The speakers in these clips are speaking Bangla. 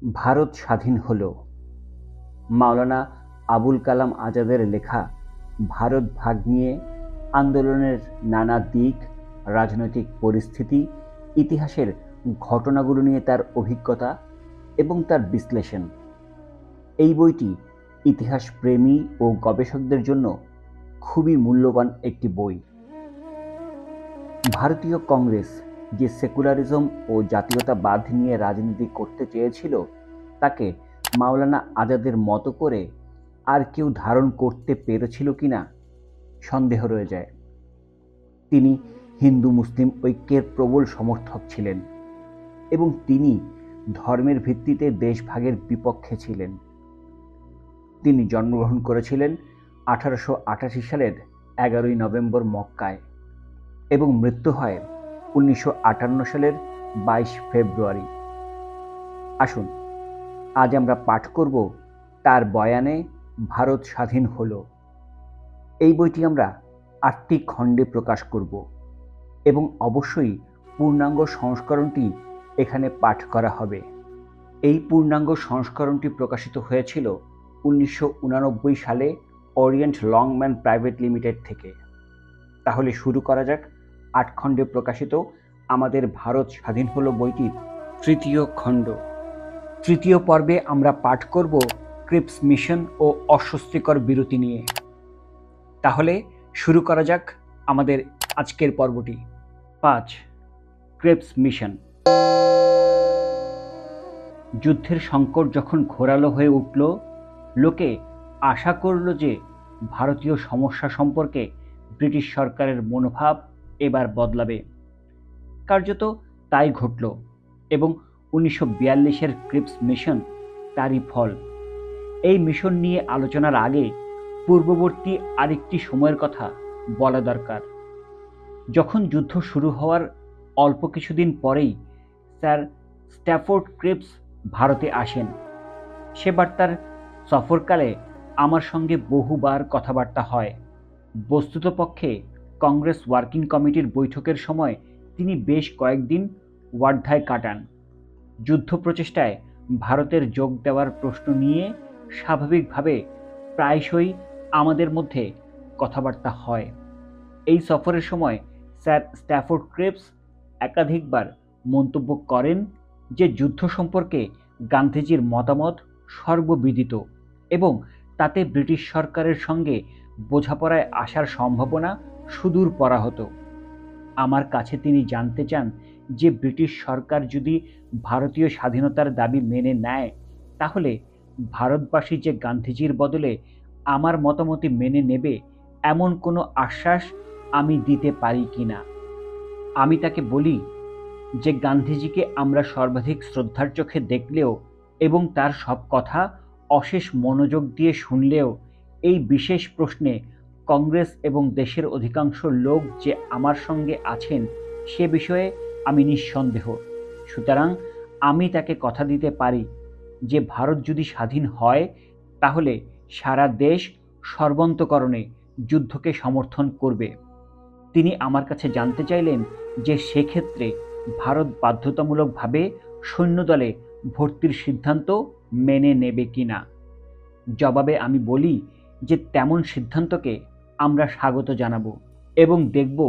ভারত স্বাধীন হলো। মাওলানা আবুল কালাম আজাদের লেখা ভারত ভাগ নিয়ে আন্দোলনের নানা দিক, রাজনৈতিক পরিস্থিতি, ইতিহাসের ঘটনাগুলো নিয়ে তার অভিজ্ঞতা এবং তার বিশ্লেষণ। এই বইটি ইতিহাস প্রেমী ও গবেষকদের জন্য খুবই মূল্যবান একটি বই। ভারতীয় কংগ্রেস যে সেকুলারিজম ও জাতীয়তাবাদ নিয়ে রাজনীতি করতে চেয়েছিল, তাকে মাওলানা আজাদের মতো করে আর কেউ ধারণ করতে পেরেছিল কিনা সন্দেহ রয়ে যায়। তিনি হিন্দু মুসলিম ঐক্যের প্রবল সমর্থক ছিলেন এবং তিনি ধর্মের ভিত্তিতে দেশভাগের বিপক্ষে ছিলেন। তিনি জন্মগ্রহণ করেছিলেন 1888 সালের 11ই নভেম্বর মক্কায় এবং মৃত্যু হয় 1958 সালের 22 ফেব্রুয়ারি। আসুন আজ আমরা পাঠ করব তার বয়ানে ভারত স্বাধীন হলো। এই বইটি আমরা 8টি খণ্ডে প্রকাশ করব এবং অবশ্যই পূর্ণাঙ্গ সংস্করণটি এখানে পাঠ করা হবে। এই পূর্ণাঙ্গ সংস্করণটি প্রকাশিত হয়েছিল 1989 সালে ওরিয়েন্ট লংম্যান প্রাইভেট লিমিটেড থেকে। তাহলে শুরু করা যাক 8 খণ্ডে প্রকাশিত আমাদের ভারত স্বাধীন হলো বইটির 3য় খণ্ড। 3য় পর্বে আমরা পাঠ করব ক্রিপস মিশন ও অস্বস্তিকর বিরতি নিয়ে। তাহলে শুরু করা যাক আমাদের আজকের পর্বটি। 5. Cripps mission. যুদ্ধের সংকট যখন ঘোরালো হয়ে উঠল, লোকে আশা করল যে ভারতীয় সমস্যা সম্পর্কে ব্রিটিশ সরকারের মনোভাব এবার বদলাবে। কার্যত তাই ঘটল এবং 1942-এর ক্রিপস মিশন তারই ফল। এই মিশন নিয়ে আলোচনার আগে পূর্ববর্তী আরেকটি সময়ের কথা বলা দরকার। যখন যুদ্ধ শুরু হওয়ার অল্প কিছুদিন পরেই স্যার স্ট্যাফোর্ড ক্রিপস ভারতে আসেন। সেবার তার সফরকালে আমার সঙ্গে বহুবার কথাবার্তা হয়। বস্তুতপক্ষে কংগ্রেস ওয়ার্কিং কমিটির বৈঠকের সময় তিনি বেশ কয়েকদিন ওয়ার্ধায় কাটান। যুদ্ধ প্রচেষ্টায় ভারতের যোগ দেওয়ার প্রশ্ন নিয়ে স্বাভাবিকভাবে প্রায়শই আমাদের মধ্যে কথাবার্তা হয়। এই সফরের সময় স্যার স্ট্যাফোর্ড ক্রিপস একাধিকবার মন্তব্য করেন যে যুদ্ধ সম্পর্কে গান্ধীজির মতামত সর্ববিদিত এবং তাতে ব্রিটিশ সরকারের সঙ্গে বোঝাপড়ায় আসার সম্ভাবনা সুদূর পরাহত। আমার কাছে তিনি জানতে চান যে ব্রিটিশ সরকার যদি ভারতীয় স্বাধীনতার দাবি মেনে নেয়, তাহলে ভারতবাসী যে গান্ধীজির বদলে আমার মতামতই মেনে নেবে এমন কোনো আশ্বাস আমি দিতে পারি কিনা। আমি তাকে বলি যে গান্ধীজিকে আমরা সর্বাধিক শ্রদ্ধার চোখে দেখলেও এবং তার সব কথা অশেষ মনোযোগ দিয়ে শুনলেও এই বিশেষ প্রশ্নে কংগ্রেস এবং দেশের অধিকাংশ লোক যে আমার সঙ্গে আছেন সে বিষয়ে আমি নিঃসন্দেহ। সুতরাং আমি তাকে কথা দিতে পারি যে ভারত যদি স্বাধীন হয়, তাহলে সারা দেশ সর্বান্তকরণে যুদ্ধকে সমর্থন করবে। তিনি আমার কাছে জানতে চাইলেন যে সেক্ষেত্রে ভারত বাধ্যতামূলকভাবে সৈন্যদলে ভর্তির সিদ্ধান্ত মেনে নেবে কিনা। জবাবে আমি বলি যে তেমন সিদ্ধান্তকে আমরা স্বাগত জানাবো এবং দেখব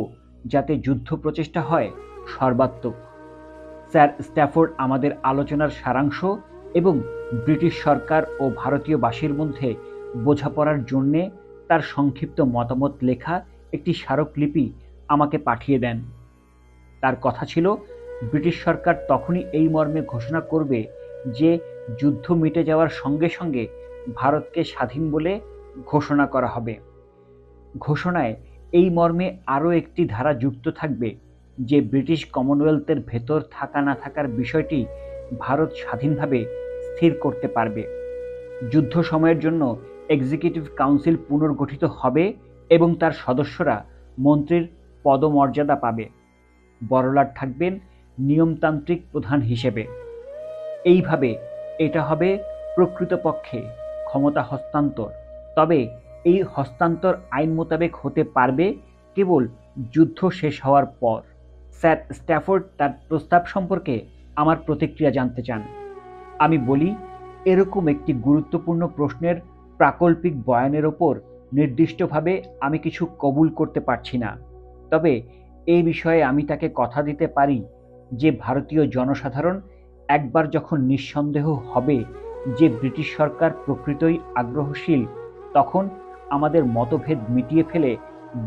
যাতে যুদ্ধ প্রচেষ্টা হয় সর্বাত্মক। স্যার স্ট্যাফোর্ড আমাদের আলোচনার সারাংশ এবং ব্রিটিশ সরকার ও ভারতীয়বাসীর মধ্যে বোঝাপড়ার জন্যে তার সংক্ষিপ্ত মতামত লেখা একটি স্মারকলিপি আমাকে পাঠিয়ে দেন। তার কথা ছিল, ব্রিটিশ সরকার তখনই এই মর্মে ঘোষণা করবে যে যুদ্ধ মিটে যাওয়ার সঙ্গে সঙ্গে ভারতকে স্বাধীন বলে ঘোষণা করা হবে। ঘোষণায় এই মর্মে আরও একটি ধারা যুক্ত থাকবে যে ব্রিটিশ কমনওয়েলথের ভেতর থাকা না থাকার বিষয়টি ভারত স্বাধীনভাবে স্থির করতে পারবে। যুদ্ধ সময়ের জন্য এক্সিকিউটিভ কাউন্সিল পুনর্গঠিত হবে এবং তার সদস্যরা মন্ত্রীর পদমর্যাদা পাবে। বড়লাট থাকবেন নিয়মতান্ত্রিক প্রধান হিসেবে। এইভাবে এটা হবে প্রকৃতপক্ষে ক্ষমতা হস্তান্তর। তবে এই হস্তান্তর আইন মোতাবেক হতে পারবে কেবল যুদ্ধ শেষ হওয়ার পর। স্যার স্ট্যাফোর্ড তার প্রস্তাব সম্পর্কে আমার প্রতিক্রিয়া জানতে চান। আমি বলি, এরকম একটি গুরুত্বপূর্ণ প্রশ্নের প্রাকল্পিক বয়ানের ওপর নির্দিষ্টভাবে আমি কিছু কবুল করতে পারছি না। তবে এই বিষয়ে আমি তাকে কথা দিতে পারি যে ভারতীয় জনসাধারণ একবার যখন নিঃসন্দেহ হবে যে ব্রিটিশ সরকার প্রকৃতই আগ্রহশীল, তখন আমাদের মতভেদ মিটিয়ে ফেলে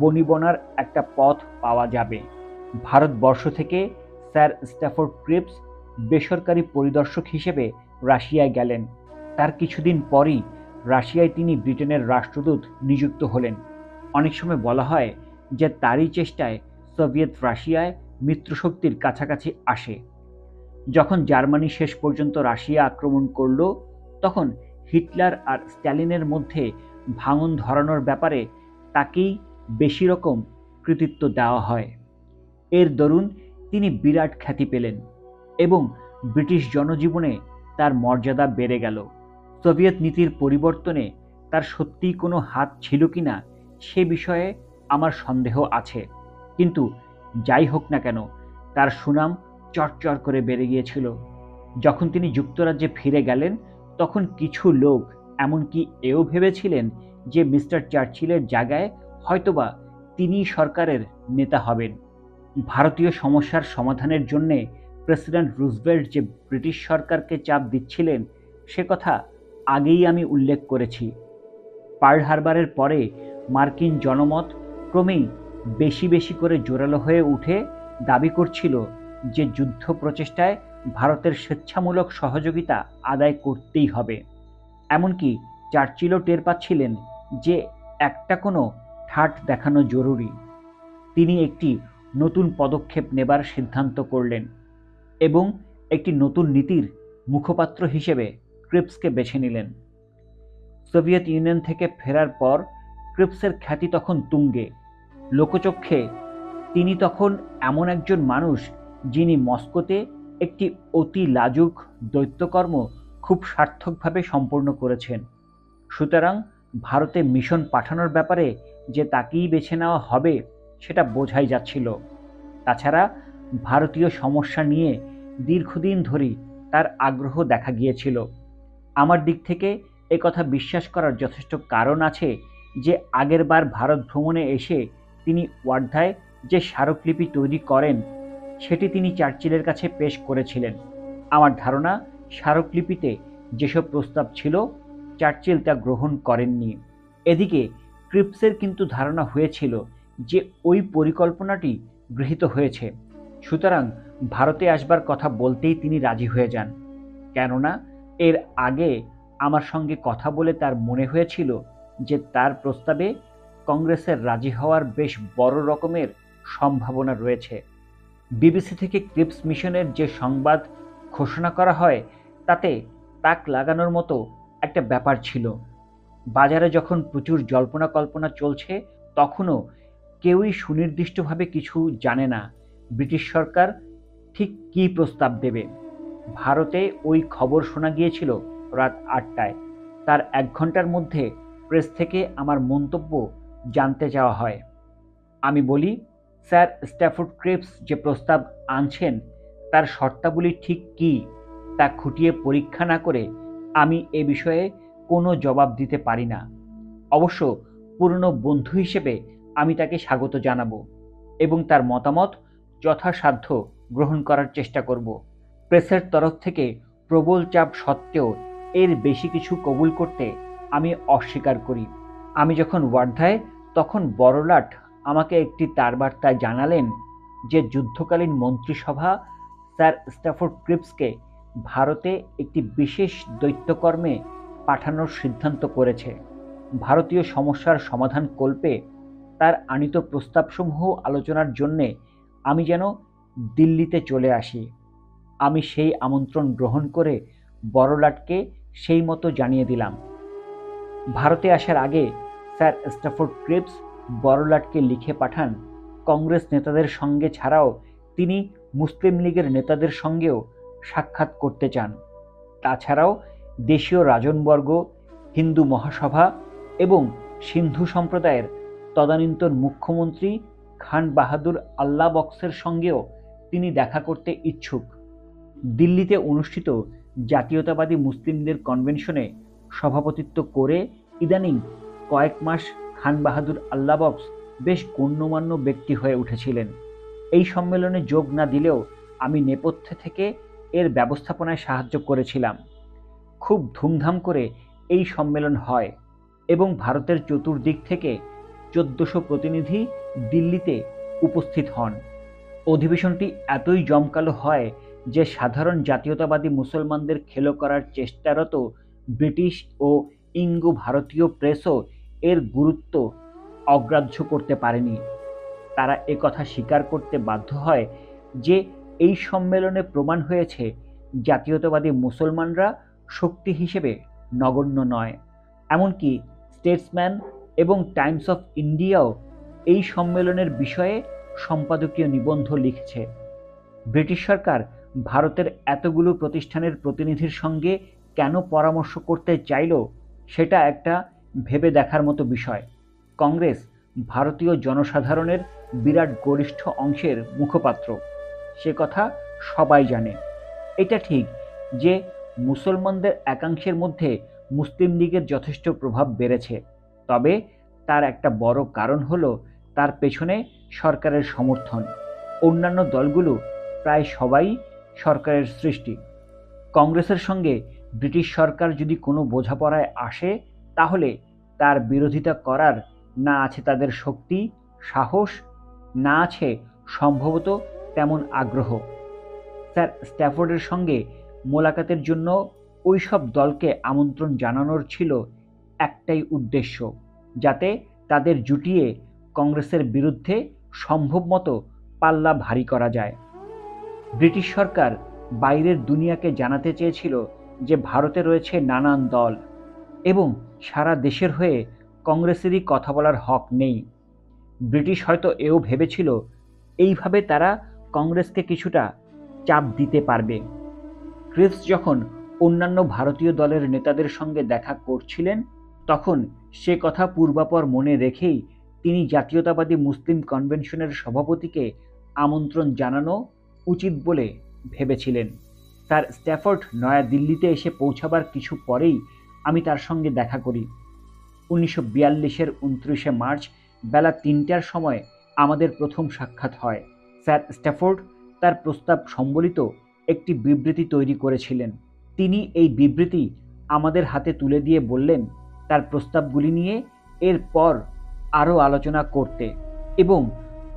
বনিবনার একটা পথ পাওয়া যাবে। ভারতবর্ষ থেকে স্যার স্ট্যাফোর্ড ক্রিপস বেসরকারি পরিদর্শক হিসেবে রাশিয়ায় গেলেন। তার কিছুদিন পরই রাশিয়ায় তিনি ব্রিটেনের রাষ্ট্রদূত নিযুক্ত হলেন। অনেক সময় বলা হয় যে তারই চেষ্টায় সোভিয়েত রাশিয়ায় মিত্রশক্তির কাছাকাছি আসে। যখন জার্মানি শেষ পর্যন্ত রাশিয়া আক্রমণ করল, তখন হিটলার আর স্ট্যালিনের মধ্যে ভাঙন ধরানোর ব্যাপারে তাকেই বেশি রকম কৃতিত্ব দেওয়া হয়। এর দরুন তিনি বিরাট খ্যাতি পেলেন এবং ব্রিটিশ জনজীবনে তার মর্যাদা বেড়ে গেল। সোভিয়েত নীতির পরিবর্তনে তার সত্যিই কোনো হাত ছিল কিনা সে বিষয়ে আমার সন্দেহ আছে, কিন্তু যাই হোক না কেন তার সুনাম চরচর করে বেড়ে গিয়েছিল। যখন তিনি যুক্তরাজ্যে ফিরে গেলেন, তখন কিছু লোক এমনকি এও ভেবেছিলেন যে মিস্টার চার্চিলের জায়গায় হয়তোবা তিনিই সরকারের নেতা হবেন। ভারতীয় সমস্যার সমাধানের জন্য প্রেসিডেন্ট রুজভেল্ট যে ব্রিটিশ সরকারকে চাপ দিচ্ছিলেন সে কথা আগেই আমি উল্লেখ করেছি। পার্ল হারবারের পরে মার্কিন জনমত ক্রমেই বেশি বেশি করে জোরালো হয়ে উঠে দাবি করছিল যে যুদ্ধ প্রচেষ্টায় ভারতের স্বেচ্ছামূলক সহযোগিতা আদায় করতেই হবে। এমনকি চার্চিলও টের পাচ্ছিলেন যে একটা কোনো ঠাট দেখানো জরুরি। তিনি একটি নতুন পদক্ষেপ নেবার সিদ্ধান্ত করলেন এবং একটি নতুন নীতির মুখপাত্র হিসেবে ক্রিপসকে বেছে নিলেন। সোভিয়েত ইউনিয়ন থেকে ফেরার পর ক্রিপসের খ্যাতি তখন তুঙ্গে। লোকচক্ষে তিনি তখন এমন একজন মানুষ যিনি মস্কোতে একটি অতি লাজুক দৈত্যকর্ম খুব সার্থকভাবে সম্পন্ন করেছেন। সুতরাং ভারতে মিশন পাঠানোর ব্যাপারে যে তাকেই বেছে নেওয়া হবে সেটা বোঝাই যাচ্ছিল। তাছাড়া ভারতীয় সমস্যা নিয়ে দীর্ঘদিন ধরেই তার আগ্রহ দেখা গিয়েছিল। আমার দিক থেকে একথা বিশ্বাস করার যথেষ্ট কারণ আছে যে আগেরবার ভারত ভ্রমণে এসে তিনি ওয়ার্ধায় যে স্মারকলিপি তৈরি করেন সেটি তিনি চার্চিলের কাছে পেশ করেছিলেন। আমার ধারণা স্মারকলিপিতে যেসব প্রস্তাব ছিল চার্চিল তা গ্রহণ করেননি। এদিকে ক্রিপসের কিন্তু ধারণা হয়েছিল যে ওই পরিকল্পনাটি গৃহীত হয়েছে, সুতরাং ভারতে আসবার কথা বলতেই তিনি রাজি হয়ে যান। কেননা এর আগে আমার সঙ্গে কথা বলে তার মনে হয়েছিল যে তার প্রস্তাবে কংগ্রেসের রাজি হওয়ার বেশ বড় রকমের সম্ভাবনা রয়েছে। বিবিসি থেকে ক্রিপস মিশনের যে সংবাদ ঘোষণা করা হয় তাতে তাক লাগানোর মতো একটা ব্যাপার ছিল। বাজারে যখন প্রচুর জল্পনা কল্পনা চলছে তখনও কেউই সুনির্দিষ্টভাবে কিছু জানে না ব্রিটিশ সরকার ঠিক কী প্রস্তাব দেবে। ভারতে ওই খবর শোনা গিয়েছিল রাত ৮টায়। তার ১ ঘন্টার মধ্যে প্রেস থেকে আমার মন্তব্য জানতে চাওয়া হয়। আমি বলি, স্যার স্ট্যাফোর্ড ক্রিপস যে প্রস্তাব আনছেন তার শর্তাবলী ঠিক কী তা খুঁটিয়ে পরীক্ষা না করে আমি এ বিষয়ে কোনো জবাব দিতে পারি না। অবশ্য পুরনো বন্ধু হিসেবে আমি তাকে স্বাগত জানাবো এবং তার মতামত যথাসাধ্য গ্রহণ করার চেষ্টা করব। প্রেসের তরফ থেকে প্রবল চাপ সত্ত্বেও এর বেশি কিছু কবুল করতে আমি অস্বীকার করি। আমি যখন ওয়ার্ধায় তখন বড়লাট আমাকে একটি তারবার্তায় জানালেন যে যুদ্ধকালীন মন্ত্রিসভা স্যার স্ট্যাফোর্ড ক্রিপসকে ভারতে একটি বিশেষ দৈত্যকর্মে পাঠানোর সিদ্ধান্ত করেছে। ভারতীয় সমস্যার সমাধান কল্পে তার আনিত প্রস্তাবসমূহ আলোচনার জন্যে আমি যেন দিল্লিতে চলে আসি। আমি সেই আমন্ত্রণ গ্রহণ করে বড়লাটকে সেই মতো জানিয়ে দিলাম। ভারতে আসার আগে স্যার স্ট্যাফোর্ড ক্রিপস বড়লাটকে লিখে পাঠান কংগ্রেস নেতাদের সঙ্গে ছাড়াও তিনি মুসলিম লীগের নেতাদের সঙ্গেও সাক্ষাৎ করতে চান। তাছাড়াও দেশীয় রাজনবর্গ, হিন্দু মহাসভা এবং সিন্ধু সম্প্রদায়ের তদানীন্তন মুখ্যমন্ত্রী খান বাহাদুর আল্লাহ বক্সের সঙ্গেও তিনি দেখা করতে ইচ্ছুক। দিল্লিতে অনুষ্ঠিত জাতীয়তাবাদী মুসলিমদের কনভেনশনে সভাপতিত্ব করে ইদানিং কয়েক মাস খান বাহাদুর আল্লাবক্স বেশ গণ্যমান্য ব্যক্তি হয়ে উঠেছিলেন। এই সম্মেলনে যোগ না দিলেও আমি নেপথ্যে থেকে এর ব্যবস্থাপনায় সাহায্য করেছিলাম। খুব ধুমধাম করে এই সম্মেলন হয় এবং ভারতের চতুর্দিক থেকে 1400 প্রতিনিধি দিল্লিতে উপস্থিত হন। অধিবেশনটি এতই জমকালো হয় যে সাধারণ জাতীয়তাবাদী মুসলমানদের খেলো করার চেষ্টারত ব্রিটিশ ও ইঙ্গো ভারতীয় প্রেসও এর গুরুত্ব অগ্রাহ্য করতে পারেনি। তারা একথা স্বীকার করতে বাধ্য হয় যে এই সম্মেলনে প্রমাণ হয়েছে জাতীয়তাবাদী মুসলমানরা শক্তি হিসেবে নগণ্য নয়। এমনকি স্টেটসম্যান এবং টাইমস অফ ইন্ডিয়াও এই সম্মেলনের বিষয়ে সম্পাদকীয় নিবন্ধ লিখেছে। ব্রিটিশ সরকার ভারতের এতগুলো প্রতিষ্ঠানের প্রতিনিধির সঙ্গে কেন পরামর্শ করতে চাইল সেটা একটা ভেবে দেখার মতো বিষয়। কংগ্রেস ভারতীয় জনসাধারণের বিরাট গরিষ্ঠ অংশের মুখপাত্র, সে কথা সবাই জানে। এটা ঠিক যে মুসলমানদের একাংশের মধ্যে মুসলিম লীগের যথেষ্ট প্রভাব বেড়েছে, তবে তার একটা বড় কারণ হলো তার পেছনে সরকারের সমর্থন। অন্যান্য দলগুলো প্রায় সবাই সরকারের সৃষ্টি। কংগ্রেসের সঙ্গে ব্রিটিশ সরকার যদি কোনো বোঝাপড়ায় আসে তাহলে তার বিরোধিতা করার না আছে তাদের শক্তি, সাহস, না আছে সম্ভবত তেমন আগ্রহ। স্যার স্ট্যাফোর্ডের সঙ্গে মোলাকাতের জন্য ওই সব দলকে আমন্ত্রণ জানানোর ছিল একটাই উদ্দেশ্য, যাতে তাদের জুটিয়ে কংগ্রেসের বিরুদ্ধে সম্ভবমতো পাল্লা ভারী করা যায়। ব্রিটিশ সরকার বাইরের দুনিয়াকে জানাতে চেয়েছিল যে ভারতে রয়েছে নানান দল এবং সারা দেশের হয়ে কংগ্রেসেরই কথা বলার হক নেই। ব্রিটিশ হয়তো এও ভেবেছিল এইভাবে তারা কংগ্রেসকে কিছুটা চাপ দিতে পারবে। ক্রিপস যখন অন্যান্য ভারতীয় দলের নেতাদের সঙ্গে দেখা করছিলেন তখন সে কথা পূর্বাপর মনে রেখেই তিনি জাতীয়তাবাদী মুসলিম কনভেনশনের সভাপতিকে আমন্ত্রণ জানানো উচিত বলে ভেবেছিলেন। স্যার স্ট্যাফোর্ড নয়াদিল্লিতে এসে পৌঁছাবার কিছু পরেই আমি তার সঙ্গে দেখা করি। 1942-এর 29শে মার্চ বেলা 3টার সময় আমাদের প্রথম সাক্ষাৎ হয়। স্যার স্ট্যাফোর্ড তার প্রস্তাব সম্বলিত একটি বিবৃতি তৈরি করেছিলেন। তিনি এই বিবৃতি আমাদের হাতে তুলে দিয়ে বললেন তার প্রস্তাবগুলি নিয়ে এরপর আরও আলোচনা করতে এবং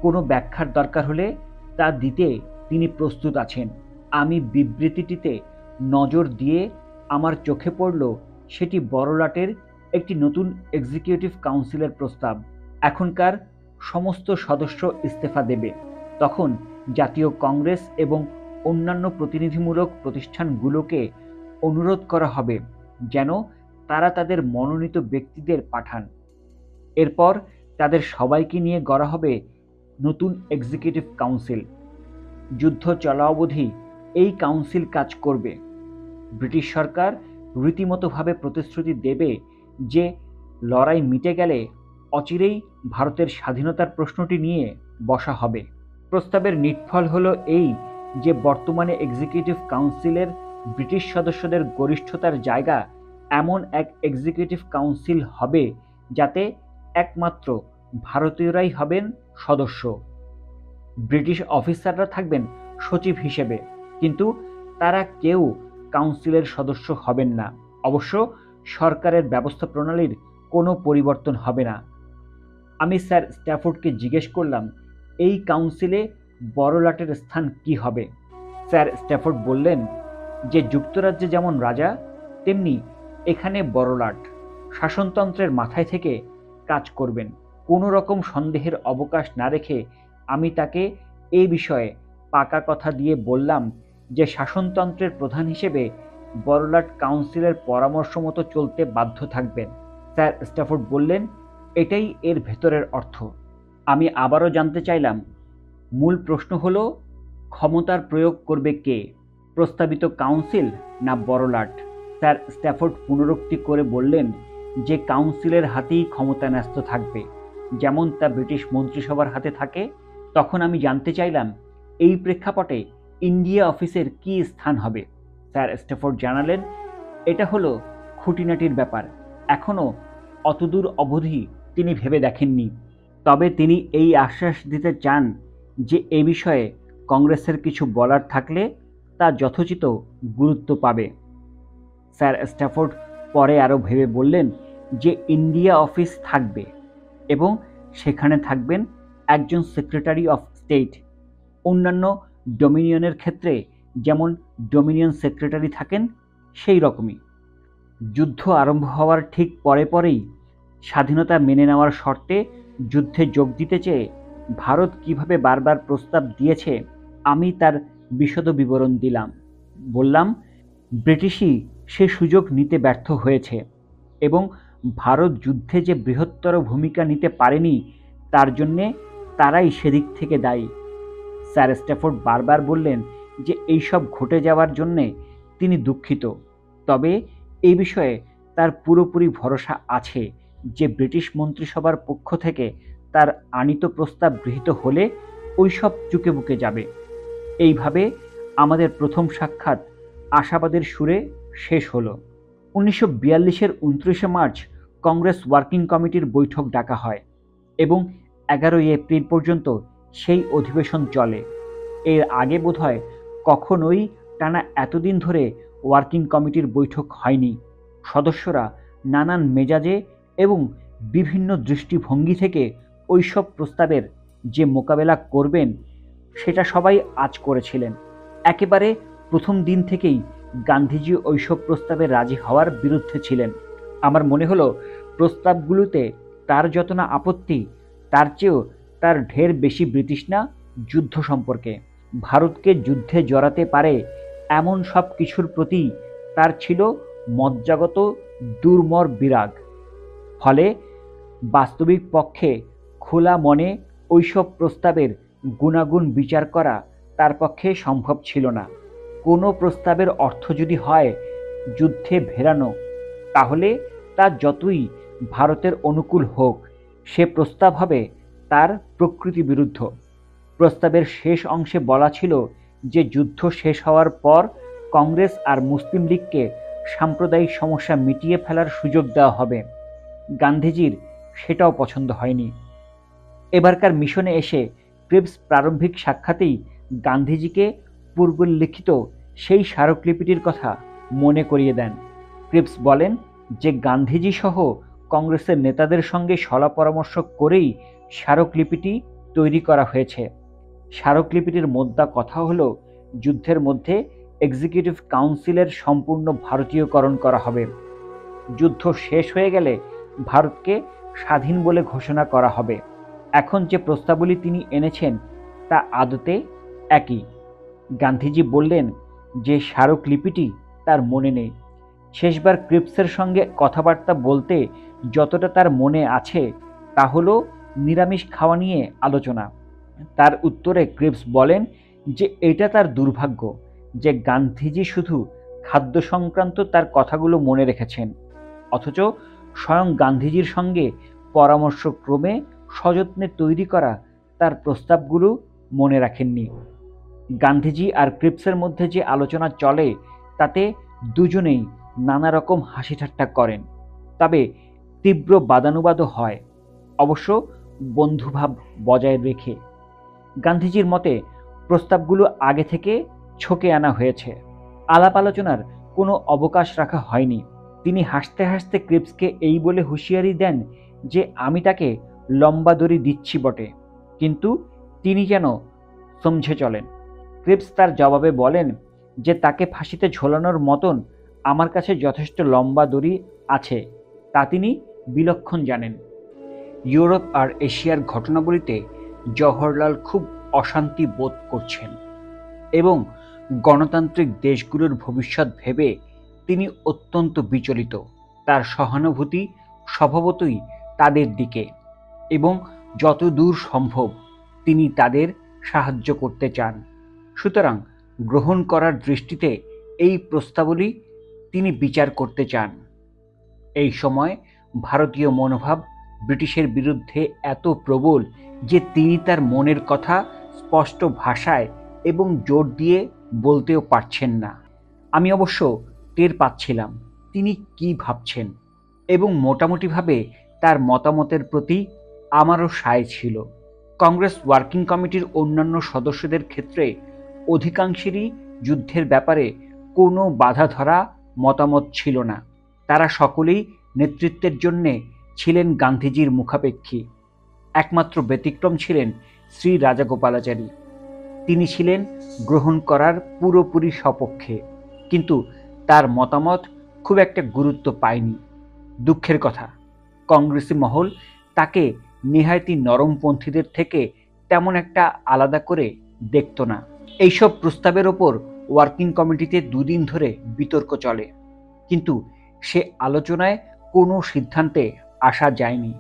কোনো ব্যাখ্যার দরকার হলে তা দিতে তিনি প্রস্তুত আছেন। আমি বিবৃতিটিতে নজর দিয়ে আমার চোখে পড়ল সেটি বড়লাটের একটি নতুন এক্সিকিউটিভ কাউন্সিলের প্রস্তাব। এখনকার সমস্ত সদস্য ইস্তফা দেবে। তখন জাতীয় কংগ্রেস এবং অন্যান্য প্রতিনিধিমূলক প্রতিষ্ঠানগুলোকে অনুরোধ করা হবে যেন তারা তাদের মনোনীত ব্যক্তিদের পাঠান। এরপর তাদের সবাইকে নিয়ে গড়া হবে নতুন এক্সিকিউটিভ কাউন্সিল। যুদ্ধ চলা অবধি এই কাউন্সিল কাজ করবে। ব্রিটিশ সরকার রীতিমতোভাবে প্রতিশ্রুতি দেবে যে লড়াই মিটে গেলে অচিরেই ভারতের স্বাধীনতার প্রশ্নটি নিয়ে বসা হবে। প্রস্তাবের নিটফল হলো এই যে বর্তমানে এক্সিকিউটিভ কাউন্সিলের ব্রিটিশ সদস্যদের গরিষ্ঠতার জায়গা এমন এক এক্সিকিউটিভ কাউন্সিল হবে যাতে একমাত্র ভারতীয়রাই হবেন সদস্য। ব্রিটিশ অফিসাররা থাকবেন সচিব হিসেবে, কিন্তু তারা কেউ কাউন্সিলের সদস্য হবেন না। অবশ্য সরকারের ব্যবস্থা প্রণালীর কোনো পরিবর্তন হবে না। আমি স্যার স্ট্যাফোর্ডকে জিজ্ঞেস করলাম এই কাউন্সিলে বড়লাটের স্থান কি হবে। স্যার স্ট্যাফোর্ড বললেন যে যুক্তরাজ্যে যেমন রাজা তেমনি এখানে বড়লাট শাসনতন্ত্রের মাথায় থেকে কাজ করবেন। কোনো রকম সন্দেহের অবকাশ না রেখে আমি তাকে এই বিষয়ে পাকা কথা দিয়ে বললাম যে শাসনতন্ত্রের প্রধান হিসেবে বড়লাট কাউন্সিলের পরামর্শ মতো চলতে বাধ্য থাকবেন। স্যার স্ট্যাফোর্ড বললেন এটাই এর ভেতরের অর্থ। আমি আবারও জানতে চাইলাম মূল প্রশ্ন হলো ক্ষমতার প্রয়োগ করবে কে, প্রস্তাবিত কাউন্সিল না বড়লাট? স্যার স্ট্যাফোর্ড পুনরুক্তি করে বললেন যে কাউন্সিলের হাতেই ক্ষমতা ন্যস্ত থাকবে, যেমন তা ব্রিটিশ মন্ত্রিসভার হাতে থাকে। তখন আমি জানতে চাইলাম এই প্রেক্ষাপটে ইন্ডিয়া অফিসের কী স্থান হবে। স্যার স্ট্যাফোর্ড জানালেন, এটা হলো খুঁটিনাটির ব্যাপার, এখনও অতদূর অবধি তিনি ভেবে দেখেননি। তবে তিনি এই আশ্বাস দিতে চান যে এ বিষয়ে কংগ্রেসের কিছু বলার থাকলে তা যথোচিত গুরুত্ব পাবে। স্যার স্ট্যাফোর্ড পরে আরও ভেবে বললেন যে ইন্ডিয়া অফিস থাকবে এবং সেখানে থাকবেন একজন সেক্রেটারি অফ স্টেট। অন্যান্য ডোমিনিয়নের ক্ষেত্রে যেমন ডোমিনিয়ন সেক্রেটারি থাকেন সেই রকমই। যুদ্ধ আরম্ভ হওয়ার ঠিক পরে পরেই স্বাধীনতা মেনে নেওয়ার শর্তে যুদ্ধে যোগ দিতে চেয়ে ভারত কিভাবে বারবার প্রস্তাব দিয়েছে আমি তার বিশদ বিবরণ দিলাম। বললাম, ব্রিটিশই সে সুযোগ নিতে ব্যর্থ হয়েছে এবং ভারত যুদ্ধে যে বৃহত্তর ভূমিকা নিতে পারেনি তার জন্যে তারাই সেদিক থেকে দায়ী। স্যার স্ট্যাফোর্ড বারবার বললেন যে এইসব ঘটে যাওয়ার জন্যে তিনি দুঃখিত, তবে এই বিষয়ে তার পুরোপুরি ভরসা আছে যে ব্রিটিশ মন্ত্রিসভার পক্ষ থেকে তার আনীত প্রস্তাব গৃহীত হলে ওইসব চুকে বুকে যাবে। এইভাবে আমাদের প্রথম সাক্ষাৎ আশাবাদের সুরে শেষ হলো। 1942-এর 29শে মার্চ কংগ্রেস ওয়ার্কিং কমিটির বৈঠক ডাকা হয় এবং 11ই এপ্রিল পর্যন্ত সেই অধিবেশন চলে। এর আগে বোধহয় কখনোই টানা এতদিন ধরে ওয়ার্কিং কমিটির বৈঠক হয়নি। সদস্যরা নানান মেজাজে এবং বিভিন্ন দৃষ্টিভঙ্গি থেকে ওইসব প্রস্তাবের যে মোকাবেলা করবেন সেটা সবাই আজ করেছিলেন। একেবারে প্রথম দিন থেকেই গান্ধীজি ওইসব প্রস্তাবে রাজি হওয়ার বিরুদ্ধে ছিলেন। আমার মনে হলো প্রস্তাবগুলোতে তার যত না আপত্তি, তার চেয়েও তার ঢের বেশি বিতৃষ্ণা যুদ্ধ সম্পর্কে। ভারতকে যুদ্ধে জড়াতে পারে এমন সব কিছুর প্রতি তার ছিল মজ্জাগত দুর্মর বিরাগ। ফলে বাস্তবিক পক্ষে খোলা মনে ওইসব প্রস্তাবের গুণাগুণ বিচার করা তার পক্ষে সম্ভব ছিল না। কোনো প্রস্তাবের অর্থ যদি হয় যুদ্ধে ভেড়ানো, তাহলে তা যতই ভারতের অনুকূল হোক সে প্রস্তাব হবে তার প্রকৃতি বিরুদ্ধ। প্রস্তাবের শেষ অংশে বলা ছিল যে যুদ্ধ শেষ হওয়ার পর কংগ্রেস আর মুসলিম লীগকে সাম্প্রদায়িক সমস্যা মিটিয়ে ফেলার সুযোগ দেওয়া হবে। গান্ধীজির সেটাও পছন্দ হয়নি। এবারকার মিশনে এসে ক্রিপস প্রারম্ভিক সাক্ষাতেই গান্ধীজিকে পূর্বোল্লিখিত সেই স্মারকলিপিটির কথা মনে করিয়ে দেন। ক্রিপস বলেন যে গান্ধীজি সহ কংগ্রেসের নেতাদের সঙ্গে সলা পরামর্শ করেই স্মারকলিপিটি তৈরি করা হয়েছে। স্মারকলিপিটির মোদ্দা কথা হলো যুদ্ধের মধ্যে এক্সিকিউটিভ কাউন্সিলের সম্পূর্ণ ভারতীয়করণ করা হবে। যুদ্ধ শেষ হয়ে গেলে ভারতকে স্বাধীন বলে ঘোষণা করা হবে। এখন যে প্রস্তাবগুলি তিনি এনেছেন তা আদতে একই। গান্ধীজি বললেন যে স্মারকলিপিটি তার মনে নেই। শেষবার ক্রিপসের সঙ্গে কথাবার্তা বলতে যতটা তার মনে আছে তা হলো নিরামিষ খাওয়া নিয়ে আলোচনা। তার উত্তরে ক্রিপস বলেন যে এটা তার দুর্ভাগ্য যে গান্ধীজি শুধু খাদ্য সংক্রান্ত তার কথাগুলো মনে রেখেছেন, অথচ স্বয়ং গান্ধীজির সঙ্গে পরামর্শক্রমে সযত্নে তৈরি করা তার প্রস্তাবগুলো মনে রাখেননি। গান্ধীজি আর ক্রিপসের মধ্যে যে আলোচনা চলে তাতে দুজনেই নানা রকম হাসি ঠাট্টা করেন, তবে তীব্র বাদানুবাদও হয়, অবশ্য বন্ধুভাব বজায় রেখে। গান্ধীজির মতে প্রস্তাবগুলো আগে থেকে ছকে আনা হয়েছে, আলাপ আলোচনার কোনো অবকাশ রাখা হয়নি। তিনি হাসতে হাসতে ক্রিপসকে এই বলে হুঁশিয়ারি দেন যে আমি তাকে লম্বা দড়ি দিচ্ছি বটে, কিন্তু তিনি যেন সমঝে চলেন। ক্রিপস তার জবাবে বলেন যে তাকে ফাঁসিতে ঝোলানোর মতন আমার কাছে যথেষ্ট লম্বা দড়ি আছে, তা তিনি বিলক্ষণ জানেন। ইউরোপ আর এশিয়ার ঘটনাবলিতে জওহরলাল খুব অশান্তি বোধ করছেন এবং গণতান্ত্রিক দেশগুলোর ভবিষ্যৎ ভেবে তিনি অত্যন্ত বিচলিত। তার সহানুভূতি স্বভাবতই তাদের দিকে এবং যত দূর সম্ভব তিনি তাদের সাহায্য করতে চান। সুতরাং গ্রহণ করার দৃষ্টিতে এই প্রস্তাবলী তিনি বিচার করতে চান। এই সময় ভারতীয় মনোভাব ব্রিটিশের বিরুদ্ধে এত প্রবল যে তিনি তার মনের কথা স্পষ্ট ভাষায় এবং জোর দিয়ে বলতেও পারছেন না। আমি অবশ্য টের পাচ্ছিলাম তিনি কি ভাবছেন, এবং মোটামুটিভাবে তার মতামতের প্রতি আমারও সায় ছিল। কংগ্রেস ওয়ার্কিং কমিটির অন্যান্য সদস্যদের ক্ষেত্রে অধিকাংশেরই যুদ্ধের ব্যাপারে কোনো বাধা ধরা মতামত ছিল না। তারা সকলেই নেতৃত্বের জন্যে ছিলেন গান্ধীজির মুখাপেক্ষী। একমাত্র ব্যতিক্রম ছিলেন শ্রী রাজাগোপালাচারী। তিনি ছিলেন গ্রহণ করার পুরোপুরি সপক্ষে, কিন্তু তার মতামত খুব একটা গুরুত্ব পায়নি। দুঃখের কথা, কংগ্রেসি মহল তাকে নেহায়েতি নরমপন্থীদের থেকে তেমন একটা আলাদা করে দেখত না। এইসব প্রস্তাবের ওপর ওয়ার্কিং কমিটিতে দুদিন ধরে বিতর্ক চলে, কিন্তু সে আলোচনায় কোনো সিদ্ধান্তে আসা যায়নি।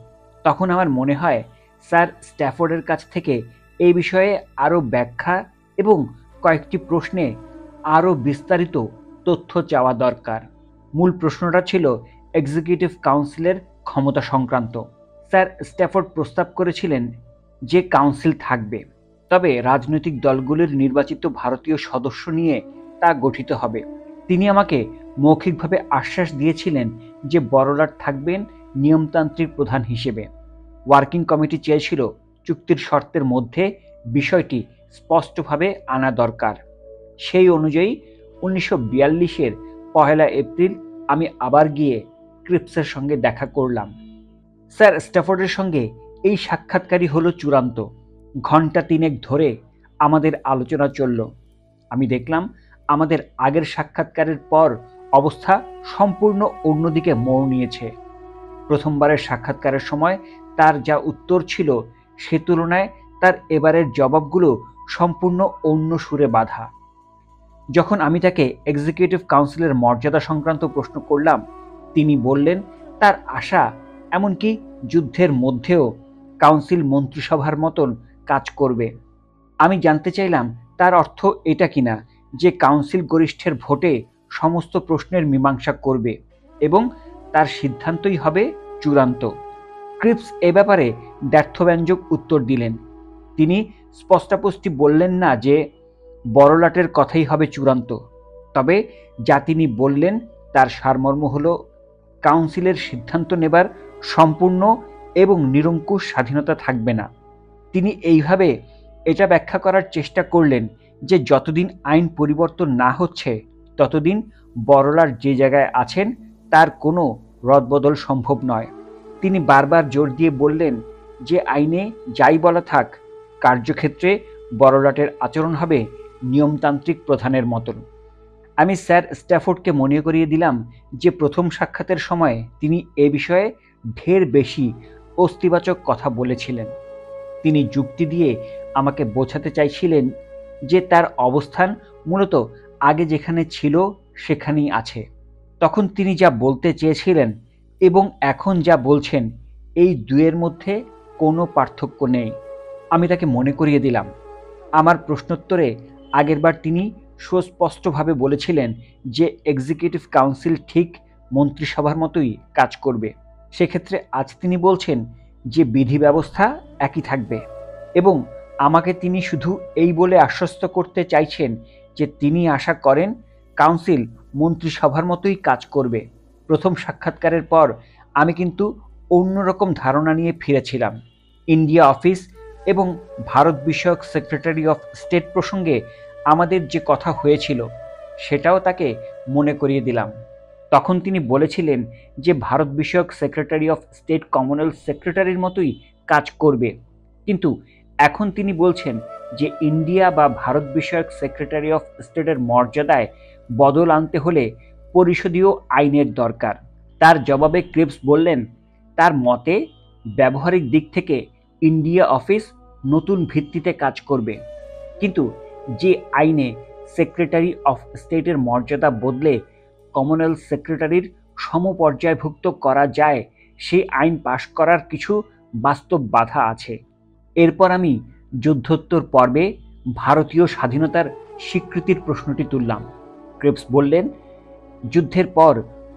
তখন আমার মনে হয় স্যার স্ট্যাফোর্ডের কাছ থেকে এই বিষয়ে আরও ব্যাখ্যা এবং কয়েকটি প্রশ্নে আরও বিস্তারিত তথ্য চাওয়া দরকার। মূল প্রশ্নটা ছিল এক্সিকিউটিভ কাউন্সিলের ক্ষমতা সংক্রান্ত। স্যার স্ট্যাফোর্ড প্রস্তাব করেছিলেন যে কাউন্সিল থাকবে, তবে রাজনৈতিক দলগুলির নির্বাচিত ভারতীয় সদস্য নিয়ে তা গঠিত হবে। তিনি আমাকে মৌখিকভাবে আশ্বাস দিয়েছিলেন যে বড়লাট থাকবেন নিয়মতান্ত্রিক প্রধান হিসেবে। ওয়ার্কিং কমিটি চেয়েছিল চুক্তির শর্তের মধ্যে বিষয়টি স্পষ্টভাবে আনা দরকার। সেই অনুযায়ী 1942-এর 1 এপ্রিল আমি আবার গিয়ে ক্রিপসের সঙ্গে দেখা করলাম। স্যার স্ট্যাফোর্ডের সঙ্গে এই সাক্ষাৎকারই হলো চূড়ান্ত। ঘণ্টা 3 ধরে আমাদের আলোচনা চলল। আমি দেখলাম আমাদের আগের সাক্ষাৎকারের পর অবস্থা সম্পূর্ণ অন্যদিকে মোড় নিয়েছে। প্রথমবারের সাক্ষাৎকারের সময় তার যা উত্তর ছিল সে তুলনায় তার এবারের জবাবগুলো সম্পূর্ণ অন্য সুরে বাঁধা। যখন আমি তাকে এক্সিকিউটিভ কাউন্সিলের মর্যাদা সংক্রান্ত প্রশ্ন করলাম, তিনি বললেন তার আশা এমনকি যুদ্ধের মধ্যেও কাউন্সিল মন্ত্রিসভার মতন কাজ করবে। আমি জানতে চাইলাম তার অর্থ এটা কিনা যে কাউন্সিল গরিষ্ঠের ভোটে সমস্ত প্রশ্নের মীমাংসা করবে এবং তার সিদ্ধান্তই হবে চূড়ান্ত। ক্রিপস এ ব্যাপারে ব্যর্থব্যঞ্জক উত্তর দিলেন। তিনি স্পষ্টাস্পষ্টি বললেন না যে বড়লাটের কথাই হবে চূড়ান্ত, তবে যা তিনি বললেন তার সারমর্ম হল কাউন্সিলের সিদ্ধান্ত নেবার সম্পূর্ণ এবং নিরঙ্কুশ স্বাধীনতা থাকবে না। তিনি এইভাবে এটা ব্যাখ্যা করার চেষ্টা করলেন যে যতদিন আইন পরিবর্তন না হচ্ছে ততদিন বড়লাট যে জায়গায় আছেন তার কোনো রদবদল সম্ভব নয়। তিনি বারবার জোর দিয়ে বললেন যে আইনে যাই বলা থাক, কার্যক্ষেত্রে বড়লাটের আচরণ হবে নিয়মতান্ত্রিক প্রধানের মতন। আমি স্যার স্ট্যাফোর্ডকে মনে করিয়ে দিলাম যে প্রথম সাক্ষাতের সময় তিনি এ বিষয়ে ঢের বেশি অস্তিবাচক কথা বলেছিলেন। তিনি যুক্তি দিয়ে আমাকে বোঝাতে চাইছিলেন যে তার অবস্থান মূলত আগে যেখানে ছিল সেখানেই আছে। তখন তিনি যা বলতে চেয়েছিলেন এবং এখন যা বলছেন এই দুয়ের মধ্যে কোনো পার্থক্য নেই। আমি তাকে মনে করিয়ে দিলাম। আমার প্রশ্নোত্তরে আগেরবার তিনি সুস্পষ্টভাবে বলেছিলেন যে এক্সিকিউটিভ কাউন্সিল ঠিক মন্ত্রিসভার মতোই কাজ করবে। সেক্ষেত্রে আজ তিনি বলছেন যে বিধি ব্যবস্থা একই থাকবে, এবং আমাকে তিনি শুধু এই বলে আশ্বস্ত করতে চাইছেন যে তিনি আশা করেন কাউন্সিল মন্ত্রিসভার মতোই কাজ করবে। প্রথম সাক্ষাৎকারের পর আমি কিন্তু অন্যরকম ধারণা নিয়ে ফিরেছিলাম। ইন্ডিয়া অফিস এবং ভারত বিষয়ক সেক্রেটারি অফ স্টেট প্রসঙ্গে আমাদের যে কথা হয়েছিল সেটাও তাকে মনে করিয়ে দিলাম। তখন তিনি বলেছিলেন যে ভারত বিষয়ক সেক্রেটারি অফ স্টেট কমনওয়েলথ সেক্রেটারির মতোই কাজ করবে, কিন্তু এখন তিনি বলছেন যে ইন্ডিয়া বা ভারত বিষয়ক সেক্রেটারি অফ স্টেটের মর্যাদায় বদল আনতে হলে পরিষদীয় আইনের দরকার। তার জবাবে ক্রিপস বললেন তার মতে ব্যবহারিক দিক থেকে ইন্ডিয়া অফিস নতুন ভিত্তিতে কাজ করবে, কিন্তু যে আইনে সেক্রেটারি অফ স্টেটের মর্যাদা বদলে কমনওয়েলথ সেক্রেটারির সমপর্যায়ভুক্ত করা যায় সেই আইন পাশ করার কিছু বাস্তব বাধা আছে। এরপর আমি যুদ্ধোত্তর পর্বে ভারতীয় স্বাধীনতার স্বীকৃতির প্রশ্নটি তুললাম। ক্রিপস বললেন যুদ্ধের পর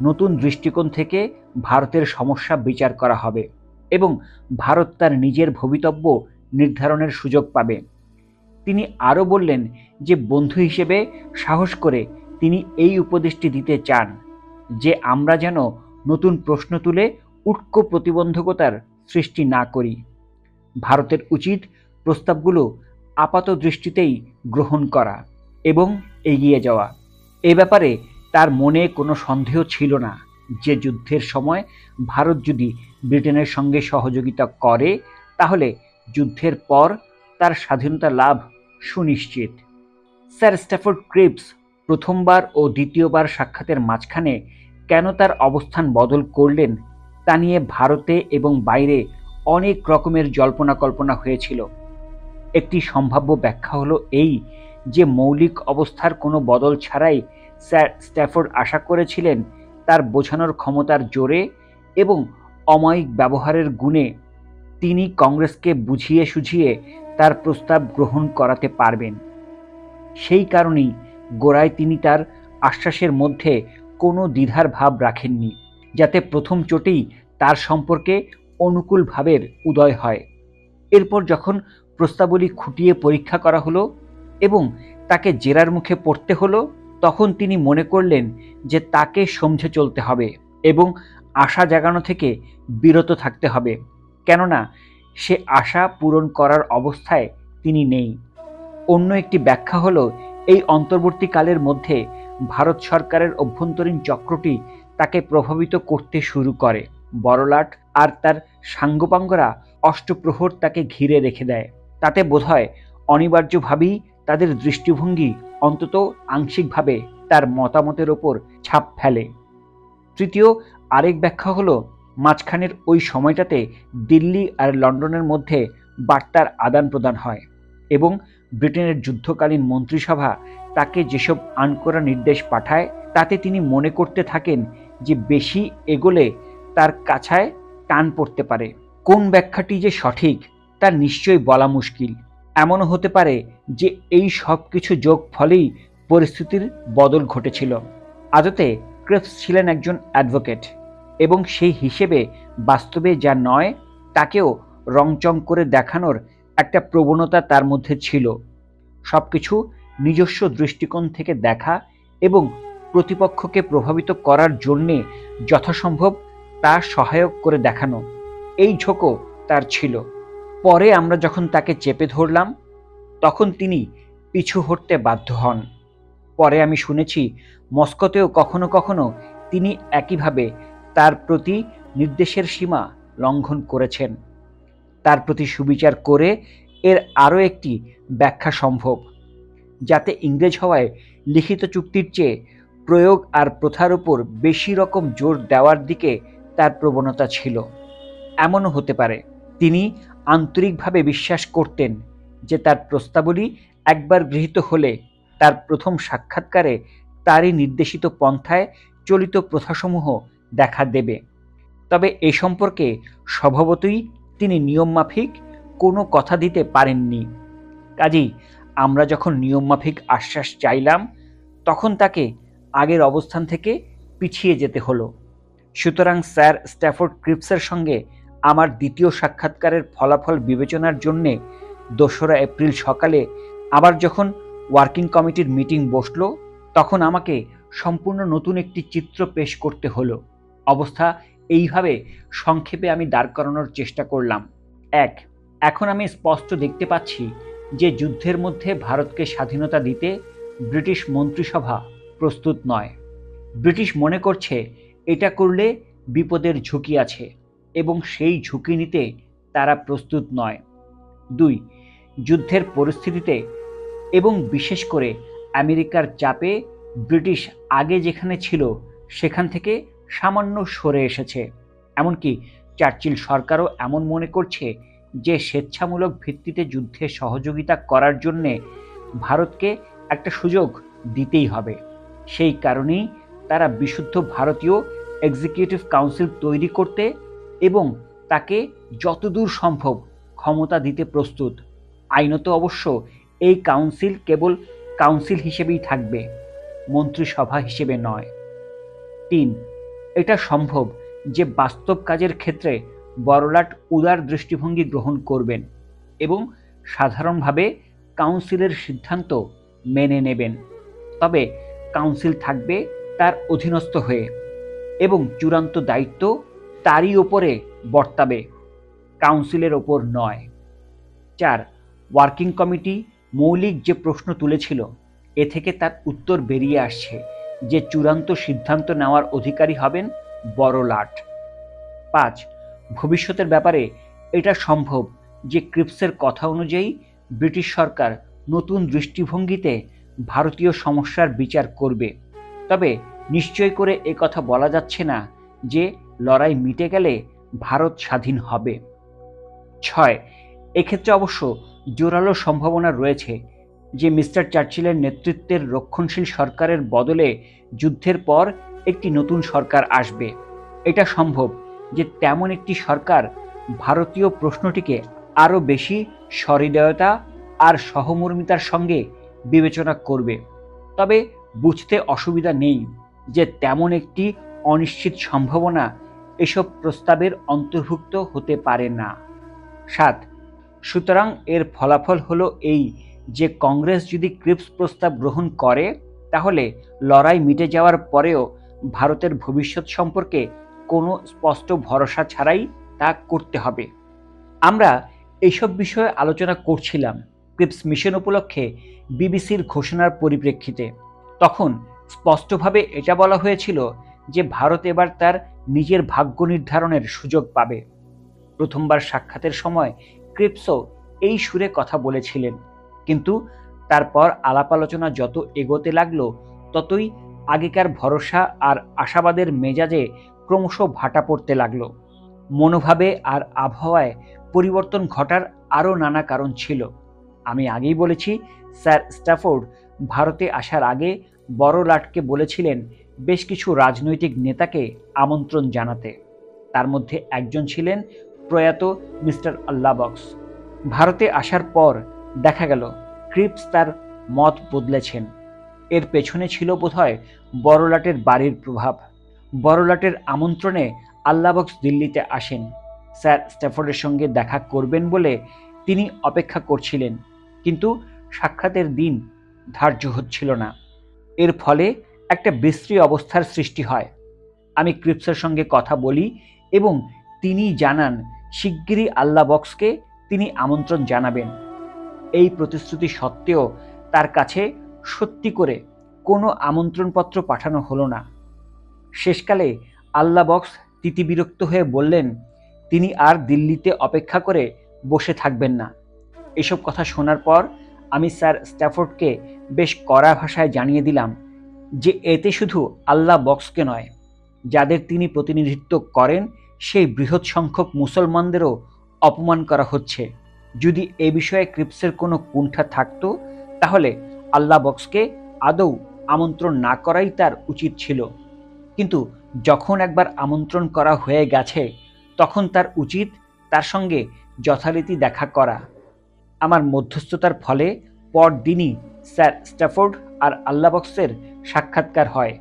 নতুন দৃষ্টিকোণ থেকে ভারতের সমস্যা বিচার করা হবে এবং ভারত তার নিজের ভবিতব্য নির্ধারণের সুযোগ পাবে। তিনি আরও বললেন যে বন্ধু হিসেবে সাহস করে তিনি এই উপদেশটি দিতে চান যে আমরা যেন নতুন প্রশ্ন তুলে উটকো প্রতিবন্ধকতার সৃষ্টি না করি। ভারতের উচিত প্রস্তাবগুলো আপাত দৃষ্টিতেই গ্রহণ করা এবং এগিয়ে যাওয়া। এ ব্যাপারে তার মনে কোনো সন্দেহ ছিল না যে যুদ্ধের সময় ভারত যদি ব্রিটেনের সঙ্গে সহযোগিতা করে তাহলে যুদ্ধের পর তার স্বাধীনতা লাভ সুনিশ্চিত। স্যার স্ট্যাফোর্ড ক্রিপস প্রথমবার ও দ্বিতীয়বার সাক্ষাতের মাঝখানে কেন তার অবস্থান বদল করলেন তা নিয়ে ভারতে এবং বাইরে অনেক রকমের জল্পনা কল্পনা হয়েছিল। একটি সম্ভাব্য ব্যাখ্যা হলো এই যে মৌলিক অবস্থার কোনো বদল ছাড়াই স্যার স্ট্যাফোর্ড আশা করেছিলেন তার বোঝানোর ক্ষমতার জোরে এবং অমায়িক ব্যবহারের গুণে তিনি কংগ্রেসকে বুঝিয়ে সুঝিয়ে তার প্রস্তাব গ্রহণ করাতে পারবেন। সেই কারণেই গোড়ায় তিনি তার আশ্বাসের মধ্যে কোনো দ্বিধার ভাব রাখেননি, যাতে প্রথম চোটেই তার সম্পর্কে অনুকূল ভাবের উদয় হয়। এরপর যখন প্রস্তাবলী খুঁটিয়ে পরীক্ষা করা হলো এবং তাকে জেরার মুখে পড়তে হলো, তখন তিনি মনে করলেন যে তাকে সমঝে চলতে হবে এবং আশা জাগানো থেকে বিরত থাকতে হবে, কেননা সে আশা পূরণ করার অবস্থায় তিনি নেই। অন্য একটি ব্যাখ্যা হলো এই অন্তর্বর্তীকালের মধ্যে ভারত সরকারের অভ্যন্তরীণ চক্রটি তাকে প্রভাবিত করতে শুরু করে। বড়লাট আর তার সাঙ্গপাঙ্গরা অষ্টপ্রহর তাকে ঘিরে রেখে দেয়। তাতে বোধহয় অনিবার্যভাবেই তাদের দৃষ্টিভঙ্গি অন্তত আংশিকভাবে তার মতামতের ওপর ছাপ ফেলে। তৃতীয় আরেক ব্যাখ্যা হলো মাঝখানের ওই সময়টাতে দিল্লি আর লন্ডনের মধ্যে বার্তার আদান প্রদান হয় এবং ব্রিটেনের যুদ্ধকালীন মন্ত্রিসভা তাকে যেসব আনকোরা নির্দেশ পাঠায় তাতে তিনি মনে করতে থাকেন যে বেশি এগোলে তার কাছায় টান পড়তে পারে। কোন ব্যাখ্যাটি যে সঠিক তা নিশ্চয়ই বলা মুশকিল। এমনও হতে পারে যে এই সব কিছু যোগ ফলেই পরিস্থিতির বদল ঘটেছিল। আদতে ক্রিপস ছিলেন একজন অ্যাডভোকেট এবং সেই হিসেবে বাস্তবে যা নয় তাকেও রংচং করে দেখানোর একটা প্রবণতা তার মধ্যে ছিল। সবকিছু নিজস্ব দৃষ্টিকোণ থেকে দেখা এবং প্রতিপক্ষকে প্রভাবিত করার জন্যে যথাসম্ভব তা সহায়ক করে দেখানো, এই ঝোঁকও তার ছিল। পরে আমরা যখন তাকে চেপে ধরলাম তখন তিনি পিছু হটতে বাধ্য হন। পরে আমি শুনেছি মস্কোতেও কখনো কখনো তিনি একইভাবে তার প্রতি নির্দেশের সীমা লঙ্ঘন করেছেন। তার প্রতি সুবিচার করে এর আরও একটি ব্যাখ্যা সম্ভব, যাতে ইংরেজ হওয়ায় লিখিত চুক্তির চেয়ে প্রয়োগ আর প্রথার উপর বেশি রকম জোর দেওয়ার দিকে তার প্রবণতা ছিল। এমনও হতে পারে তিনি আন্তরিকভাবে বিশ্বাস করতেন যে তার প্রস্তাবলী একবার গৃহীত হলে তার প্রথম সাক্ষাৎকারে তারই নির্দেশিত পন্থায় চলিত প্রথাসমূহ দেখা দেবে। তবে এ সম্পর্কে স্বভাবতই তিনি নিয়মমাফিক কোনো কথা দিতে পারেননি। কাজেই আমরা যখন নিয়মমাফিক আশ্বাস চাইলাম তখন তাকে আগের অবস্থান থেকে পিছিয়ে যেতে হলো। সুতরাং স্যার স্ট্যাফোর্ড ক্রিপসের সঙ্গে আমার দ্বিতীয় সাক্ষাৎকারের ফলাফল বিবেচনার জন্যে 2রা এপ্রিল সকালে আবার যখন ওয়ার্কিং কমিটির মিটিং বসলো তখন আমাকে সম্পূর্ণ নতুন একটি চিত্র পেশ করতে হলো। অবস্থা এইভাবে সংক্ষেপে আমি দাঁড় করানোর চেষ্টা করলাম। 1. এখন আমি স্পষ্ট দেখতে পাচ্ছি যে যুদ্ধের মধ্যে ভারতকে স্বাধীনতা দিতে ব্রিটিশ মন্ত্রিসভা প্রস্তুত নয়। ব্রিটিশ মনে করছে এটা করলে বিপদের ঝুঁকি আছে এবং সেই ঝুঁকি নিতে তারা প্রস্তুত নয়। 2. যুদ্ধের পরিস্থিতিতে এবং বিশেষ করে আমেরিকার চাপে ব্রিটিশ আগে যেখানে ছিল সেখান থেকে সামান্য সরে এসেছে। এমনকি চার্চিল সরকারও এমন মনে করছে যে স্বেচ্ছামূলক ভিত্তিতে যুদ্ধে সহযোগিতা করার জন্যে ভারতকে একটা সুযোগ দিতেই হবে। সেই কারণেই তারা বিশুদ্ধ ভারতীয় এক্সিকিউটিভ কাউন্সিল তৈরি করতে এবং তাকে যতদূর সম্ভব ক্ষমতা দিতে প্রস্তুত। আইনত অবশ্য এই কাউন্সিল কেবল কাউন্সিল হিসেবেই থাকবে, মন্ত্রিসভা হিসেবে নয়। 3. এটা সম্ভব যে বাস্তব কাজের ক্ষেত্রে বড়লাট উদার দৃষ্টিভঙ্গি গ্রহণ করবেন এবং সাধারণভাবে কাউন্সিলের সিদ্ধান্ত মেনে নেবেন। তবে কাউন্সিল থাকবে তার অধীনস্থ হয়ে এবং চূড়ান্ত দায়িত্ব তারই ওপরে বর্তাবে, কাউন্সিলের ওপর নয়। 4. ওয়ার্কিং কমিটি মৌলিক যে প্রশ্ন তুলেছিল এ থেকে তার উত্তর বেরিয়ে আসছে যে চূড়ান্ত সিদ্ধান্ত নেওয়ার অধিকারী হবেন বড়লাট। 5. ভবিষ্যতের ব্যাপারে এটা সম্ভব যে ক্রিপসের কথা অনুযায়ী ব্রিটিশ সরকার নতুন দৃষ্টিভঙ্গিতে ভারতীয় সমস্যার বিচার করবে, তবে নিশ্চয় করে কথা বলা যাচ্ছে না যে লড়াই মিটে গেলে ভারত স্বাধীন হবে। 6. এক্ষেত্রে অবশ্য জোরালো সম্ভাবনা রয়েছে যে মিস্টার চার্চিলের নেতৃত্বের রক্ষণশীল সরকারের বদলে যুদ্ধের পর একটি নতুন সরকার আসবে। এটা সম্ভব যে তেমন একটি সরকার ভারতীয় প্রশ্নটিকে আরও বেশি সহৃদয়তা আর সহমর্মিতার সঙ্গে বিবেচনা করবে, তবে বুঝতে অসুবিধা নেই যে তেমন একটি অনিশ্চিত সম্ভাবনা এসব প্রস্তাবের অন্তর্ভুক্ত হতে পারে না। 7. সুতরাং এর ফলাফল হলো এই যে কংগ্রেস যদি ক্রিপস প্রস্তাব গ্রহণ করে তাহলে লড়াই মিটে যাওয়ার পরেও ভারতের ভবিষ্যৎ সম্পর্কে কোনো স্পষ্ট ভরসা ছাড়াই তা করতে হবে। আমরা এইসব বিষয়ে আলোচনা করছিলাম ক্রিপস মিশন উপলক্ষে বিবিসির ঘোষণার পরিপ্রেক্ষিতে। তখন স্পষ্টভাবে এটা বলা হয়েছিল যে ভারত এবার তার নিজের ভাগ্য নির্ধারণের সুযোগ পাবে। প্রথমবার সাক্ষাতের সময় ক্রিপসও এই সুরে কথা বলেছিলেন, কিন্তু তারপর আলাপ আলোচনা যত এগোতে লাগলো ততই আগেকার ভরসা আর আশাবাদের মেজাজে ক্রমশ ভাটা পড়তে লাগলো। মনোভাবে আর আবহাওয়ায় পরিবর্তন ঘটার আরও নানা কারণ ছিল। আমি আগেই বলেছি স্যার স্ট্যাফোর্ড ভারতে আসার আগে বড়লাটকে বলেছিলেন বেশ কিছু রাজনৈতিক নেতাকে আমন্ত্রণ জানাতে। তার মধ্যে একজন ছিলেন প্রয়াত মিস্টার আল্লাবক্স। ভারতে আসার পর দেখা গেল ক্রিপস তার মত বদলেছেন। এর পেছনে ছিল বোধহয় বড়লাটের বাড়ির প্রভাব। বড়লাটের আমন্ত্রণে আল্লাবক্স দিল্লিতে আসেন। স্যার স্ট্যাফোর্ডের সঙ্গে দেখা করবেন বলে তিনি অপেক্ষা করছিলেন, কিন্তু সাক্ষাতের দিন ধার্য হচ্ছিল না। এর ফলে একটা বিশ্রী অবস্থার সৃষ্টি হয়। আমি ক্রিপসের সঙ্গে কথা বলি এবং তিনি জানান শিগগিরই আল্লাবক্সকে তিনি আমন্ত্রণ জানাবেন। এই প্রতিশ্রুতি সত্ত্বেও তার কাছে সত্যি করে কোনো আমন্ত্রণপত্র পাঠানো হলো না। শেষকালে আল্লাবক্স তিতিবিরক্ত হয়ে বললেন তিনি আর দিল্লিতে অপেক্ষা করে বসে থাকবেন না। এসব কথা শোনার পর আমি স্যার স্ট্যাফোর্ডকে বেশ কড়া ভাষায় জানিয়ে দিলাম যে এতে শুধু আল্লাবক্সকে নয়, যাদের তিনি প্রতিনিধিত্ব করেন সেই বৃহৎ সংখ্যক মুসলমানদেরও অপমান করা হচ্ছে। যদি এ বিষয়ে ক্রিপসের কোনো কুণ্ঠা থাকতো তাহলে আল্লাবক্সকে আদৌ আমন্ত্রণ না করাই তার উচিত ছিল, কিন্তু যখন একবার আমন্ত্রণ করা হয়ে গেছে তখন তার উচিত তার সঙ্গে যথারীতি দেখা করা। আমার মধ্যস্থতার ফলে পরদিনই স্যার স্ট্যাফোর্ড আর আল্লাবক্সের সাক্ষাৎকার হয়।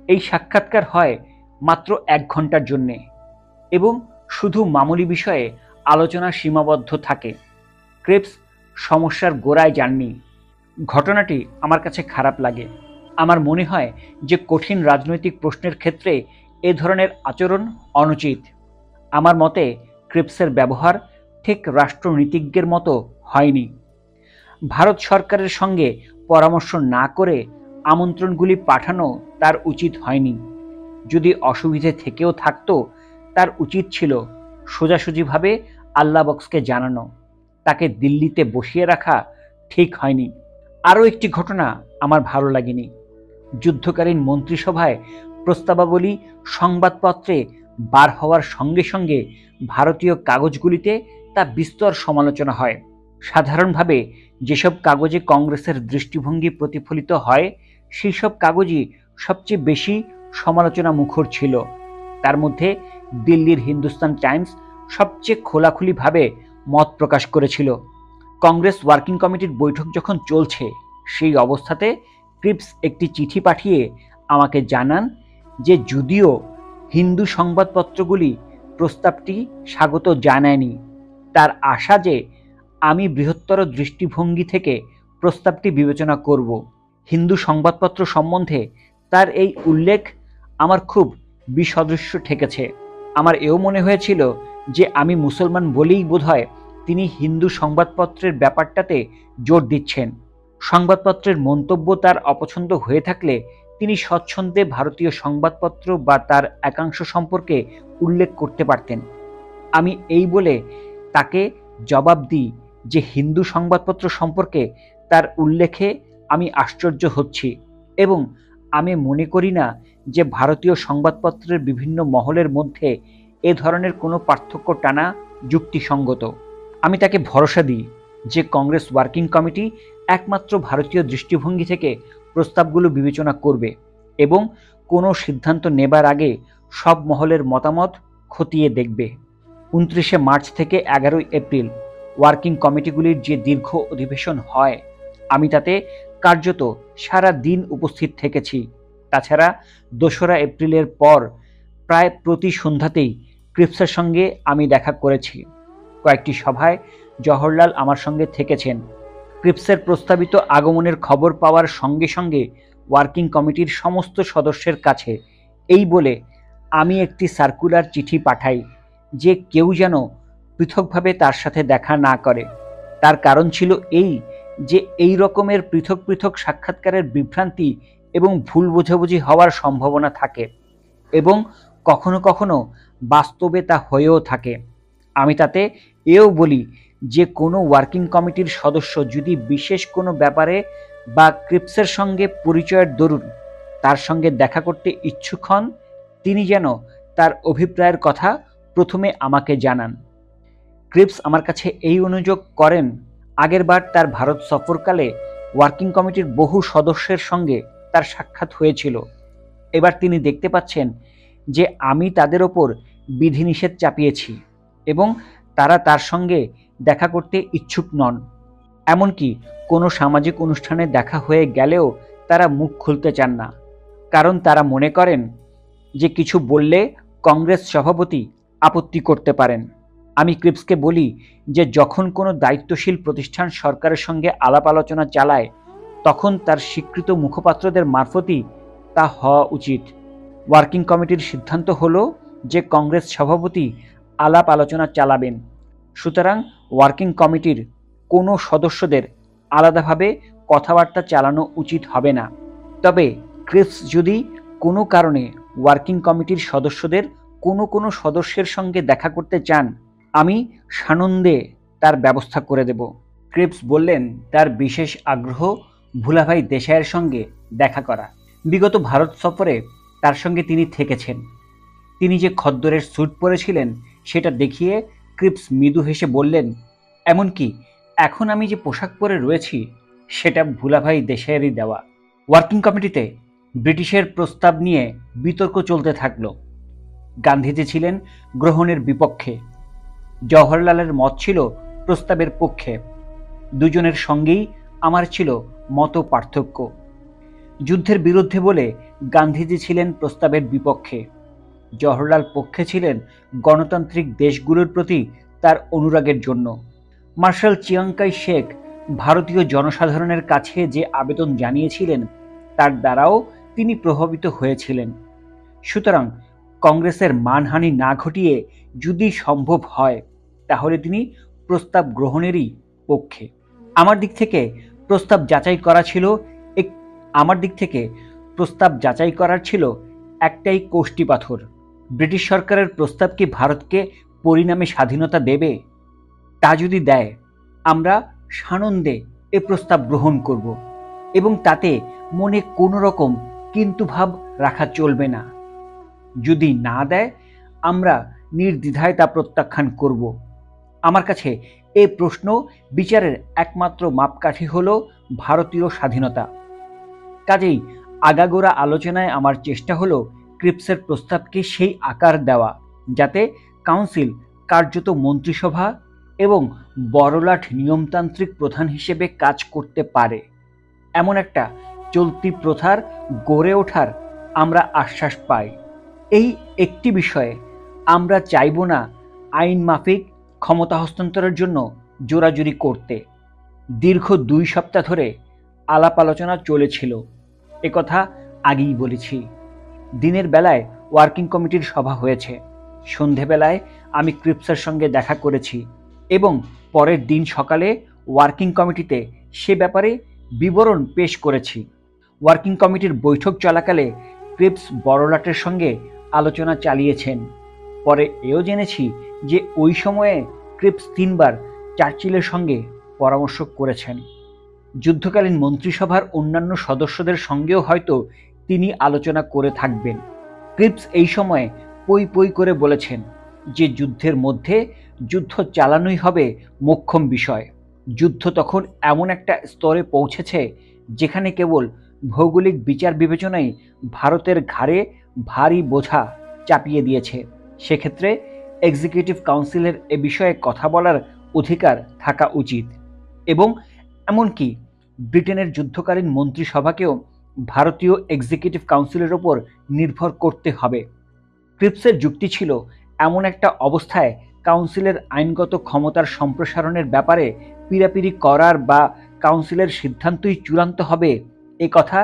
এই সাক্ষাৎকার হয় মাত্র 1 ঘন্টার জন্যে এবং শুধু মামুলি বিষয়ে আলোচনা সীমাবদ্ধ থাকে। ক্রিপস সমস্যার গোড়ায় যাননি। ঘটনাটি আমার কাছে খারাপ লাগে। আমার মনে হয় যে কঠিন রাজনৈতিক প্রশ্নের ক্ষেত্রে এ ধরনের আচরণ অনুচিত। আমার মতে ক্রিপসের ব্যবহার ঠিক রাষ্ট্রনীতিজ্ঞের মতো হয়নি। ভারত সরকারের সঙ্গে পরামর্শ না করে আমন্ত্রণগুলি পাঠানো তার উচিত হয়নি। যদি অসুবিধে থেকেও থাকতো তার উচিত ছিল সোজাসুজিভাবে আল্লাবক্সকে জানানো। তাকে দিল্লিতে বসিয়ে রাখা ঠিক হয়নি। আরও একটি ঘটনা আমার ভালো লাগেনি। যুদ্ধকালীন মন্ত্রিসভায় প্রস্তাবাবলী সংবাদপত্রে বার হওয়ার সঙ্গে সঙ্গে ভারতীয় কাগজগুলিতে তা বিস্তর সমালোচনা হয়। সাধারণভাবে যেসব কাগজে কংগ্রেসের দৃষ্টিভঙ্গি প্রতিফলিত হয় সেই সব কাগজই সবচেয়ে বেশি সমালোচনা মুখর ছিল। তার মধ্যে দিল্লির হিন্দুস্তান টাইমস সবচেয়ে খোলাখুলিভাবে মত প্রকাশ করেছিল। কংগ্রেস ওয়ার্কিং কমিটির বৈঠক যখন চলছে সেই অবস্থাতে ক্রিপস একটি চিঠি পাঠিয়ে আমাকে জানান যে যদিও হিন্দু সংবাদপত্রগুলি প্রস্তাবটি স্বাগত জানায়নি, তার আশা যে আমি বৃহত্তর দৃষ্টিভঙ্গি থেকে প্রস্তাবটি বিবেচনা করব। হিন্দু সংবাদপত্র সম্বন্ধে তার এই উল্লেখ আমার খুব বিসদৃশ্য ঠেকেছে। আমার এও মনে হয়েছিল যে আমি মুসলমান বলেই বোধহয় তিনি হিন্দু সংবাদপত্রের ব্যাপারটাতে জোর দিচ্ছেন। সংবাদপত্রের মন্তব্য তার অপছন্দ হয়ে থাকলে তিনি স্বচ্ছন্দে ভারতীয় সংবাদপত্র বা তার একাংশ সম্পর্কে উল্লেখ করতে পারতেন। আমি এই বলে তাকে জবাব দিই যে হিন্দু সংবাদপত্র সম্পর্কে তার উল্লেখে আমি আশ্চর্য হচ্ছি এবং আমি মনে করি না যে ভারতীয় সংবাদপত্রের বিভিন্ন মহলের মধ্যে এ ধরনের কোনো পার্থক্য টানা যুক্তিসঙ্গত। আমি তাকে ভরসা দিই যে কংগ্রেস ওয়ার্কিং কমিটি একমাত্র ভারতীয় দৃষ্টিভঙ্গি থেকে প্রস্তাবগুলো বিবেচনা করবে এবং কোনো সিদ্ধান্ত নেবার আগে সব মহলের মতামত খতিয়ে দেখবে। 29শে মার্চ থেকে 11ই এপ্রিল ওয়ার্কিং কমিটিগুলির যে দীর্ঘ অধিবেশন হয়, আমি তাতে কার্যত সারা দিন উপস্থিত থেকেছি। তাছাড়া 2রা এপ্রিলের পর প্রায় প্রতি সন্ধ্যাতেই ক্রিপসের সঙ্গে আমি দেখা করেছি। কয়েকটি সভায় জওহরলাল আমার সঙ্গে থেকেছেন। ক্রিপসের প্রস্তাবিত আগমনের খবর পাওয়ার সঙ্গে সঙ্গে ওয়ার্কিং কমিটির সমস্ত সদস্যের কাছে এই বলে আমি একটি সার্কুলার চিঠি পাঠাই যে কেউ যেন পৃথকভাবে তার সাথে দেখা না করে। তার কারণ ছিল এই যে এই রকমের পৃথক পৃথক সাক্ষাৎকারের বিভ্রান্তি এবং ভুল বোঝাবুঝি হওয়ার সম্ভাবনা থাকে এবং কখনো কখনো বাস্তবে তা হয়েও থাকে। আমি তাতে এও বলি যে কোনো ওয়ার্কিং কমিটির সদস্য যদি বিশেষ কোনো ব্যাপারে বা ক্রিপসের সঙ্গে পরিচয়ের দরুন তার সঙ্গে দেখা করতে ইচ্ছুক হন, তিনি যেন তার অভিপ্রায়ের কথা প্রথমে আমাকে জানান। ক্রিপস আমার কাছে এই অনুযোগ করেন, আগেরবার তার ভারত সফরকালে ওয়ার্কিং কমিটির বহু সদস্যের সঙ্গে তার সাক্ষাৎ হয়েছিল। এবার তিনি দেখতে পাচ্ছেন যে আমি তাদের ওপর বিধিনিষেধ চাপিয়েছি এবং তারা তার সঙ্গে দেখা করতে ইচ্ছুক নন। এমনকি কোনো সামাজিক অনুষ্ঠানে দেখা হয়ে গেলেও তারা মুখ খুলতে চান না, কারণ তারা মনে করেন যে কিছু বললে কংগ্রেস সভাপতি আপত্তি করতে পারেন। আমি ক্রিপসকে বলি যে যখন কোনো দায়িত্বশীল প্রতিষ্ঠান সরকারের সঙ্গে আলাপ আলোচনা চালায় তখন তার স্বীকৃত মুখপাত্রদের মারফতই তা হওয়া উচিত। ওয়ার্কিং কমিটির সিদ্ধান্ত হলো যে কংগ্রেস সভাপতি আলাপ আলোচনা চালাবেন, সুতরাং ওয়ার্কিং কমিটির কোনো সদস্যদের আলাদাভাবে কথাবার্তা চালানো উচিত হবে না। তবে ক্রিপস যদি কোনো কারণে ওয়ার্কিং কমিটির সদস্যদের কোনো সদস্যের সঙ্গে দেখা করতে চান, আমি সানন্দে তার ব্যবস্থা করে দেব। ক্রিপস বললেন তার বিশেষ আগ্রহ ভুলাভাই দেশাইয়ের সঙ্গে দেখা করা। বিগত ভারত সফরে তার সঙ্গে তিনি থেকেছেন। তিনি যে খদ্দরের স্যুট পরেছিলেন সেটা দেখিয়ে ক্রিপস মৃদু হেসে বললেন, এমনকি এখন আমি যে পোশাক পরে রয়েছি সেটা ভুলাভাই দেশাইয়েরই দেওয়া। ওয়ার্কিং কমিটিতে ব্রিটিশের প্রস্তাব নিয়ে বিতর্ক চলতে থাকলো। গান্ধীজি ছিলেন গ্রহণের বিপক্ষে, জওহরলালের মত ছিল প্রস্তাবের পক্ষে। দুজনের সঙ্গেই আমার ছিল মত পার্থক্য। যুদ্ধের বিরুদ্ধে বলে গান্ধীজি ছিলেন প্রস্তাবের বিপক্ষে, জওহরলাল পক্ষে ছিলেন গণতান্ত্রিক দেশগুলোর প্রতি তার অনুরাগের জন্য। মার্শাল চিয়াংকাই শেখ ভারতীয় জনসাধারণের কাছে যে আবেদন জানিয়েছিলেন তার দ্বারাও তিনি প্রভাবিত হয়েছিলেন। সুতরাং কংগ্রেসের মানহানি না ঘটিয়ে যদি সম্ভব হয় তাহলে তিনি প্রস্তাব গ্রহণেরই পক্ষে। আমার দিক থেকে প্রস্তাব যাচাই করার ছিল একটাই কোষ্টি পাথর। ব্রিটিশ সরকারের প্রস্তাব কি ভারতকে পরিণামে স্বাধীনতা দেবে? তা যদি দেয়, আমরা সানন্দে এ প্রস্তাব গ্রহণ করব এবং তাতে মনে কোনো রকম কিন্তু ভাব রাখা চলবে না। যদি না দেয়, আমরা নির্দ্বিধায় তা প্রত্যাখ্যান করব। আমার কাছে এই প্রশ্ন বিচারের একমাত্র মাপকাঠি হলো ভারতীয় স্বাধীনতা। কাজেই আগাগোড়া আলোচনায় আমার চেষ্টা হলো ক্রিপসের প্রস্তাবকে সেই আকার দেওয়া যাতে কাউন্সিল কার্যত মন্ত্রিসভা এবং বড়লাট নিয়মতান্ত্রিক প্রধান হিসেবে কাজ করতে পারে। এমন একটা চলতি প্রথার গড়ে ওঠার আমরা আশ্বাস পাই। এই একটি বিষয়ে আমরা চাইব না আইন মাফিক ক্ষমতা হস্তান্তরের জন্য জোরাজুরি করতে। দীর্ঘ 2 সপ্তাহ ধরে আলাপ আলোচনা চলেছিল, একথা আগেই বলেছি। দিনের বেলায় ওয়ার্কিং কমিটির সভা হয়েছে, সন্ধেবেলায় আমি ক্রিপসের সঙ্গে দেখা করেছি এবং পরের দিন সকালে ওয়ার্কিং কমিটিতে সে ব্যাপারে বিবরণ পেশ করেছি। ওয়ার্কিং কমিটির বৈঠক চলাকালে ক্রিপস বড়লাটের সঙ্গে আলোচনা চালিয়েছেন। পরে এও জেনেছি যে ওই সময়ে ক্রিপস 3 বার চার্চিলের সঙ্গে পরামর্শ করেছেন। যুদ্ধকালীন মন্ত্রিসভার অন্যান্য সদস্যদের সঙ্গেও হয়তো তিনি আলোচনা করে থাকবেন। ক্রিপস এই সময়ে পই পই করে বলেছেন যে যুদ্ধের মধ্যে যুদ্ধ চালানোই হবে মোক্ষম বিষয়। যুদ্ধ তখন এমন একটা স্তরে পৌঁছেছে যেখানে কেবল ভৌগোলিক বিচার বিবেচনাই ভারতের ঘাড়ে ভারী বোঝা চাপিয়ে দিয়েছে। সেক্ষেত্রে এক্সিকিউটিভ কাউন্সিলের এ বিষয়ে কথা বলার অধিকার থাকা উচিত এবং এমনকি ব্রিটেনের যুদ্ধকালীন মন্ত্রিসভাকেও ভারতীয় এক্সিকিউটিভ কাউন্সিলের ওপর নির্ভর করতে হবে। ক্রিপসের যুক্তি ছিল এমন একটা অবস্থায় কাউন্সিলের আইনগত ক্ষমতার সম্প্রসারণের ব্যাপারে পীড়াপিড়ি করার বা কাউন্সিলের সিদ্ধান্তই চূড়ান্ত হবে এ কথা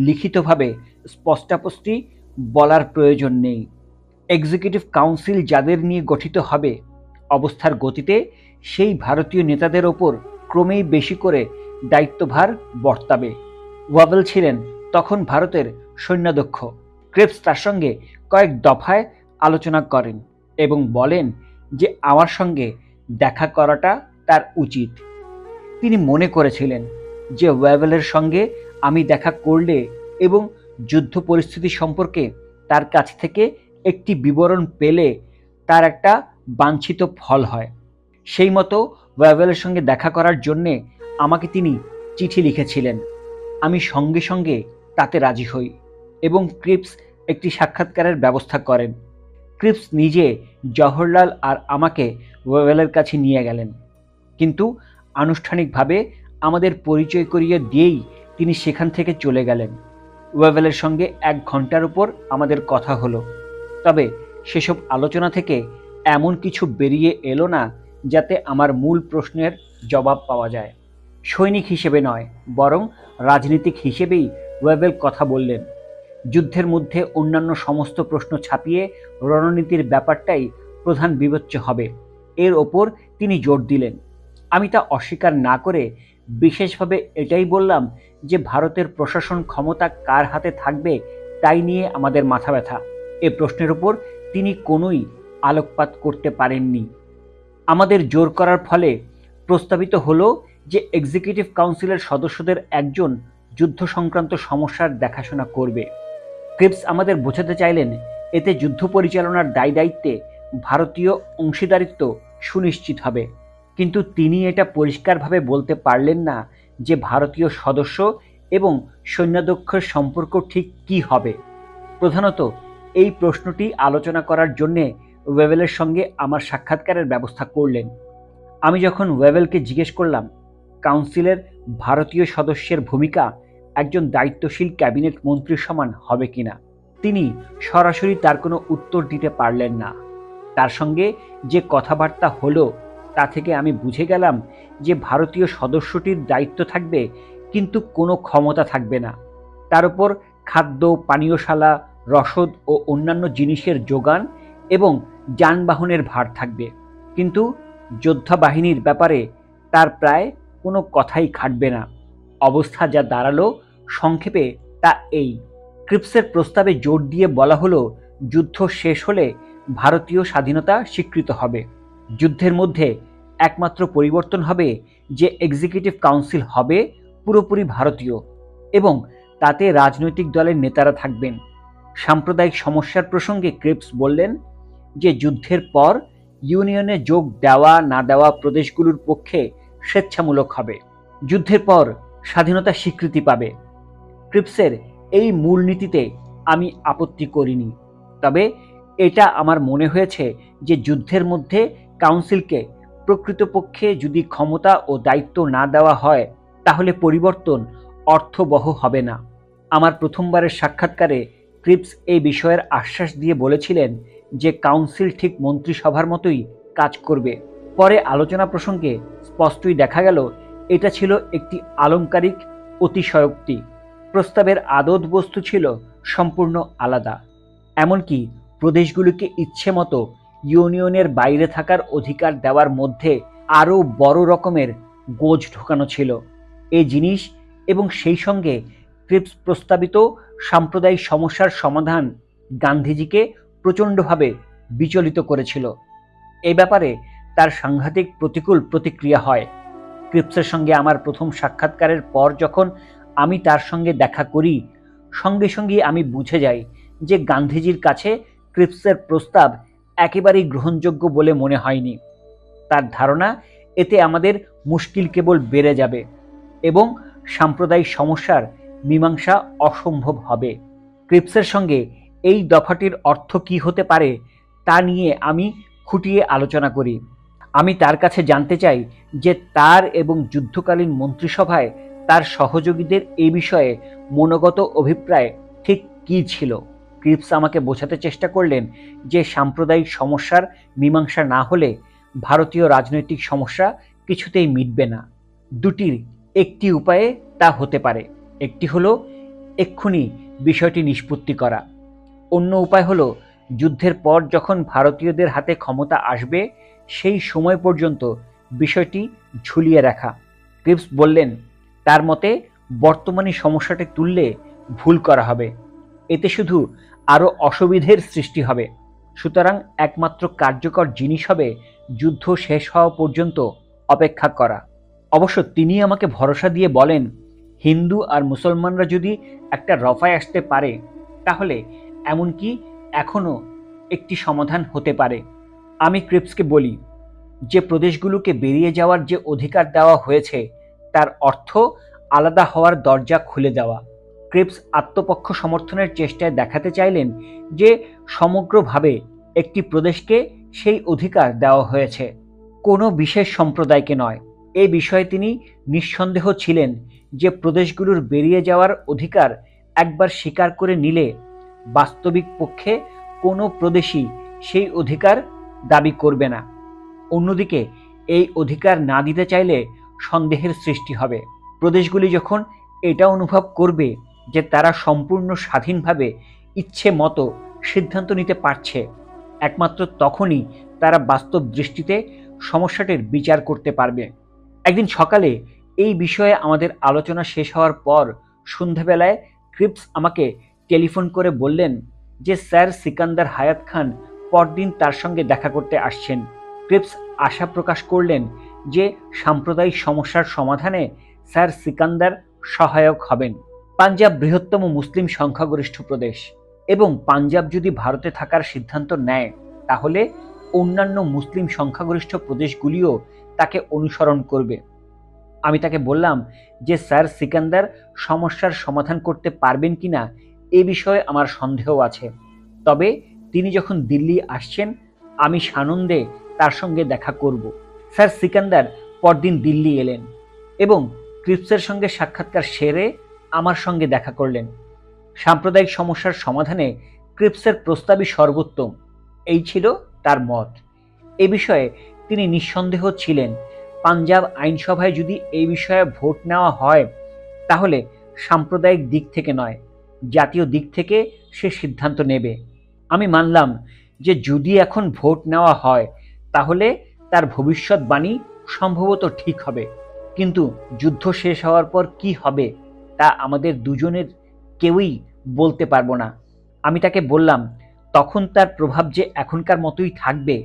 লিখিতভাবে স্পষ্টাস্পষ্টি বলার প্রয়োজন নেই। এক্সিকিউটিভ কাউন্সিল যাদের নিয়ে গঠিত হবে, অবস্থার গতিতে সেই ভারতীয় নেতাদের ওপর ক্রমেই বেশি করে দায়িত্বভার বর্তাবে। ওয়াভেল ছিলেন তখন ভারতের সৈন্যাধ্যক্ষ। ক্রিপস তার সঙ্গে কয়েক দফায় আলোচনা করেন এবং বলেন যে আমার সঙ্গে দেখা করাটা তার উচিত। তিনি মনে করেছিলেন যে ওয়াভেলের সঙ্গে আমি দেখা করলে এবং যুদ্ধ পরিস্থিতি সম্পর্কে তার কাছ থেকে একটি বিবরণ পেলে তার একটা বাঞ্ছিত ফল হয়। সেই মতো ওয়াভেলের সঙ্গে দেখা করার জন্যে আমাকে তিনি চিঠি লিখেছিলেন। আমি সঙ্গে সঙ্গে তাতে রাজি হই এবং ক্রিপস একটি সাক্ষাৎকারের ব্যবস্থা করেন। ক্রিপস নিজে জওহরলাল আর আমাকে ওয়াভেলের কাছে নিয়ে গেলেন, কিন্তু আনুষ্ঠানিকভাবে আমাদের পরিচয় করিয়ে দিয়েই তিনি সেখান থেকে চলে গেলেন। ওয়াভেলের সঙ্গে 1 ঘন্টার উপর আমাদের কথা হলো, তবে সেসব আলোচনা থেকে এমন কিছু বেরিয়ে এলো না যাতে আমার মূল প্রশ্নের জবাব পাওয়া যায়। সৈনিক হিসেবে নয়, বরং রাজনীতিক হিসেবেই ওয়াভেল কথা বললেন। যুদ্ধের মধ্যে অন্যান্য সমস্ত প্রশ্ন ছাপিয়ে রণনীতির ব্যাপারটাই প্রধান বিবেচ্য হবে, এর ওপর তিনি জোর দিলেন। আমি তা অস্বীকার না করে বিশেষভাবে এটাই বললাম যে ভারতের প্রশাসন ক্ষমতা কার হাতে থাকবে তাই নিয়ে আমাদের মাথা ব্যথা। এ প্রশ্নের উপর তিনি কোনোই আলোকপাত করতে পারেননি। আমাদের জোর করার ফলে প্রস্তাবিত হলো যে এক্সিকিউটিভ কাউন্সিলের সদস্যদের একজন যুদ্ধ সংক্রান্ত সমস্যার দেখাশোনা করবে। ক্রিপস আমাদের বোঝাতে চাইলেন এতে যুদ্ধ পরিচালনার দায় দায়িত্বে ভারতীয় অংশীদারিত্ব সুনিশ্চিত হবে, কিন্তু তিনি এটা পরিষ্কারভাবে বলতে পারলেন না যে ভারতীয় সদস্য এবং সৈন্যাধ্যক্ষের সম্পর্ক ঠিক কী হবে। প্রধানত এই প্রশ্নটি আলোচনা করার জন্যে ওয়াভেলের সঙ্গে আমার সাক্ষাৎকারের ব্যবস্থা করলেন। আমি যখন ওয়াভেলকে জিজ্ঞেস করলাম কাউন্সিলের ভারতীয় সদস্যের ভূমিকা একজন দায়িত্বশীল ক্যাবিনেট মন্ত্রীর সমান হবে কিনা, তিনি সরাসরি তার কোনো উত্তর দিতে পারলেন না। তার সঙ্গে যে কথাবার্তা হলো তা থেকে আমি বুঝে গেলাম যে ভারতীয় সদস্যটির দায়িত্ব থাকবে কিন্তু কোনো ক্ষমতা থাকবে না। তার উপর খাদ্য, পানীয়শালা, রসদ ও অন্যান্য জিনিসের যোগান এবং যানবাহনের ভার থাকবে, কিন্তু যোদ্ধা বাহিনীর ব্যাপারে তার প্রায় কোনো কথাই খাটবে না। অবস্থা যা দাঁড়ালো সংক্ষেপে তা এই। ক্রিপসের প্রস্তাবে জোর দিয়ে বলা হলো যুদ্ধ শেষ হলে ভারতীয় স্বাধীনতা স্বীকৃত হবে। যুদ্ধের মধ্যে একমাত্র পরিবর্তন হবে যে এক্সিকিউটিভ কাউন্সিল হবে পুরোপুরি ভারতীয় এবং তাতে রাজনৈতিক দলের নেতারা থাকবেন। সাম্প্রদায়িক সমস্যার প্রসঙ্গে ক্রিপস বললেন যে যুদ্ধের পর ইউনিয়নে যোগ দেওয়া না দেওয়া প্রদেশগুলোর পক্ষে স্বেচ্ছামূলক হবে। যুদ্ধের পর স্বাধীনতা স্বীকৃতি পাবে। ক্রিপসের এই মূলনীতিতে আমি আপত্তি করিনি, তবে এটা আমার মনে হয়েছে যে যুদ্ধের মধ্যে কাউন্সিলকে প্রকৃতপক্ষে যদি ক্ষমতা ও দায়িত্ব না দেওয়া হয় তাহলে পরিবর্তন অর্থবহ হবে না। আমার প্রথমবারের সাক্ষাৎকারে ক্রিপস এই বিষয়ের আশ্বাস দিয়ে বলেছিলেন যে কাউন্সিল ঠিক মন্ত্রিসভার মতোই কাজ করবে। পরে আলোচনা প্রসঙ্গে স্পষ্টই দেখা গেল এটা ছিল একটি আলংকারিক অতিশয়োক্তি। প্রস্তাবের আদত বস্তু ছিল সম্পূর্ণ আলাদা। এমনকি প্রদেশগুলিকে ইচ্ছে মতো ইউনিয়নের বাইরে থাকার অধিকার দেওয়ার মধ্যে আরও বড় রকমের গোঁজ ঢোকানো ছিল। এই জিনিস এবং সেই সঙ্গে ক্রিপস প্রস্তাবিত সাম্প্রদায়িক সমস্যার সমাধান গান্ধীজিকে প্রচণ্ডভাবে বিচলিত করেছিল। এই ব্যাপারে তার সাংঘাতিক প্রতিকূল প্রতিক্রিয়া হয়। ক্রিপসের সঙ্গে আমার প্রথম সাক্ষাৎকারের পর যখন আমি তার সঙ্গে দেখা করি, সঙ্গে সঙ্গে আমি বুঝে যাই যে গান্ধীজির কাছে ক্রিপসের প্রস্তাব একেবারেই গ্রহণযোগ্য বলে মনে হয়নি। তার ধারণা এতে আমাদের মুশকিল কেবল বেড়ে যাবে এবং সাম্প্রদায়িক সমস্যার মীমাংসা অসম্ভব হবে। ক্রিপসের সঙ্গে এই দফাটির অর্থ কী হতে পারে তা নিয়ে আমি খুঁটিয়ে আলোচনা করি। আমি তার কাছে জানতে চাই যে তার এবং যুদ্ধকালীন মন্ত্রিসভায় তার সহযোগীদের এই বিষয়ে মনোগত অভিপ্রায় ঠিক কী ছিল। ক্রিপস আমাকে বোঝাতে চেষ্টা করলেন যে সাম্প্রদায়িক সমস্যার মীমাংসা না হলে ভারতীয় রাজনৈতিক সমস্যা কিছুতেই মিটবে না। দুটির একটি উপায়ে তা হতে পারে। একটি হলো এক্ষুনি বিষয়টি নিষ্পত্তি করা, অন্য উপায় হলো যুদ্ধের পর যখন ভারতীয়দের হাতে ক্ষমতা আসবে সেই সময় পর্যন্ত বিষয়টি ঝুলিয়ে রাখা। ক্রিপস বললেন তার মতে বর্তমানে সমস্যাটি তুললে ভুল করা হবে, এতে শুধু আরও অসুবিধের সৃষ্টি হবে। সুতরাং একমাত্র কার্যকর জিনিস হবে যুদ্ধ শেষ হওয়া পর্যন্ত অপেক্ষা করা। অবশ্য তিনি আমাকে ভরসা দিয়ে বলেন হিন্দু আর মুসলমানরা যদি একটা রফায় আসতে পারে তাহলে এমনকি এখনও একটি সমাধান হতে পারে। আমি ক্রিপসকে বলি যে প্রদেশগুলোকে বেরিয়ে যাওয়ার যে অধিকার দেওয়া হয়েছে তার অর্থ আলাদা হওয়ার দরজা খুলে দেওয়া। ক্রিপস আত্মপক্ষ সমর্থনের চেষ্টায় দেখাতে চাইলেন যে সমগ্রভাবে একটি প্রদেশকে সেই অধিকার দেওয়া হয়েছে, কোনো বিশেষ সম্প্রদায়কে নয়। এই বিষয়ে তিনি নিঃসন্দেহ ছিলেন যে প্রদেশগুলোর বেরিয়ে যাওয়ার অধিকার একবার স্বীকার করে নিলে বাস্তবিক পক্ষে কোনো প্রদেশই সেই অধিকার দাবি করবে না। অন্যদিকে এই অধিকার না দিতে চাইলে সন্দেহের সৃষ্টি হবে। প্রদেশগুলি যখন এটা অনুভব করবে যে তারা সম্পূর্ণ স্বাধীনভাবে ইচ্ছে মতো সিদ্ধান্ত নিতে পারছে, একমাত্র তখনই তারা বাস্তব দৃষ্টিতে সমস্যাটির বিচার করতে পারবে। একদিন সকালে এই বিষয়ে আমাদের আলোচনা শেষ হওয়ার পর সন্ধ্যাবেলায় ক্রিপস আমাকে টেলিফোন করে বললেন যে স্যার সিকান্দার হায়াত খান পরদিন তার সঙ্গে দেখা করতে আসছেন। ক্রিপস আশা প্রকাশ করলেন যে সাম্প্রদায়িক সমস্যার সমাধানে স্যার সিকান্দার সহায়ক হবেন। পাঞ্জাব বৃহত্তম মুসলিম সংখ্যাগরিষ্ঠ প্রদেশ এবং পাঞ্জাব যদি ভারতে থাকার সিদ্ধান্ত নেয় তাহলে অন্যান্য মুসলিম সংখ্যাগরিষ্ঠ প্রদেশগুলিও তাকে অনুসরণ করবে। আমি তাকে বললাম যে স্যার সিকান্দার সমস্যার সমাধান করতে পারবেন কিনা এ বিষয়ে আমার সন্দেহ আছে, তবে তিনি যখন দিল্লি আসছেন আমি সানন্দে তার সঙ্গে দেখা করব। স্যার সিকান্দার পরদিন দিল্লি এলেন এবং ক্রিপসের সঙ্গে সাক্ষাৎকার সেরে আমার সঙ্গে দেখা করলেন। সাম্প্রদায়িক সমস্যার সমাধানে ক্রিপসের প্রস্তাবই সর্বোত্তম, এই ছিল তার মত। এ বিষয়ে তিনি নিঃসন্দেহ ছিলেন। পাঞ্জাব আইনসভায় যদি এই বিষয়ে ভোট নেওয়া হয় তাহলে সাম্প্রদায়িক দিক থেকে নয়, জাতীয় দিক থেকে সে সিদ্ধান্ত নেবে। আমি মানলাম যে যদি এখন ভোট নেওয়া হয় তাহলে তার ভবিষ্যৎবাণী সম্ভবত ঠিক হবে, কিন্তু যুদ্ধ শেষ হওয়ার পর কি হবে তা আমাদের দুজনের কেউই বলতে পারবো না। আমি তাকে বললাম তখন তার প্রভাব যে এখনকার মতোই থাকবে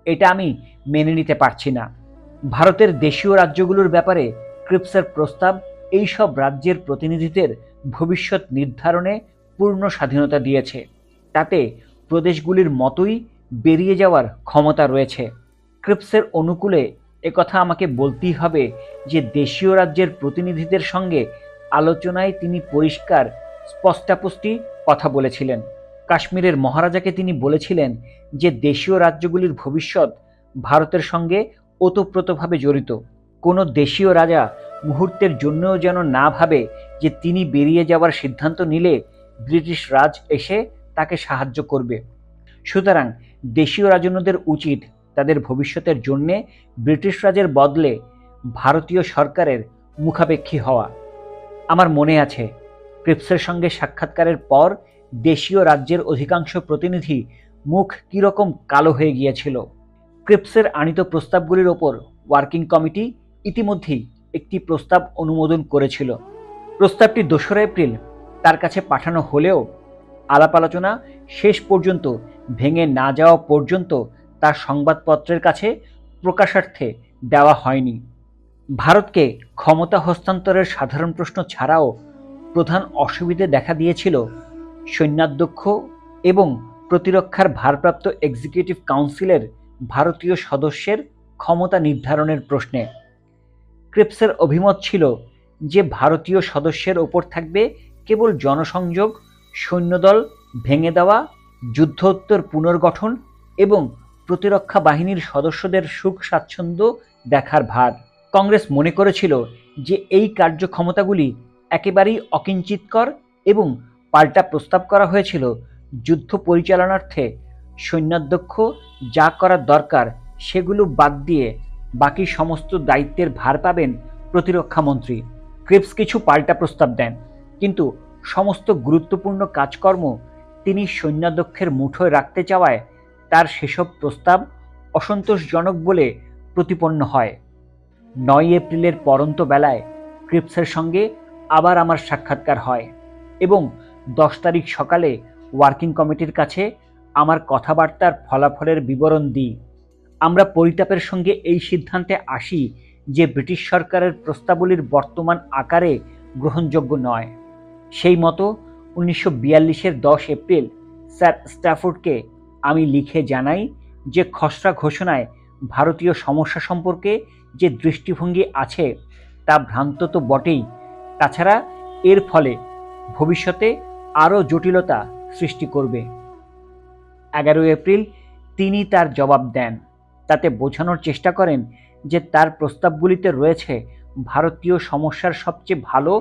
এটা আমি মেনে নিতে পারছি না। ভারতের দেশীয় রাজ্যগুলোর ব্যাপারে ক্রিপসের প্রস্তাব এই সব রাজ্যের প্রতিনিধিদের ভবিষ্যৎ নির্ধারণে পূর্ণ স্বাধীনতা দিয়েছে, তাতে প্রদেশগুলির মতোই বেরিয়ে যাওয়ার ক্ষমতা রয়েছে। ক্রিপসের অনুকূলে একথা আমাকে বলতেই হবে যে দেশীয় রাজ্যের প্রতিনিধিদের সঙ্গে আলোচনায় তিনি পরিষ্কার স্পষ্টাস্পষ্টি কথা বলেছিলেন। কাশ্মীরের মহারাজাকে তিনি বলেছিলেন যে দেশীয় রাজ্যগুলির ভবিষ্যৎ ভারতের সঙ্গে ওতপ্রোতভাবে জড়িত। কোনো দেশীয় রাজা মুহূর্তের জন্যও যেন না ভাবে যে তিনি বেরিয়ে যাওয়ার সিদ্ধান্ত নিলে ব্রিটিশ রাজ এসে তাকে সাহায্য করবে। সুতরাং দেশীয় রাজন্যদের উচিত তাদের ভবিষ্যতের জন্যে ব্রিটিশ রাজের বদলে ভারতীয় সরকারের মুখাপেক্ষী হওয়া। আমার মনে আছে ক্রিপসের সঙ্গে সাক্ষাৎকারের পর দেশীয় রাজ্যের অধিকাংশ প্রতিনিধি মুখ কিরকম কালো হয়ে গিয়েছিল। ক্রিপসের আনিত প্রস্তাবগুলির ওপর ওয়ার্কিং কমিটি ইতিমধ্যেই একটি প্রস্তাব অনুমোদন করেছিল। প্রস্তাবটি 2রা এপ্রিল তার কাছে পাঠানো হলেও আলাপ আলোচনা শেষ পর্যন্ত ভেঙে না যাওয়া পর্যন্ত তার সংবাদপত্রের কাছে প্রকাশার্থে দেওয়া হয়নি। ভারতকে ক্ষমতা হস্তান্তরের সাধারণ প্রশ্ন ছাড়াও প্রধান অসুবিধে দেখা দিয়েছিল সৈন্যাধ্যক্ষ এবং প্রতিরক্ষার ভারপ্রাপ্ত এক্সিকিউটিভ কাউন্সিলের ভারতীয় সদস্যের ক্ষমতা নির্ধারণের প্রশ্নে। ক্রিপসের অভিমত ছিল যে ভারতীয় সদস্যের ওপর থাকবে কেবল জনসংযোগ, সৈন্যদল ভেঙে দেওয়া, যুদ্ধোত্তর পুনর্গঠন এবং প্রতিরক্ষা বাহিনীর সদস্যদের সুখ স্বাচ্ছন্দ্য দেখার ভার। কংগ্রেস মনে করেছিল যে এই কার্যক্ষমতাগুলি একেবারেই অকিঞ্চিতকর এবং পাল্টা প্রস্তাব করা হয়েছিল যুদ্ধ পরিচালনার্থে সৈন্যাধ্যক্ষ যা করার দরকার সেগুলো বাদ দিয়ে বাকি সমস্ত দায়িত্বের ভার পাবেন প্রতিরক্ষা মন্ত্রী। ক্রিপস কিছু পাল্টা প্রস্তাব দেন, কিন্তু সমস্ত গুরুত্বপূর্ণ কাজকর্ম তিনি সৈন্যাধ্যক্ষের মুঠোয় রাখতে চাওয়ায় তার সেসব প্রস্তাব অসন্তোষজনক বলে প্রতিপন্ন হয়। 9 এপ্রিলের পরন্ত বেলায় ক্রিপসের সঙ্গে আবার আমার সাক্ষাৎকার হয় এবং 10 তারিখ সকালে ওয়ার্কিং কমিটির কাছে আমার কথাবার্তার ফলাফলের বিবরণ দিই। আমরা পরিতাপের সঙ্গে এই সিদ্ধান্তে আসি যে ব্রিটিশ সরকারের প্রস্তাবলীর বর্তমান আকারে গ্রহণযোগ্য নয়। সেই মতো 1942-এর 10 এপ্রিল স্যার স্ট্যাফোর্ডকে আমি লিখে জানাই যে খসড়া ঘোষণায় ভারতীয় সমস্যা সম্পর্কে যে দৃষ্টিভঙ্গি আছে তা ভ্রান্ত তো বটেই, তাছাড়া এর ফলে ভবিষ্যতে আরও জটিলতা সৃষ্টি করবে। 11 এপ্রিল তিনি তার জবাব দেন, তাতে বোঝানোর চেষ্টা করেন যে তার প্রস্তাবগুলিতে রয়েছে ভারতীয় সমস্যার সবচেয়ে ভালো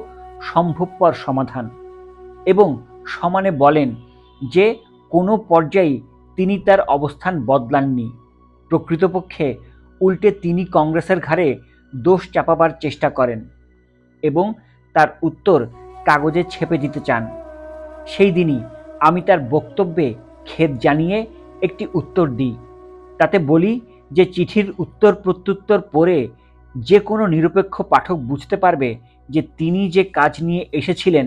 সম্ভবপর সমাধান এবং সমানে বলেন যে কোনো পর্যায়ে তিনি তার অবস্থান বদলাননি। প্রকৃতপক্ষে উল্টে তিনি কংগ্রেসের ঘাড়ে দোষ চাপাবার চেষ্টা করেন এবং তার উত্তর কাগজে ছেপে দিতে চান। সেই দিনই আমি তার বক্তব্যে খেদ জানিয়ে একটি উত্তর দিই। তাতে বলি যে চিঠির উত্তর প্রত্যুত্তর পড়ে যে কোনো নিরপেক্ষ পাঠক বুঝতে পারবে যে তিনি যে কাজ নিয়ে এসেছিলেন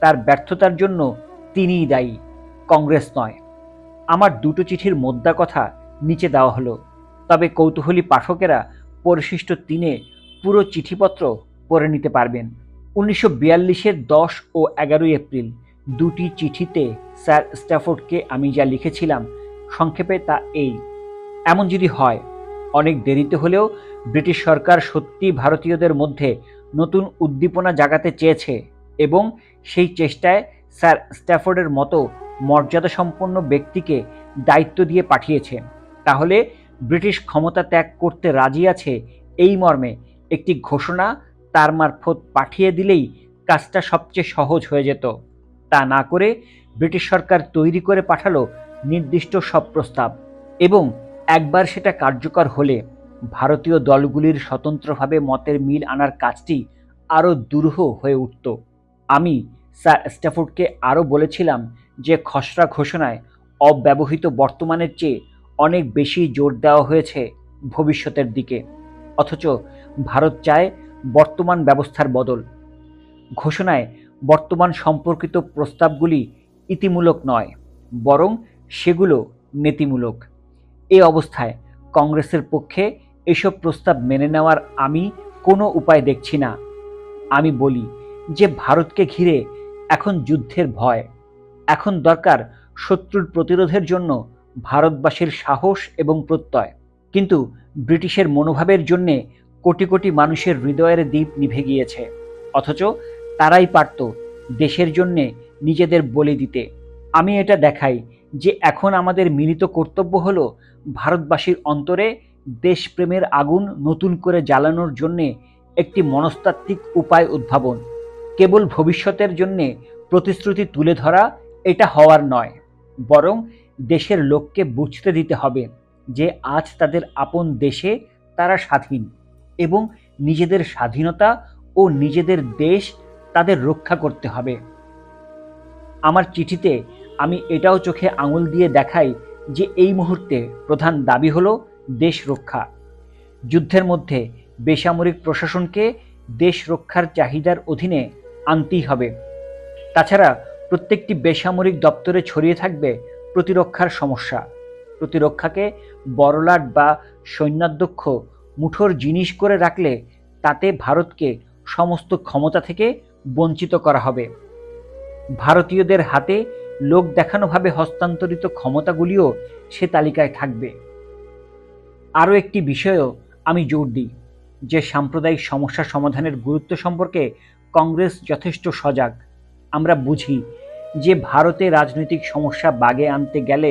তার ব্যর্থতার জন্য তিনিই দায়ী, কংগ্রেস নয়। আমার 2টো চিঠির মোদ্দা কথা নিচে দেওয়া হলো, তবে কৌতূহলী পাঠকেরা পরিশিষ্ট 3-এ পুরো চিঠিপত্র পড়ে নিতে পারবেন। 1942-এর 10 ও 11 এপ্রিল 2টি চিঠিতে স্যার স্ট্যাফোর্ডকে আমি যা লিখেছিলাম সংক্ষেপে তা এই: এমন যদি হয়, অনেক দেরিতে হলেও ব্রিটিশ সরকার সত্যি ভারতীয়দের মধ্যে নতুন উদ্দীপনা জাগাতে চেয়েছে এবং সেই চেষ্টায় স্যার স্ট্যাফোর্ডের মতো মর্যাদাসম্পন্ন ব্যক্তিকে দায়িত্ব দিয়ে পাঠিয়েছে, তাহলে ব্রিটিশ ক্ষমতা ত্যাগ করতে রাজি আছে এই মর্মে একটি ঘোষণা তার মারফত পাঠিয়ে দিলেই কাজটা সবচেয়ে সহজ হয়ে যেত। তা না করে ব্রিটিশ সরকার তৈরি করে পাঠালো নির্দিষ্ট সব প্রস্তাব এবং একবার সেটা কার্যকর হলে ভারতীয় দলগুলির স্বতন্ত্রভাবে মতের মিল আনার কাজটি আরও দুরূহ হয়ে উঠত। আমি স্যার স্ট্যাফোর্ডকে আরও বলেছিলাম যে খসড়া ঘোষণায় অব্যবহৃত বর্তমানের চেয়ে অনেক বেশি জোর দেওয়া হয়েছে ভবিষ্যতের দিকে, অথচ ভারত চায় বর্তমান ব্যবস্থার বদল। ঘোষণায় বর্তমান সম্পর্কিত প্রস্তাবগুলি ইতিমূলক নয়, বরং সেগুলো নীতিমূলক। এ অবস্থায় কংগ্রেসের পক্ষে এসব প্রস্তাব মেনে নেওয়ার আমি কোনো উপায় দেখছি না। আমি বলি যে ভারতকে ঘিরে এখন যুদ্ধের ভয়, এখন দরকার শত্রুর প্রতিরোধের জন্য ভারতবাসীর সাহস এবং প্রত্যয়। কিন্তু ব্রিটিশের মনোভাবের জন্যে কোটি কোটি মানুষের হৃদয়ের দীপ নিভে গিয়েছে, অথচ তারাই পারত দেশের জন্যে নিজেদের বলি দিতে। আমি এটা দেখাই যে এখন আমাদের মিলিত কর্তব্য হলো ভারতবাসীর অন্তরে দেশপ্রেমের আগুন নতুন করে জ্বালানোর জন্যে একটি মনস্তাত্ত্বিক উপায় উদ্ভাবন। কেবল ভবিষ্যতের জন্যে প্রতিশ্রুতি তুলে ধরা এটা হওয়ার নয়, বরং দেশের লোককে বুঝতে দিতে হবে যে আজ তাদের আপন দেশে তারা স্বাধীন এবং নিজেদের স্বাধীনতা ও নিজেদের দেশ তাদের রক্ষা করতে হবে। আমার চিঠিতে আমি এটাও চোখে আঙুল দিয়ে দেখাই যে এই মুহূর্তে প্রধান দাবি হলো দেশ রক্ষা। যুদ্ধের মধ্যে বেসামরিক প্রশাসনকে দেশ রক্ষার চাহিদার অধীনে আনতেই হবে। তাছাড়া প্রত্যেকটি বেসামরিক দপ্তরে ছড়িয়ে থাকবে প্রতিরক্ষার সমস্যা। প্রতিরক্ষাকে বড়লাট বা সৈন্যাধ্যক্ষ মুঠোর জিনিস করে রাখলে তাতে ভারতকে সমস্ত ক্ষমতা থেকে বঞ্চিত করা হবে। ভারতীয়দের হাতে লোক দেখানোভাবে হস্তান্তরিত ক্ষমতাগুলিও সে তালিকায় থাকবে। আরও একটি বিষয়ও আমি জোর দিই যে সাম্প্রদায়িক সমস্যা সমাধানের গুরুত্ব সম্পর্কে কংগ্রেস যথেষ্ট সজাগ। আমরা বুঝি যে ভারতে রাজনৈতিক সমস্যা বাগে আনতে গেলে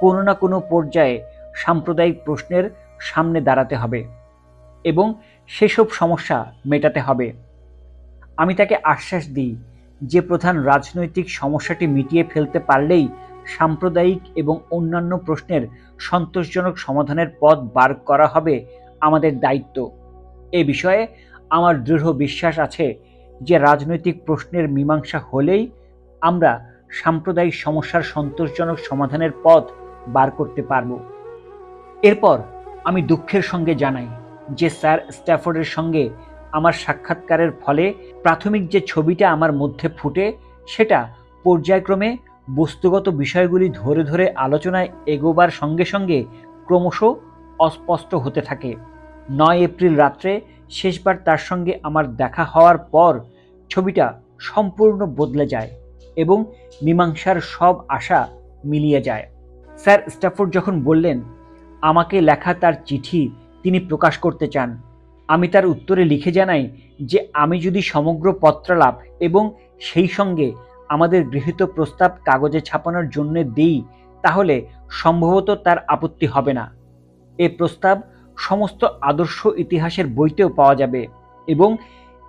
কোনো না কোনো পর্যায়ে সাম্প্রদায়িক প্রশ্নের সামনে দাঁড়াতে হবে এবং সেসব সমস্যা মেটাতে হবে। আমি তাকে আশ্বাস দিই যে প্রধান রাজনৈতিক সমস্যাটি মিটিয়ে ফেলতে পারলেই সাম্প্রদায়িক এবং অন্যান্য প্রশ্নের সন্তোষজনক সমাধানের পথ বার করা হবে আমাদের দায়িত্ব। এ বিষয়ে আমার দৃঢ় বিশ্বাস আছে যে রাজনৈতিক প্রশ্নের মীমাংসা হলেই আমরা সাম্প্রদায়িক সমস্যার সন্তোষজনক সমাধানের পথ বার করতে পারব। এরপর আমি দুঃখের সঙ্গে জানাই যে স্যার স্ট্যাফোর্ডের সঙ্গে আমার সাক্ষাৎকারের ফলে প্রাথমিক যে ছবিটা আমার মধ্যে ফুটে সেটা পর্যায়ক্রমে বস্তুগত বিষয়গুলি ধরে ধরে আলোচনায় এগোবার সঙ্গে সঙ্গে ক্রমশ অস্পষ্ট হতে থাকে। 9 এপ্রিল রাত্রে শেষবার তার সঙ্গে আমার দেখা হওয়ার পর ছবিটা সম্পূর্ণ বদলে যায় এবং মীমাংসার সব আশা মিলিয়ে যায়। স্যার স্ট্যাফোর্ড যখন বললেন আমাকে লেখা তার চিঠি তিনি প্রকাশ করতে চান, আমি তার উত্তরে লিখে জানাই যে আমি যদি সমগ্র পত্রালাপ এবং সেই সঙ্গে আমাদের গৃহীত প্রস্তাব কাগজে ছাপানোর জন্য দিই তাহলে সম্ভবত তার আপত্তি হবে না। এ প্রস্তাব সমস্ত আদর্শ ইতিহাসের বইতেও পাওয়া যাবে এবং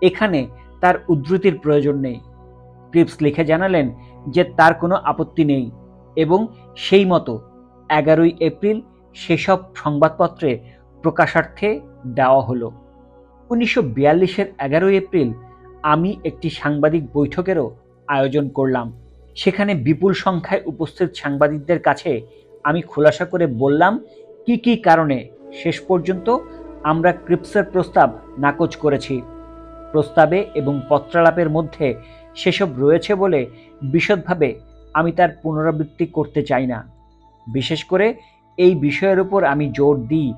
এখানে তার উদ্ধৃতির প্রয়োজন নেই। ক্রিপস লিখে জানালেন যে তার কোনো আপত্তি নেই এবং সেই মতো 11 এপ্রিল সেসব সংবাদপত্রে প্রকাশার্থে দেওয়া হলো। 1942-এর 11 এপ্রিল আমি একটি সাংবাদিক বৈঠকেরও আয়োজন করলাম। সেখানে বিপুল সংখ্যায় উপস্থিত সাংবাদিকদের কাছে আমি খোলাসা করে বললাম কি কি কারণে শেষ পর্যন্ত আমরা ক্রিপসের প্রস্তাব নাকচ করেছি। প্রস্তাবে এবং পত্রালাপের মধ্যে সেসব রয়েছে বলে বিশদভাবে আমি তার পুনরাবৃত্তি করতে চাই না। বিশেষ করে এই বিষয়ের উপর আমি জোর দিই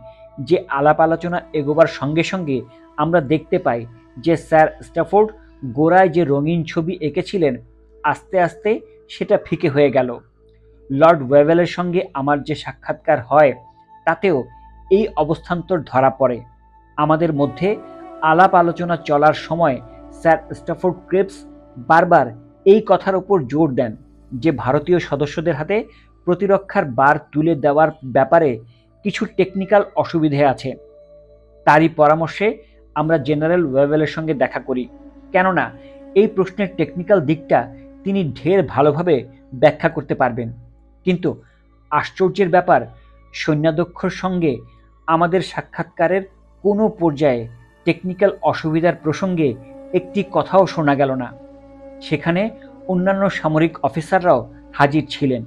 যে আলাপ আলোচনা এগোবার সঙ্গে সঙ্গে আমরা দেখতে পাই যে স্যার স্ট্যাফোর্ড গোড়ায় যে রঙিন ছবি এঁকেছিলেন আস্তে আস্তে সেটা ফিকে হয়ে গেল। লর্ড ওয়েভেলের সঙ্গে আমার যে সাক্ষাৎকার হয় তাতেও এই অবস্থান্তর ধরা পড়ে। আমাদের মধ্যে আলাপ আলোচনা চলার সময় স্যার স্ট্যাফোর্ড ক্রিপস বারবার এই কথার উপর জোর দেন যে ভারতীয় সদস্যদের হাতে প্রতিরক্ষার বার তুলে দেওয়ার ব্যাপারে কিছু টেকনিক্যাল অসুবিধে আছে। তারই পরামর্শে আমরা জেনারেল ওয়েভেলের সঙ্গে দেখা করি, কেননা এই প্রশ্নের টেকনিক্যাল দিকটা তিনি ঢের ভালোভাবে ব্যাখ্যা করতে পারবেন। কিন্তু আশ্চর্যের ব্যাপার, সৈন্যাধ্যক্ষর সঙ্গে আমাদের সাক্ষাৎকারের কোনো পর্যায়ে টেকনিক্যাল অসুবিধার প্রসঙ্গে একটি কথাও শোনা গেল না। সেখানে অন্যান্য সামরিক অফিসাররাও হাজির ছিলেন।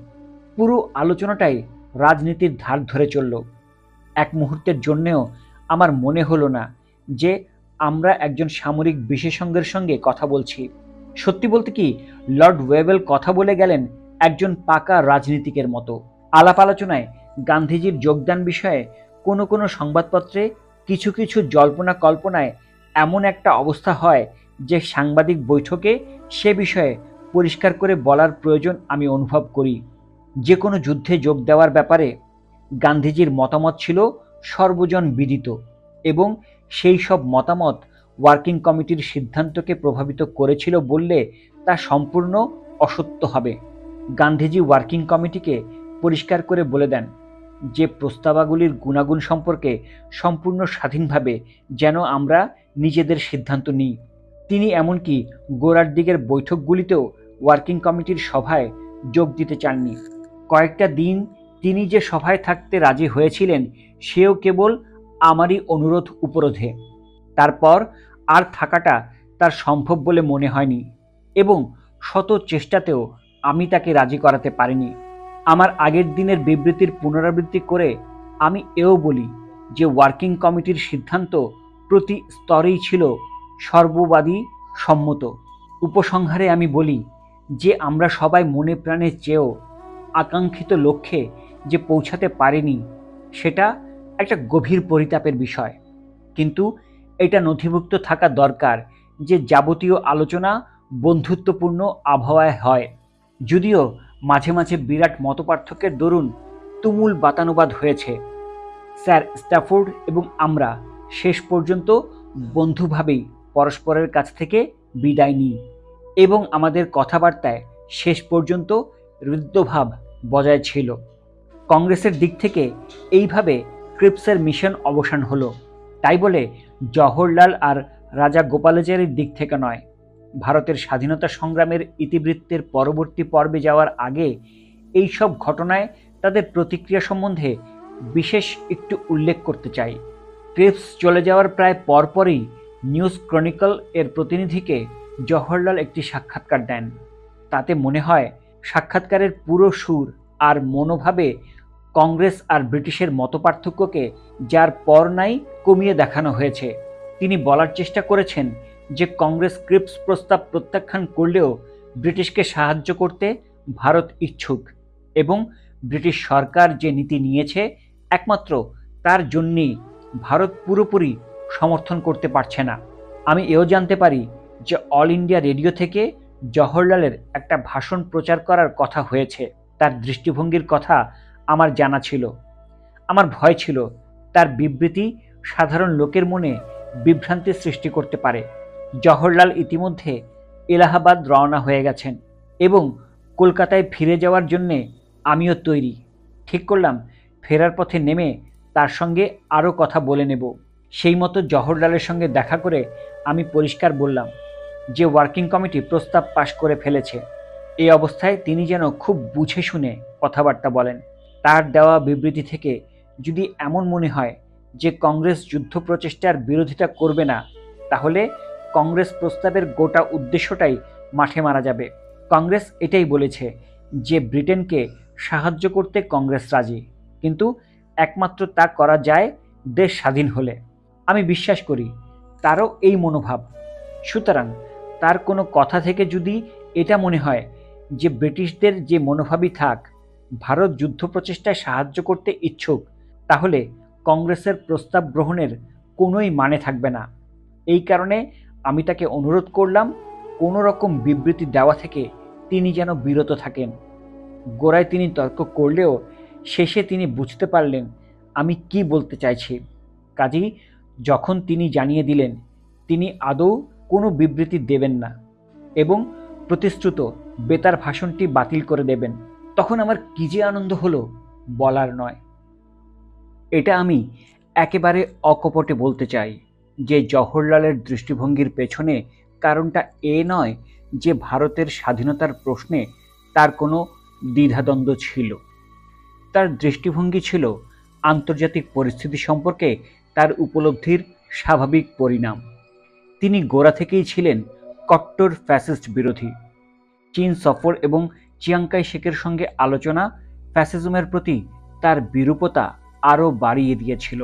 পুরো আলোচনাটাই রাজনীতির ধার ধরে চলল। এক মুহূর্তের জন্যেও আমার মনে হলো না যে আমরা একজন সামরিক বিশেষজ্ঞের সঙ্গে কথা বলছি। সত্যি বলতে কি, লর্ড ওয়েভেল কথা বলে গেলেন একজন পাকা রাজনীতিকের মতো। আলাপ আলোচনায় গান্ধীজির যোগদান বিষয়ে কোনো কোনো সংবাদপত্রে কিছু কিছু জল্পনা কল্পনায় এমন একটা অবস্থা হয় যে সাংবাদিক বৈঠকে সে বিষয়ে পরিষ্কার করে বলার প্রয়োজন আমি অনুভব করি। যে কোনো যুদ্ধে যোগ দেওয়ার ব্যাপারে গান্ধীজির মতামত ছিল সর্বজন বিদিত এবং সেই সব মতামত ওয়ার্কিং কমিটির সিদ্ধান্তকে প্রভাবিত করেছিল বললে তা সম্পূর্ণ অসত্য হবে। গান্ধীজি ওয়ার্কিং কমিটিকে পরিষ্কার করে বলে দেন যে প্রস্তাবাগুলির গুণাগুণ সম্পর্কে সম্পূর্ণ স্বাধীনভাবে যেন আমরা নিজেদের সিদ্ধান্ত নিই। তিনি এমনকি গোড়ার দিকের বৈঠকগুলিতেও ওয়ার্কিং কমিটির সভায় যোগ দিতে চাননি। কয়েকটা দিন তিনি যে সভায় থাকতে রাজি হয়েছিলেন সেও কেবল আমারই অনুরোধ উপরোধে। তারপর আর থাকাটা তার সম্ভব বলে মনে হয়নি এবং শত চেষ্টাতেও আমি তাকে রাজি করাতে পারিনি। আমার আগের দিনের বিবৃতির পুনরাবৃত্তি করে আমি এও বলি যে ওয়ার্কিং কমিটির সিদ্ধান্ত প্রতি স্তরেই ছিল সর্ববাদী সম্মত। উপসংহারে আমি বলি যে আমরা সবাই মনে প্রাণে চেয়েও আকাঙ্ক্ষিত লক্ষ্যে যে পৌঁছাতে পারিনি সেটা একটা গভীর পরিতাপের বিষয়, কিন্তু এটা নথিভুক্ত থাকা দরকার যে যাবতীয় আলোচনা বন্ধুত্বপূর্ণ আবহাওয়ায় হয়। যদিও মাঝে মাঝে বিরাট মতপার্থক্যের দরুন তুমুল বাতানুবাদ হয়েছে, স্যার স্ট্যাফোর্ড এবং আমরা শেষ পর্যন্ত বন্ধুভাবেই পরস্পরের কাছ থেকে বিদায় নিই এবং আমাদের কথাবার্তায় শেষ পর্যন্ত হৃদ্যভাব বজায় ছিল। কংগ্রেসের দিক থেকে এইভাবে ক্রিপসের মিশন অবসান হলো, তাই বলে জওহরলাল আর রাজা গোপালাচারীর দিক থেকে নয়। ভারতের স্বাধীনতা সংগ্রামের ইতিবৃত্তের পরবর্তী পর্বে যাওয়ার আগে এই সব ঘটনায় তাদের প্রতিক্রিয়া সম্বন্ধে বিশেষ একটু উল্লেখ করতে চাই। ক্রিপস চলে যাওয়ার প্রায় পরপরই নিউজ ক্রনিকল এর প্রতিনিধিকে জওহরলাল একটি সাক্ষাৎকার দেন। তাতে মনে হয় সাক্ষাৎকারের পুরো সুর আর মনোভাবে কংগ্রেস আর ব্রিটিশের মতপার্থক্যকে যার পর নাই কমিয়ে দেখানো হয়েছে। তিনি বলার চেষ্টা করেছেন যে কংগ্রেস ক্রিপস প্রস্তাব প্রত্যাখ্যান করলেও ব্রিটিশকে সাহায্য করতে ভারত ইচ্ছুক এবং ব্রিটিশ সরকার যে নীতি নিয়েছে একমাত্র তার জন্যই ভারত পুরোপুরি সমর্থন করতে পারছে না। আমি এও জানতে পারি যে অল ইন্ডিয়া রেডিও থেকে জওহরলালের একটা ভাষণ প্রচার করার কথা হয়েছে। তার দৃষ্টিভঙ্গির কথা আমার জানা ছিল। আমার ভয় ছিল তার বিবৃতি সাধারণ লোকের মনে বিভ্রান্তির সৃষ্টি করতে পারে। জওহরলাল ইতিমধ্যে এলাহাবাদ রওনা হয়ে গেছেন এবং কলকাতায় ফিরে যাওয়ার জন্যে আমিও তৈরি। ঠিক করলাম ফেরার পথে নেমে তার সঙ্গে আরও কথা বলে নেব। সেই মতো জওহরলালের সঙ্গে দেখা করে আমি পরিষ্কার বললাম যে ওয়ার্কিং কমিটি প্রস্তাব পাশ করে ফেলেছে। এই অবস্থায় তিনি যেন খুব বুঝে শুনে কথাবার্তা বলেন। তার দেওয়া বিবৃতি থেকে যদি এমন মনে হয় যে কংগ্রেস যুদ্ধ প্রচেষ্টার বিরোধিতা করবে না, তাহলে কংগ্রেস প্রস্তাবের গোটা উদ্দেশ্যটাই মাঠে মারা যাবে। কংগ্রেস এটাই বলেছে যে ব্রিটেনকে সাহায্য করতে কংগ্রেস রাজি, কিন্তু একমাত্র তা করা যায় দেশ স্বাধীন হলে। আমি বিশ্বাস করি তারও এই মনোভাব। সুতরাং তার কোনো কথা থেকে যদি এটা মনে হয় যে ব্রিটিশদের যে মনোভাবই থাক ভারত যুদ্ধ প্রচেষ্টায় সাহায্য করতে ইচ্ছুক, তাহলে কংগ্রেসের প্রস্তাব গ্রহণের কোনোই মানে থাকবে না। এই কারণে আমি তাকে অনুরোধ করলাম কোনো রকম বিবৃতি দেওয়া থেকে তিনি যেন বিরত থাকেন। গোড়ায় তিনি তর্ক করলেও শেষে তিনি বুঝতে পারলেন আমি কি বলতে চাইছি। কাজেই যখন তিনি জানিয়ে দিলেন তিনি আদৌ কোনো বিবৃতি দেবেন না এবং প্রতিশ্রুত বেতার ভাষণটি বাতিল করে দেবেন, তখন আমার কি যে আনন্দ হলো বলার নয়। এটা আমি একেবারে অকপটে বলতে চাই যে জওহরলালের দৃষ্টিভঙ্গির পেছনে কারণটা এ নয় যে ভারতের স্বাধীনতার প্রশ্নে তার কোনো দ্বিধাদ্বন্দ্ব ছিল। তার দৃষ্টিভঙ্গি ছিল আন্তর্জাতিক পরিস্থিতি সম্পর্কে তার উপলব্ধির স্বাভাবিক পরিণাম। তিনি গোড়া থেকেই ছিলেন কট্টর ফ্যাসিস্ট বিরোধী। চীন সফর এবং চিয়াংকাই শেকের সঙ্গে আলোচনা ফ্যাসিজমের প্রতি তার বিরূপতা আরও বাড়িয়ে দিয়েছিল।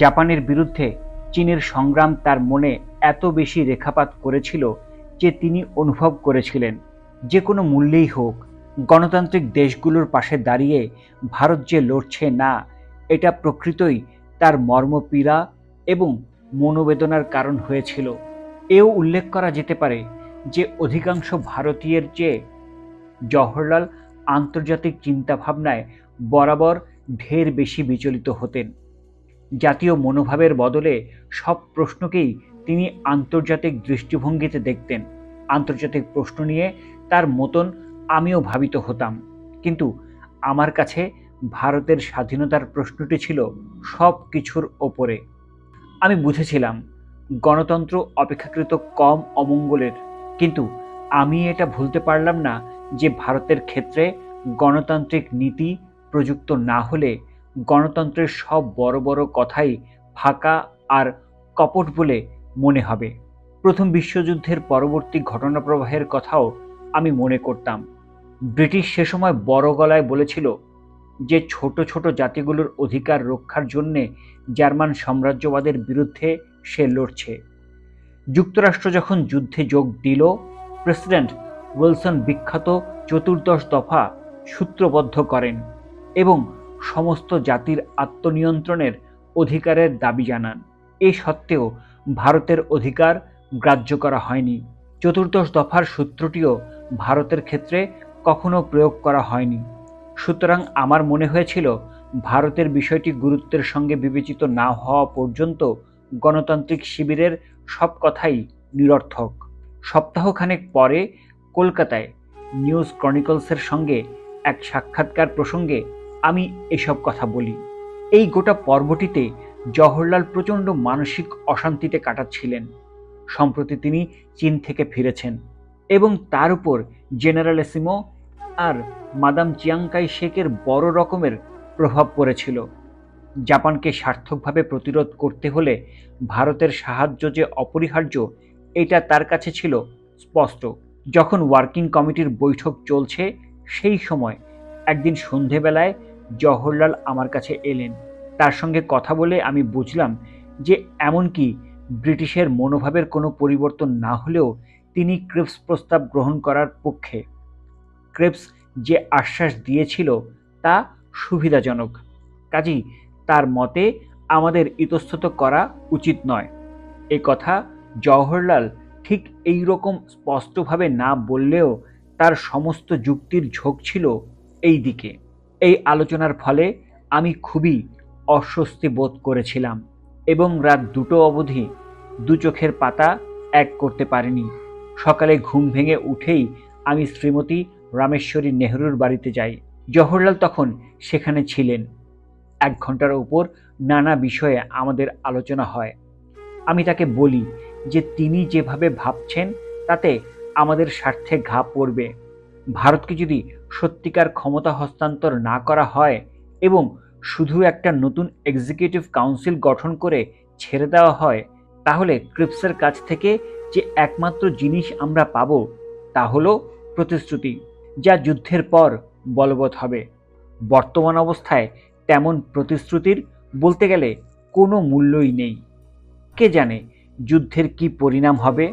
জাপানের বিরুদ্ধে চীনের সংগ্রাম তার মনে এত বেশি রেখাপাত করেছিল যে তিনি অনুভব করেছিলেন যে কোনো মূল্যেই হোক গণতান্ত্রিক দেশগুলোর পাশে দাঁড়িয়ে ভারত যে লড়ছে না, এটা প্রকৃতই তার মর্মপীড়া এবং মনোবেদনার কারণ হয়েছিল। এও উল্লেখ করা যেতে পারে যে অধিকাংশ ভারতীয়ের চেয়ে জওহরলাল আন্তর্জাতিক চিন্তাভাবনায় বরাবর ঢের বেশি বিচলিত হতেন। জাতীয় মনোভাবের বদলে সব প্রশ্নকেই তিনি আন্তর্জাতিক দৃষ্টিভঙ্গিতে দেখতেন। আন্তর্জাতিক প্রশ্ন নিয়ে তার মতন আমিও ভাবিত হতাম, কিন্তু আমার কাছে ভারতের স্বাধীনতার প্রশ্নটি ছিল সব কিছুর ওপরে। আমি বুঝেছিলাম গণতন্ত্র অপেক্ষাকৃত কম অমঙ্গলের, কিন্তু আমি এটা ভুলতে পারলাম না যে ভারতের ক্ষেত্রে গণতান্ত্রিক নীতি প্রযুক্ত না হলে গণতন্ত্রের সব বড় বড় কথাই ফাঁকা আর কপট বলে মনে হবে। প্রথম বিশ্বযুদ্ধের পরবর্তী ঘটনাপ্রবাহের কথাও আমি মনে করতাম। ব্রিটিশ সে সময় বড় গলায় বলেছিল যে ছোট ছোট জাতিগুলোর অধিকার রক্ষার জন্যে জার্মান সাম্রাজ্যবাদের বিরুদ্ধে সে লড়ছে। যুক্তরাষ্ট্র যখন যুদ্ধে যোগ দিল, প্রেসিডেন্ট উইলসন বিখ্যাত 14 দফা সূত্রবদ্ধ করেন এবং সমস্ত জাতির আত্মনিয়ন্ত্রণের অধিকারের দাবি জানান। এ সত্ত্বেও ভারতের অধিকার গ্রাহ্য করা হয়নি। 14 দফার সূত্রটিও ভারতের ক্ষেত্রে কখনো প্রয়োগ করা হয়নি। সুতরাং আমার মনে হয়েছিল ভারতের বিষয়টি গুরুত্বের সঙ্গে বিবেচিত না হওয়া পর্যন্ত গণতান্ত্রিক শিবিরের সব কথাই নিরর্থক। সপ্তাহখানেক পরে কলকাতায় নিউজ ক্রনিকলসের সঙ্গে এক সাক্ষাৎকার প্রসঙ্গে আমি এসব কথা বলি। এই গোটা পর্বটিতে জওহরলাল প্রচণ্ড মানসিক অশান্তিতে কাটাচ্ছিলেন। সম্প্রতি তিনি চীন থেকে ফিরেছেন এবং তার উপর জেনারেলিসিমো আর মাদাম চিয়াংকাই শেকের বড় রকমের প্রভাব পড়েছিল। জাপানকে সার্থকভাবে প্রতিরোধ করতে হলে ভারতের সাহায্য যে অপরিহার্য, এটা তার কাছে ছিল স্পষ্ট। যখন ওয়ার্কিং কমিটির বৈঠক চলছে, সেই সময় একদিন সন্ধেবেলায় জওহরলাল আমার কাছে এলেন। তার সঙ্গে কথা বলে আমি বুঝলাম যে এমনকি ব্রিটিশের মনোভাবের কোনো পরিবর্তন না হলেও তিনি ক্রিপস প্রস্তাব গ্রহণ করার পক্ষে। ক্রিপস যে আশ্বাস দিয়েছিল তা সুবিধাজনক, কাজেই তার মতে আমাদের ইতস্তত করা উচিত নয়। এ কথা জওহরলাল ঠিক এই রকম স্পষ্টভাবে না বললেও তার সমস্ত যুক্তির ঝোঁক ছিল এই দিকে। এই আলোচনার ফলে আমি খুবই অস্বস্তি বোধ করেছিলাম এবং রাত 2টো অবধি দু চোখের পাতা এক করতে পারিনি। সকালে ঘুম ভেঙে উঠেই আমি শ্রীমতী রামেশ্বরী নেহরুর বাড়িতে যাই। জওহরলাল তখন সেখানে ছিলেন। 1 ঘন্টার উপর নানা বিষয়ে আমাদের আলোচনা হয়। আমি তাকে বলি যে তিনি যেভাবে ভাবছেন তাতে আমাদের স্বার্থে ঘা পড়বে। ভারতকে যদি সত্যিকার ক্ষমতা হস্তান্তর না করা হয় এবং শুধু একটা নতুন এক্সিকিউটিভ কাউন্সিল গঠন করে ছেড়ে দেওয়া হয়, তাহলে ক্রিপসের কাছ থেকে যে একমাত্র জিনিস আমরা পাব তা হলো প্রতিশ্রুতি, যা যুদ্ধের পর বলবৎ হবে। বর্তমান অবস্থায় তেমন প্রতিশ্রুতির বলতে গেলে কোনো মূল্যই নেই। কে জানে যুদ্ধের কি পরিণাম হবে।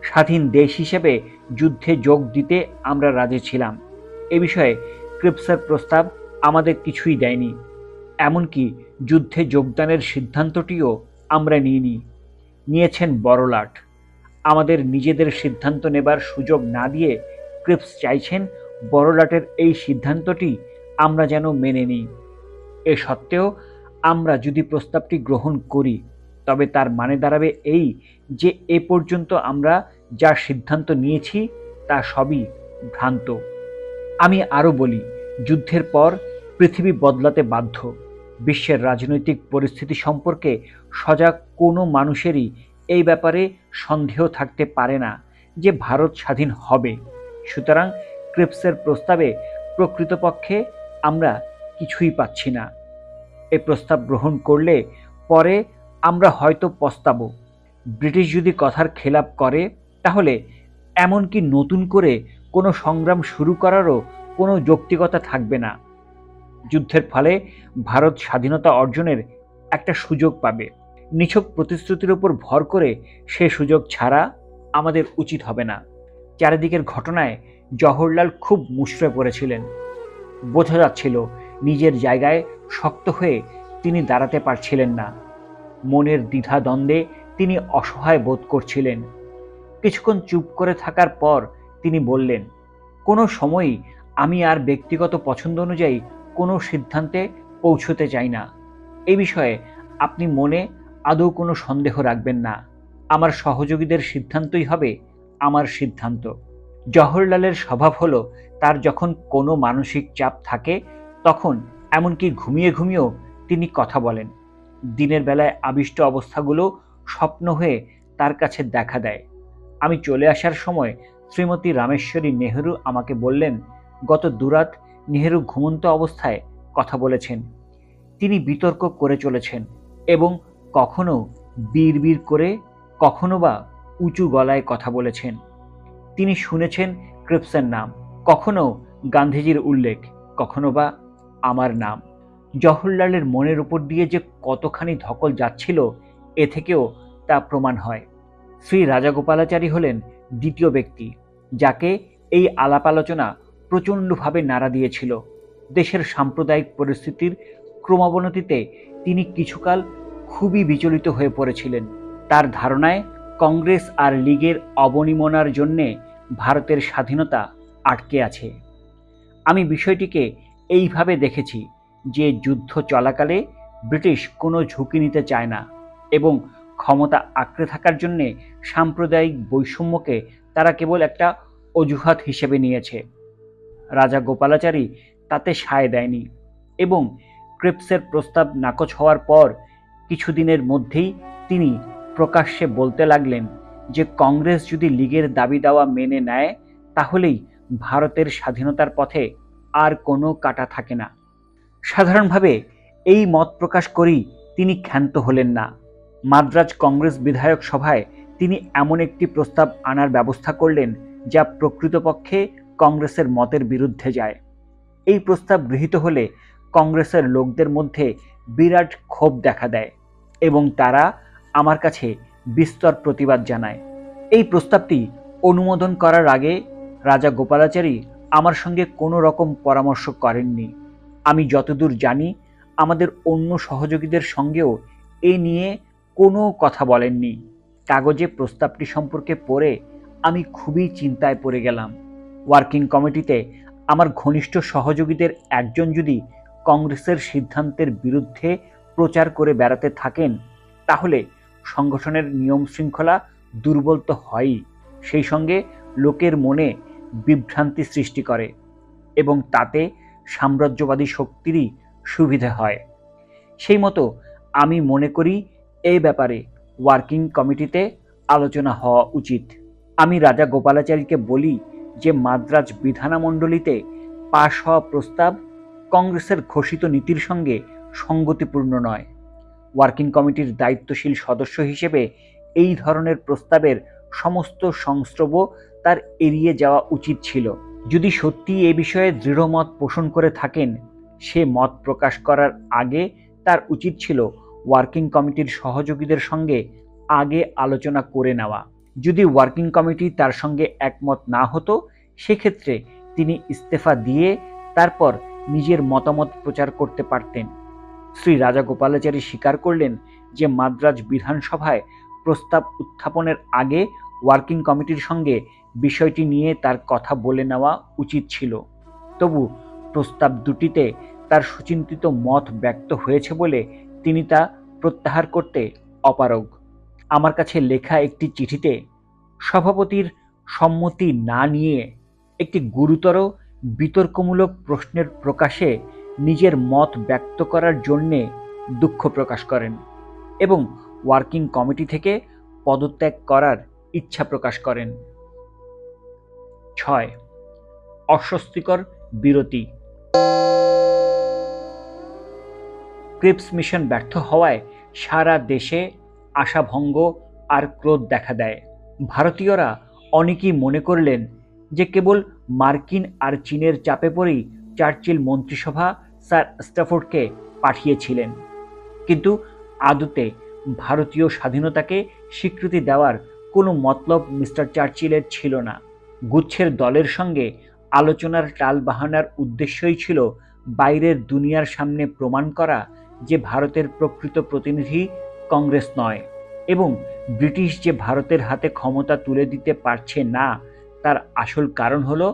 স্বাধীন দেশ হিসেবে যুদ্ধে যোগ দিতে আমরা রাজি ছিলাম। এ বিষয়ে ক্রিপসের প্রস্তাব আমাদের কিছুই দেয়নি। এমনকি যুদ্ধে যোগদানের সিদ্ধান্তটিও আমরা নিইনি, নিয়েছেন বড়লাট। আমাদের নিজেদের সিদ্ধান্ত নেবার সুযোগ না দিয়ে ক্রিপস চাইছেন বড়লাটের এই সিদ্ধান্তটি আমরা যেন মেনে নিই। এ সত্ত্বেও আমরা যদি প্রস্তাবটি গ্রহণ করি, তবে তার মানে দাঁড়াবে এই যে এ পর্যন্ত আমরা যা সিদ্ধান্ত নিয়েছি তা সবই ভ্রান্ত। আমি আরও বলি, যুদ্ধের পর পৃথিবী বদলাতে বাধ্য। বিশ্বের রাজনৈতিক পরিস্থিতি সম্পর্কে সজাগ কোনো মানুষেরই এই ব্যাপারে সন্দেহ থাকতে পারে না যে ভারত স্বাধীন হবে। সুতরাং ক্রিপসের প্রস্তাবে প্রকৃতপক্ষে আমরা কিছুই পাচ্ছি না। এই প্রস্তাব গ্রহণ করলে পরে আমরা হয়তো পস্তাবো। ব্রিটিশ যদি কথার খেলাপ করে, তাহলে এমনকি নতুন করে কোনো সংগ্রাম শুরু করারও কোনো যৌক্তিকতা থাকবে না। যুদ্ধের ফলে ভারত স্বাধীনতা অর্জনের একটা সুযোগ পাবে। নিছক প্রতিশ্রুতির উপর ভর করে সে সুযোগ ছাড়া আমাদের উচিত হবে না। চারিদিকের ঘটনায় জওহরলাল খুব মুষড়ে পড়েছিলেন। বোঝা যাচ্ছিল নিজের জায়গায় শক্ত হয়ে তিনি দাঁড়াতে পারছিলেন না। মনের দ্বিধা দ্বন্দ্বে তিনি অসহায় বোধ করছিলেন। কিছুক্ষণ চুপ করে থাকার পর তিনি বললেন, কোনো সময়ই আমি আর ব্যক্তিগত পছন্দ অনুযায়ী কোনো সিদ্ধান্তে পৌঁছতে চাই না। এই বিষয়ে আপনি মনে আদৌ কোনো সন্দেহ রাখবেন না। আমার সহযোগীদের সিদ্ধান্তই হবে আমার সিদ্ধান্ত। জওহরলালের স্বভাব হলো, তার যখন কোনো মানসিক চাপ থাকে তখন এমনকি ঘুমিয়ে ঘুমিয়েও তিনি কথা বলেন। দিনের বেলায় আবিষ্ট অবস্থাগুলো স্বপ্ন হয়ে তার কাছে দেখা দেয়। আমি চলে আসার সময় শ্রীমতী রামেশ্বরী নেহরু আমাকে বললেন, গত দুরাত নেহরু ঘুমন্ত অবস্থায় কথা বলেছেন। তিনি বিতর্ক করে চলেছেন এবং কখনো বিড়বিড় করে, কখনো বা উঁচু গলায় কথা বলেছেন। তিনি শুনেছেন ক্রিপসের নাম, কখনো গান্ধীজির উল্লেখ, কখনো বা আমার নাম। জওহরলালের মনের উপর দিয়ে যে কতখানি ধকল যাচ্ছিল এ থেকেও তা প্রমাণ হয়। শ্রী রাজাগোপালাচারী হলেন দ্বিতীয় ব্যক্তি যাকে এই আলাপ আলোচনা প্রচণ্ডভাবে নাড়া দিয়েছিল। দেশের সাম্প্রদায়িক পরিস্থিতির ক্রমাবনতিতে তিনি কিছুকাল খুবই বিচলিত হয়ে পড়েছিলেন। তার ধারণায় কংগ্রেস আর লীগের অবনিমনার জন্যে ভারতের স্বাধীনতা আটকে আছে। আমি বিষয়টিকে এইভাবে দেখেছি যে যুদ্ধ চলাকালে ব্রিটিশ কোনো ঝুঁকি নিতে চায় না এবং ক্ষমতা আঁকড়ে থাকার জন্যে সাম্প্রদায়িক বৈষম্যকে তারা কেবল একটা অজুহাত হিসেবে নিয়েছে। রাজা গোপালাচারী তাতে সায় দেয়নি এবং ক্রিপসের প্রস্তাব নাকচ হওয়ার পর কিছুদিনের মধ্যেই তিনি প্রকাশ্যে বলতে লাগলেন যে কংগ্রেস যদি লীগের দাবি দাওয়া মেনে নেয় তাহলেই ভারতের স্বাধীনতার পথে আর কোনো কাঁটা থাকে না। সাধারণভাবে এই মত প্রকাশ করেই তিনি ক্ষান্ত হলেন না। মাদ্রাজ কংগ্রেস বিধায়ক সভায় তিনি এমন একটি প্রস্তাব আনার ব্যবস্থা করলেন যা প্রকৃতপক্ষে কংগ্রেসের মতের বিরুদ্ধে যায়। এই প্রস্তাব গৃহীত হলে কংগ্রেসের লোকদের মধ্যে বিরাট ক্ষোভ দেখা দেয় এবং তারা আমার কাছে বিস্তর প্রতিবাদ জানায়। এই প্রস্তাবটি অনুমোদন করার আগে রাজা গোপালাচারী আমার সঙ্গে কোনো রকম পরামর্শ করেননি। আমি যতদূর জানি আমাদের অন্য সহযোগীদের সঙ্গেও এ নিয়ে কোনো কথা বলেননি। কাগজে প্রস্তাবটি সম্পর্কে পড়ে আমি খুবই চিন্তায় পড়ে গেলাম। ওয়ার্কিং কমিটিতে আমার ঘনিষ্ঠ সহযোগীদের একজন যদি কংগ্রেসের সিদ্ধান্তের বিরুদ্ধে প্রচার করে বেড়াতে থাকেন তাহলে সংগঠনের নিয়ম শৃঙ্খলা দুর্বল তো হয়ই, সেই সঙ্গে লোকের মনে বিভ্রান্তি সৃষ্টি করে এবং তাতে সাম্রাজ্যবাদী শক্তিরই সুবিধে হয়। সেই মতো আমি মনে করি এই ব্যাপারে ওয়ার্কিং কমিটিতে আলোচনা হওয়া উচিত। আমি রাজা গোপালাচারীকে বলি যে মাদ্রাজ বিধানমণ্ডলীতে পাশ হওয়া প্রস্তাব কংগ্রেসের ঘোষিত নীতির সঙ্গে সঙ্গতিপূর্ণ নয়। ওয়ার্কিং কমিটির দায়িত্বশীল সদস্য হিসেবে এই ধরনের প্রস্তাবের সমস্ত সংস্রব তার এড়িয়ে যাওয়া উচিত ছিল। যদি সত্যি এ বিষয়ে দৃঢ় মত পোষণ করে থাকেন সে মত প্রকাশ করার আগে তার উচিত ছিল ওয়ার্কিং কমিটির সহযোগীদের সঙ্গে আগে আলোচনা করে নেওয়া। যদি ওয়ার্কিং কমিটি তার সঙ্গে একমত না হতো সেক্ষেত্রে তিনি ইস্তফা দিয়ে তারপর নিজের মতামত প্রচার করতে পারতেন। শ্রী রাজাগোপালাচারী স্বীকার করলেন যে মাদ্রাজ বিধানসভায় প্রস্তাব উত্থাপনের আগে ওয়ার্কিং কমিটির সঙ্গে বিষয়টি নিয়ে তার কথা বলে নেওয়া উচিত ছিল। তবু প্রস্তাব দুটিতে তার সুচিন্তিত মত ব্যক্ত হয়েছে বলে তিনি তা প্রত্যাহার করতে অপারগ। আমার কাছে লেখা একটি চিঠিতে সভাপতির সম্মতি না নিয়ে একটি গুরুতর বিতর্কমূলক প্রশ্নের প্রকাশে নিজের মত ব্যক্ত করার জন্যে দুঃখ প্রকাশ করেন এবং ওয়ার্কিং কমিটি থেকে পদত্যাগ করার ইচ্ছা প্রকাশ করেন। 6. অস্বস্তিকর বিরতি। ক্রিপস মিশন ব্যর্থ হওয়ায় সারা দেশে আশাভঙ্গ আর ক্রোধ দেখা দেয়। ভারতীয়রা অনেকেই মনে করলেন যে কেবল মার্কিন আর চীনের চাপে পড়েই চার্চিল মন্ত্রিসভা স্যার স্ট্যাফোর্ডকে পাঠিয়েছিলেন, কিন্তু আদতে ভারতীয় স্বাধীনতাকে স্বীকৃতি দেওয়ার কোনো মতলব মিস্টার চার্চিলের ছিল না। গুচ্ছের দলের সঙ্গে আলোচনার টালবাহানার উদ্দেশ্যই ছিল বাইরের দুনিয়ার সামনে প্রমাণ করা যে ভারতের প্রকৃত প্রতিনিধি কংগ্রেস নয় এবং ব্রিটিশ যে ভারতের হাতে ক্ষমতা তুলে দিতে পারছে না তার আসল কারণ হলো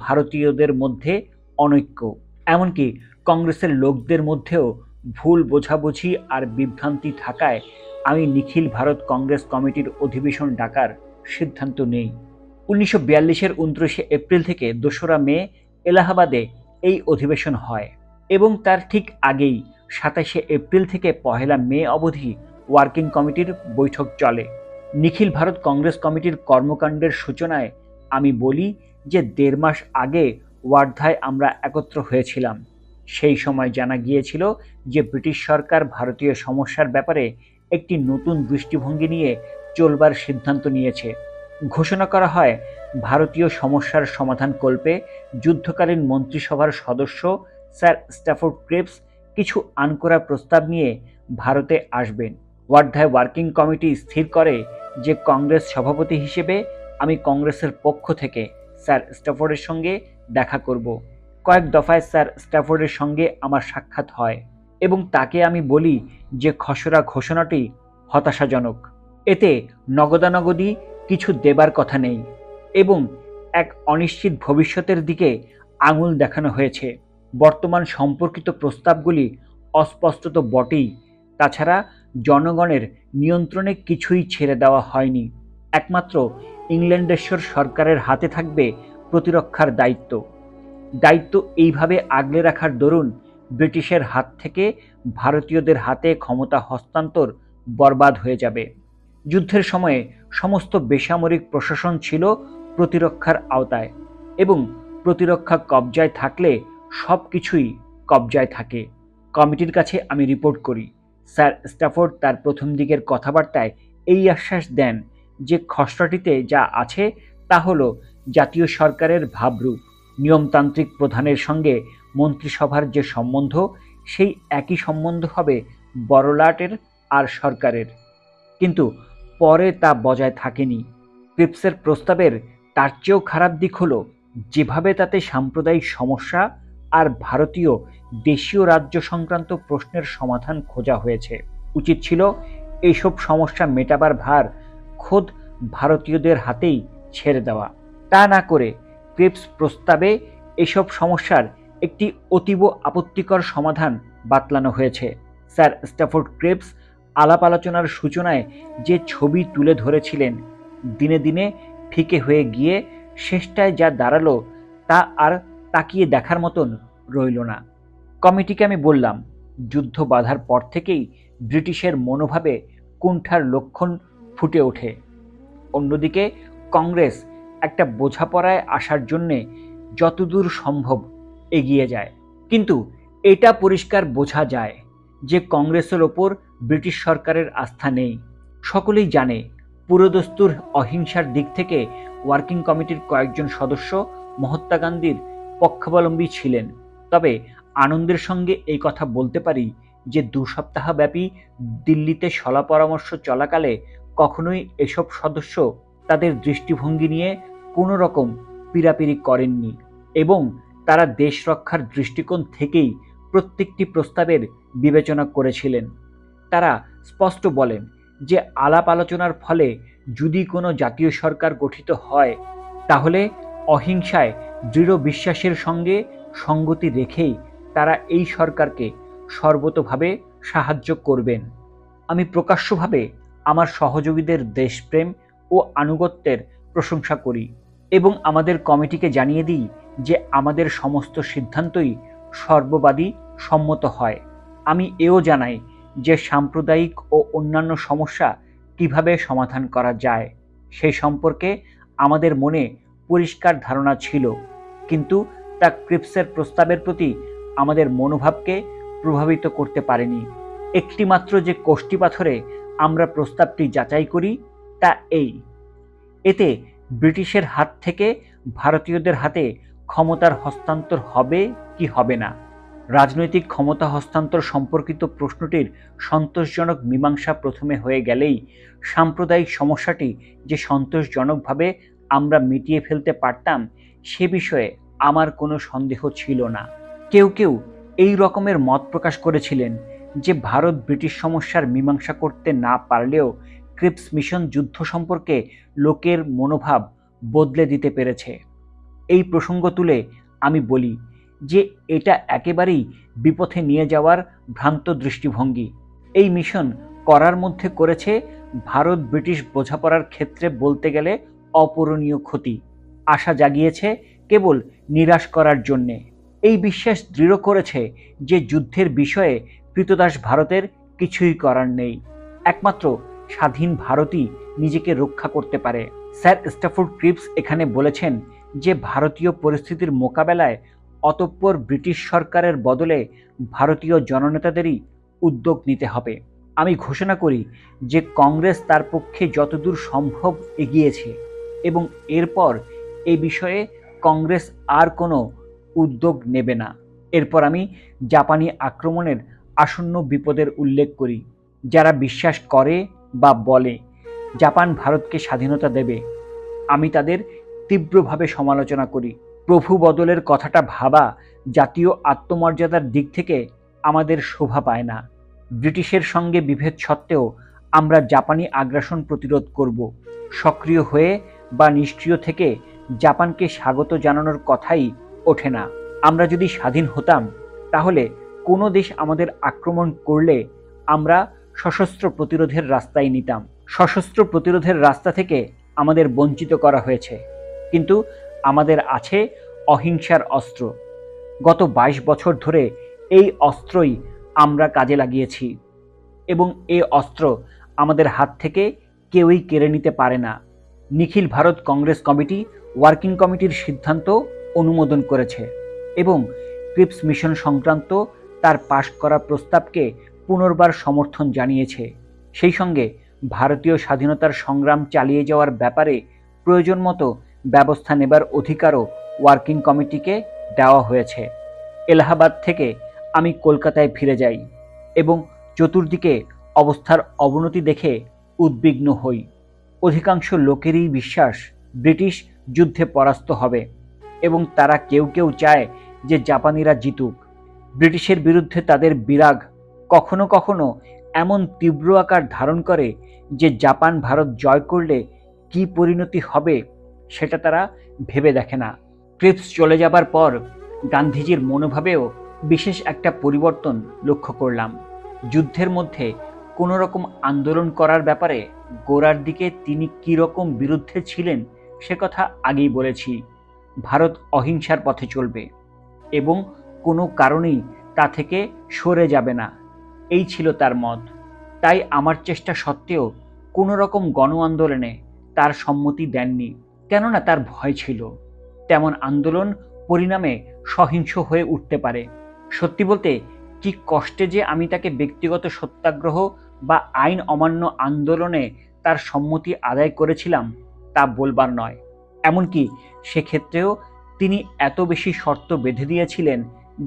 ভারতীয়দের মধ্যে অনৈক্য। এমনকি কংগ্রেসের লোকদের মধ্যেও ভুল বোঝাবুঝি আর বিভ্রান্তি থাকায় আমি নিখিল ভারত কংগ্রেস কমিটির অধিবেশন ডাকার সিদ্ধান্ত নেই। 1942-এর 29শে এপ্রিল থেকে 2রা মে এলাহাবাদে এই অধিবেশন হয় এবং তার ঠিক আগেই 27শে এপ্রিল থেকে 1লা মে অবধি ওয়ার্কিং কমিটির বৈঠক চলে। নিখিল ভারত কংগ্রেস কমিটির কর্মকাণ্ডের সূচনায় আমি বলি যে 1.5 মাস আগে ওয়ার্ধায় আমরা একত্র হয়েছিলাম। সেই সময় জানা গিয়েছিল যে ব্রিটিশ সরকার ভারতীয় সমস্যার ব্যাপারে একটি নতুন দৃষ্টিভঙ্গি নিয়ে চলবার সিদ্ধান্ত নিয়েছে ঘোষণা করা হয় ভারতীয় সমস্যার সমাধানকল্পে যুদ্ধকালীন মন্ত্রিসভার সদস্য স্যার স্ট্যাফোর্ড ক্রিপস কিছু আনকোরা প্রস্তাব নিয়ে ভারতে আসবেন। ওয়ার্ধায় ওয়ার্কিং কমিটি স্থির করে যে কংগ্রেস সভাপতি হিসেবে আমি কংগ্রেসের পক্ষ থেকে স্যার স্ট্যাফোর্ডের সঙ্গে দেখা করব। কয়েক দফায় স্যার স্ট্যাফোর্ডের সঙ্গে আমার সাক্ষাৎ হয় এবং তাকে আমি বলি যে খসড়া ঘোষণাটি হতাশাজনক। এতে নগদানগদি কিছু দেবার কথা নেই এবং এক অনিশ্চিত ভবিষ্যতের দিকে আঙুল দেখানো হয়েছে। বর্তমান সম্পর্কিত প্রস্তাবগুলি অস্পষ্ট তো বটেই, তাছাড়া জনগণের নিয়ন্ত্রণে কিছুই ছেড়ে দেওয়া হয়নি। একমাত্র ইংল্যান্ডেশ্বর সরকারের হাতে থাকবে প্রতিরক্ষার দায়িত্ব। দায়িত্ব এইভাবে আগলে রাখার দরুন ব্রিটিশের হাত থেকে ভারতীয়দের হাতে ক্ষমতা হস্তান্তর বরবাদ হয়ে যাবে। যুদ্ধের সময়ে সমস্ত বেসামরিক প্রশাসন ছিল প্রতিরক্ষার আওতায় এবং প্রতিরক্ষা কবজায় থাকলে সব কিছুই কবজায় থাকে। কমিটির কাছে আমি রিপোর্ট করি। স্যার স্ট্যাফোর্ড তার প্রথম দিকের কথাবার্তায় এই আশ্বাস দেন যে খসড়াটিতে যা আছে তা হলো জাতীয় সরকারের ভাবরূপ। নিয়মতান্ত্রিক প্রধানের সঙ্গে মন্ত্রিসভার যে সম্বন্ধ, সেই একই সম্বন্ধ হবে বড়লাটের আর সরকারের। কিন্তু পরে তা বজায় থাকেনি। ক্রিপসের প্রস্তাবের তার চেয়েও খারাপ দিক হলো যেভাবে তাতে সাম্প্রদায়িক সমস্যা আর ভারতীয় দেশীয় রাজ্য সংক্রান্ত প্রশ্নের সমাধান খোঁজা হয়েছে। উচিত ছিল এইসব সমস্যা মেটাবার ভার খোদ ভারতীয়দের হাতেই ছেড়ে দেওয়া। তা না করে ক্রিপস প্রস্তাবে এসব সমস্যার একটি অতীব আপত্তিকর সমাধান বাতলানো হয়েছে। স্যার স্ট্যাফোর্ড ক্রিপস আলাপ আলোচনার সূচনায় যে ছবি তুলে ধরেছিলেন, দিনে দিনে ফিকে হয়ে গিয়ে শেষটায় যা দাঁড়ালো তা আর তাকিয়ে দেখার মতন রইল না। কমিটিকে আমি বললাম, যুদ্ধ বাঁধার পর থেকেই ব্রিটিশের মনোভাবে কুণ্ঠার লক্ষণ ফুটে ওঠে। অন্যদিকে কংগ্রেস একটা বোঝাপড়ায় আসার জন্যে যতদূর সম্ভব এগিয়ে যায়, কিন্তু এটা পরিষ্কার বোঝা যায় যে কংগ্রেসের ওপর ব্রিটিশ সরকারের আস্থা নেই। সকলেই জানে পুরোদস্তুর অহিংসার দিক থেকে ওয়ার্কিং কমিটির কয়েকজন সদস্য মহাত্মা গান্ধীর পক্ষাবলম্বী ছিলেন। তবে আনন্দের সঙ্গে এই কথা বলতে পারি যে 2 সপ্তাহ ব্যাপী দিল্লিতে সলা পরামর্শ চলাকালে কখনোই এসব সদস্য তাদের দৃষ্টিভঙ্গি নিয়ে কোনো রকম পীড়াপিড়ি করেননি এবং তারা দেশ রক্ষার দৃষ্টিকোণ থেকেই প্রত্যেকটি প্রস্তাবের বিবেচনা করেছিলেন। তারা স্পষ্ট বলেন যে আলাপ আলোচনার ফলে যদি কোনো জাতীয় সরকার গঠিত হয় তাহলে অহিংসায় দৃঢ় বিশ্বাসের সঙ্গে সঙ্গতি রেখেই তারা এই সরকারকে সর্বতোভাবে সাহায্য করবেন। আমি প্রকাশ্যভাবে আমার সহযোগীদের দেশপ্রেম ও আনুগত্যের প্রশংসা করি এবং আমাদের কমিটিকে জানিয়ে দিই যে আমাদের সমস্ত সিদ্ধান্তই সর্ববাদী সম্মত হয়। আমি এও জানাই যে সাম্প্রদায়িক ও অন্যান্য সমস্যা কিভাবে সমাধান করা যায় সেই সম্পর্কে আমাদের মনে পরিষ্কার ধারণা ছিল, কিন্তু তা ক্রিপসের প্রস্তাবের প্রতি আমাদের মনোভাবকে প্রভাবিত করতে পারেনি। একটিমাত্র যে কোষ্ঠী পাথরে আমরা প্রস্তাবটি যাচাই করি তা এই, এতে ব্রিটিশের হাত থেকে ভারতীয়দের হাতে ক্ষমতার হস্তান্তর হবে কি হবে না। রাজনৈতিক ক্ষমতা হস্তান্তর সম্পর্কিত প্রশ্নটির সন্তোষজনক মীমাংসা প্রথমে হয়ে গেলেই সাম্প্রদায়িক সমস্যাটি যে সন্তোষজনকভাবে আমরা মিটিয়ে ফেলতে পারতাম সে বিষয়ে আমার কোনো সন্দেহ ছিল না। কেউ কেউ এই রকমের মত প্রকাশ করেছিলেন যে ভারত ব্রিটিশ সমস্যার মীমাংসা করতে না পারলেও ক্রিপস মিশন যুদ্ধ সম্পর্কে লোকের মনোভাব বদলে দিতে পেরেছে। এই প্রসঙ্গ তুলে আমি বলি যে এটা একেবারেই বিপথে নিয়ে যাওয়ার ভ্রান্ত দৃষ্টিভঙ্গি। এই মিশন করার মধ্যে করেছে ভারত ব্রিটিশ বোঝাপড়ার ক্ষেত্রে বলতে গেলে অপূরণীয় ক্ষতি। আশা জাগিয়েছে কেবল নিরাশ করার জন্যে। এই বিশ্বাস দৃঢ় করেছে যে যুদ্ধের বিষয়ে কৃতদাস ভারতের কিছুই করার নেই। একমাত্র স্বাধীন ভারতই নিজেকে রক্ষা করতে পারে। স্যার স্ট্যাফোর্ড ক্রিপস এখানে বলেছেন যে ভারতীয় পরিস্থিতির মোকাবেলায় অতঃপর ব্রিটিশ সরকারের বদলে ভারতীয় জননেতাদেরই উদ্যোগ নিতে হবে। আমি ঘোষণা করি যে কংগ্রেস তার পক্ষে যতদূর সম্ভব এগিয়েছে এবং এরপর এই বিষয়ে কংগ্রেস আর কোনো উদ্যোগ নেবে না। এরপর আমি জাপানি আক্রমণের আসন্ন বিপদের উল্লেখ করি। যারা বিশ্বাস করে বা বলে জাপান ভারতকে স্বাধীনতা দেবে, আমি তাদের তীব্রভাবে সমালোচনা করি। প্রভু বদলের কথাটা ভাবা জাতীয় আত্মমর্যাদার দিক থেকে আমাদের শোভা পায় না। ব্রিটিশের সঙ্গে বিভেদ সত্ত্বেও আমরা জাপানি আগ্রাসন প্রতিরোধ করব। সক্রিয় হয়ে বা নিষ্ক্রিয় থেকে জাপানকে স্বাগত জানানোর কথাই ওঠে না। আমরা যদি স্বাধীন হতাম তাহলে কোনো দেশ আমাদের আক্রমণ করলে আমরা সশস্ত্র প্রতিরোধের রাস্তায় নিতাম। সশস্ত্র প্রতিরোধের রাস্তা থেকে আমাদের বঞ্চিত করা হয়েছে, কিন্তু আমাদের আছে অহিংসার অস্ত্র। গত 22 বছর ধরে এই অস্ত্রই আমরা কাজে লাগিয়েছি এবং এই অস্ত্র আমাদের হাত থেকে কেউই কেড়ে নিতে পারে না। নিখিল ভারত কংগ্রেস কমিটি ওয়ার্কিং কমিটির সিদ্ধান্ত অনুমোদন করেছে এবং ক্রিপস মিশন সংক্রান্ত তার পাশ করা প্রস্তাবকে পুনর্বার সমর্থন জানিয়েছে। সেই সঙ্গে ভারতীয় স্বাধীনতার সংগ্রাম চালিয়ে যাওয়ার ব্যাপারে প্রয়োজন মতো ব্যবস্থা নেবার অধিকারও ওয়ার্কিং কমিটিকে দেওয়া হয়েছে। এলাহাবাদ থেকে আমি কলকাতায় ফিরে যাই এবং চতুর্দিকে অবস্থার অবনতি দেখে উদ্বিগ্ন হই। অধিকাংশ লোকেরই বিশ্বাস ব্রিটিশ যুদ্ধে পরাস্ত হবে এবং তারা কেউ কেউ চায় যে জাপানিরা জিতুক। ব্রিটিশের বিরুদ্ধে তাদের বিরাগ কখনো কখনো এমন তীব্র আকার ধারণ করে যে জাপান ভারত জয় করলে কি পরিণতি হবে সেটা তারা ভেবে দেখে না। ক্রিপস চলে যাবার পর গান্ধীজির মনোভাবেও বিশেষ একটা পরিবর্তন লক্ষ্য করলাম। যুদ্ধের মধ্যে কোনো রকম আন্দোলন করার ব্যাপারে গোড়ার দিকে তিনি কী রকম বিরুদ্ধে ছিলেন সে কথা আগেই বলেছি। ভারত অহিংসার পথে চলবে এবং কোনো কারণেই তা থেকে সরে যাবে না, এই ছিল তার মত। তাই আমার চেষ্টা সত্ত্বেও কোনো রকম গণ আন্দোলনে তার সম্মতি দেননি, কেননা তার ভয় ছিল তেমন আন্দোলন পরিণামে সহিংস হয়ে উঠতে পারে। সত্যি বলতে কি কষ্টে যে আমি তাকে ব্যক্তিগত সত্যাগ্রহ বা আইন অমান্য আন্দোলনে তার সম্মতি আদায় করেছিলাম তা বলবার নয়। এমনকি সেক্ষেত্রেও তিনি এত বেশি শর্ত বেঁধে দিয়েছিলেন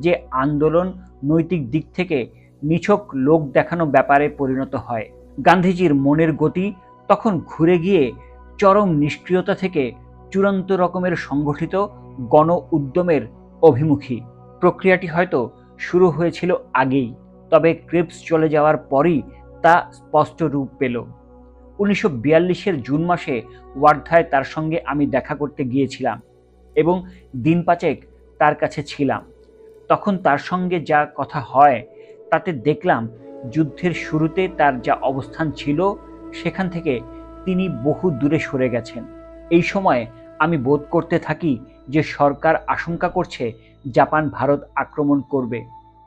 যে আন্দোলন নৈতিক দিক থেকে নিছক লোক দেখানো ব্যাপারে পরিণত হয়। গান্ধীজির মনের গতি তখন ঘুরে গিয়ে চরম নিষ্ক্রিয়তা থেকে চূড়ান্ত রকমের সংগঠিত গণ উদ্যমের অভিমুখী। প্রক্রিয়াটি হয়তো শুরু হয়েছিল আগেই, তবে ক্রিপস চলে যাওয়ার পরই তা স্পষ্ট রূপ পেল। 1942-এর জুন মাসে ওয়ার্ধায় তার সঙ্গে আমি দেখা করতে গিয়েছিলাম এবং দিন পাঁচেক তার কাছে ছিলাম। তখন তার সঙ্গে যা কথা হয় তাতে দেখলাম যুদ্ধের শুরুতে তার যা অবস্থান ছিল সেখান থেকে তিনি বহু দূরে সরে গেছেন। এই সময় আমি বোধ করতে থাকি যে সরকার আশঙ্কা করছে জাপান ভারত আক্রমণ করবে।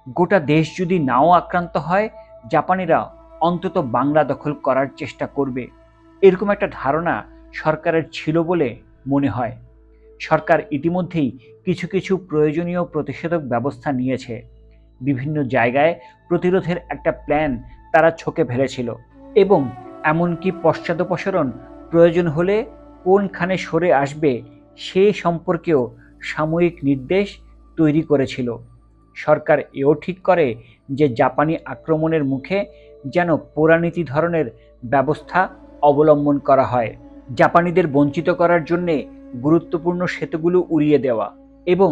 গোটা দেশ যদি নাও আক্রান্ত হয়, জাপানিরা অন্তত বাংলা দখল করার চেষ্টা করবে, এরকম একটা ধারণা সরকারের ছিল বলে মনে হয়। সরকার ইতিমধ্যেই কিছু কিছু প্রয়োজনীয় প্রতিষেধক ব্যবস্থা নিয়েছে। বিভিন্ন জায়গায় প্রতিরোধের একটা প্ল্যান তারা ছকে ফেলেছিল এবং এমনকি পশ্চাদপসরণ প্রয়োজন হলে কোনখানে সরে আসবে সে সম্পর্কেও সাময়িক নির্দেশ তৈরি করেছিল। সরকার এও ঠিক করে যে জাপানি আক্রমণের মুখে যেন পৌরানীতি ধরনের ব্যবস্থা অবলম্বন করা হয়। জাপানিদের বঞ্চিত করার জন্যে গুরুত্বপূর্ণ সেতুগুলো উড়িয়ে দেওয়া এবং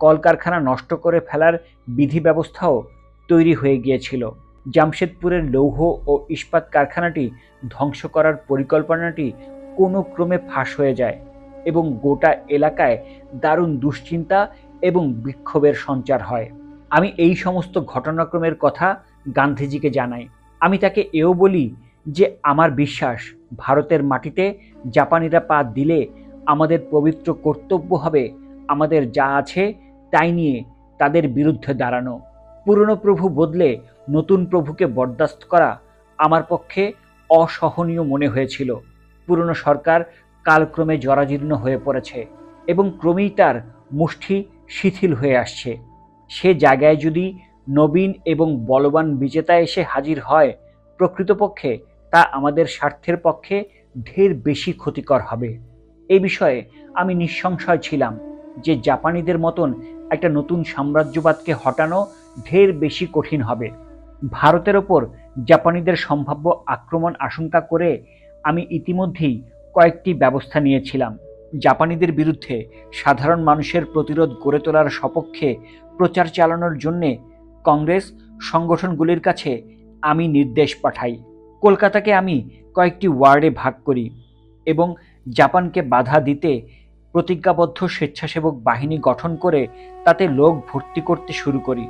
কলকারখানা নষ্ট করে ফেলার বিধি ব্যবস্থাও তৈরি হয়ে গিয়েছিল। জামশেদপুরের লৌহ ও ইস্পাত কারখানাটি ধ্বংস করার পরিকল্পনাটি কোনো ক্রমে ফাঁস হয়ে যায় এবং গোটা এলাকায় দারুণ দুশ্চিন্তা এবং বিক্ষোভের সঞ্চার হয়। আমি এই সমস্ত ঘটনাক্রমের কথা গান্ধীজিকে জানাই। আমি তাকে এও বলি যে আমার বিশ্বাস ভারতের মাটিতে জাপানিরা পা দিলে আমাদের পবিত্র কর্তব্য হবে আমাদের যা আছে তাই নিয়ে তাদের বিরুদ্ধে দাঁড়ানো। পুরনো প্রভু বদলে নতুন প্রভুকে বরদাস্ত করা আমার পক্ষে অসহনীয় মনে হয়েছিল। পুরনো সরকার কালক্রমে জরাজীর্ণ হয়ে পড়েছে এবং ক্রমেই তার মুষ্টি শিথিল হয়ে আসছে। সে জায়গায় যদি নবীন এবং বলবান বিজেতা এসে হাজির হয়, প্রকৃতপক্ষে তা আমাদের স্বার্থের পক্ষে ঢের বেশি ক্ষতিকর হবে। এই বিষয়ে আমি নিঃসংশয় ছিলাম যে জাপানিদের মতন একটা নতুন সাম্রাজ্যবাদকে হটানো ঢের বেশি কঠিন হবে। ভারতের ওপর জাপানিদের সম্ভাব্য আক্রমণ আশঙ্কা করে আমি ইতিমধ্যেই কয়েকটি ব্যবস্থা নিয়েছিলাম। জাপানিদের বিরুদ্ধে সাধারণ মানুষের প্রতিরোধ গড়ে তোলার সপক্ষে প্রচার চালানোর জন্যে কংগ্রেস সংগঠনগুলির কাছে আমি নির্দেশ পাঠাই। কলকাতাকে আমি কয়েকটি ওয়ার্ডে ভাগ করি এবং জাপানকে বাধা দিতে প্রতিজ্ঞাবদ্ধ স্বেচ্ছাসেবক বাহিনী গঠন করে তাতে লোক ভর্তি করতে শুরু করি।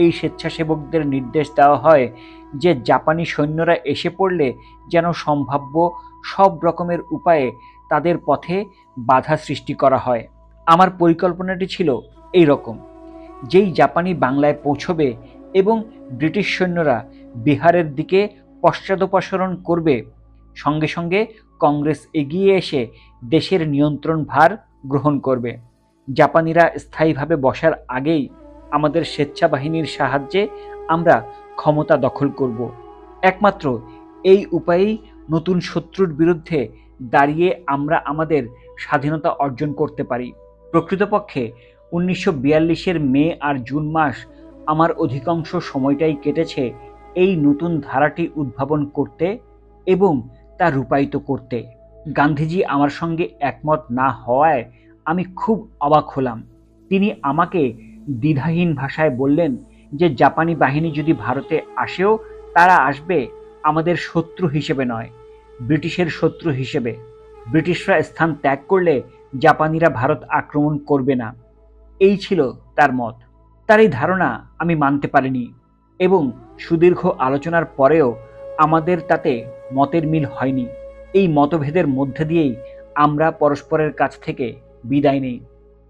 এই স্বেচ্ছাসেবকদের নির্দেশ দেওয়া হয় যে জাপানি সৈন্যরা এসে পড়লে যেন সম্ভাব্য সব রকমের উপায়ে তাদের পথে বাধা সৃষ্টি করা হয়। আমার পরিকল্পনাটি ছিল এই রকম: যেই জাপানি বাংলায় পৌঁছবে এবং ব্রিটিশ সৈন্যরা বিহারের দিকে পশ্চাদপসরণ করবে, সঙ্গে সঙ্গে কংগ্রেস এগিয়ে এসে দেশের নিয়ন্ত্রণ ভার গ্রহণ করবে। জাপানিরা স্থায়ীভাবে বসার আগেই আমাদের স্বেচ্ছা বাহিনীর সাহায্যে আমরা ক্ষমতা দখল করব। একমাত্র এই উপায়েই নতুন শত্রুর বিরুদ্ধে দাঁড়িয়ে আমরা আমাদের স্বাধীনতা অর্জন করতে পারি। প্রকৃতপক্ষে 1942-এর মে আর জুন মাস আমার অধিকাংশ সময়টাই কেটেছে এই নতুন ধারাটি উদ্ভাবন করতে এবং তা রূপায়িত করতে। গান্ধীজি আমার সঙ্গে একমত না হওয়ায় আমি খুব অবাক হলাম। তিনি আমাকে দ্বিধাহীন ভাষায় বললেন যে জাপানি বাহিনী যদি ভারতে আসেও তারা আসবে আমাদের শত্রু হিসেবে নয়, ব্রিটিশের শত্রু হিসেবে। ব্রিটিশরা স্থান ত্যাগ করলে জাপানিরা ভারত আক্রমণ করবে না। এই ছিল তার মত। তার এই ধারণা আমি মানতে পারিনি এবং সুদীর্ঘ আলোচনার পরেও আমাদের তাতে মতের মিল হয়নি। এই মতভেদের মধ্যে দিয়েই আমরা পরস্পরের কাছ থেকে বিদায় নেই।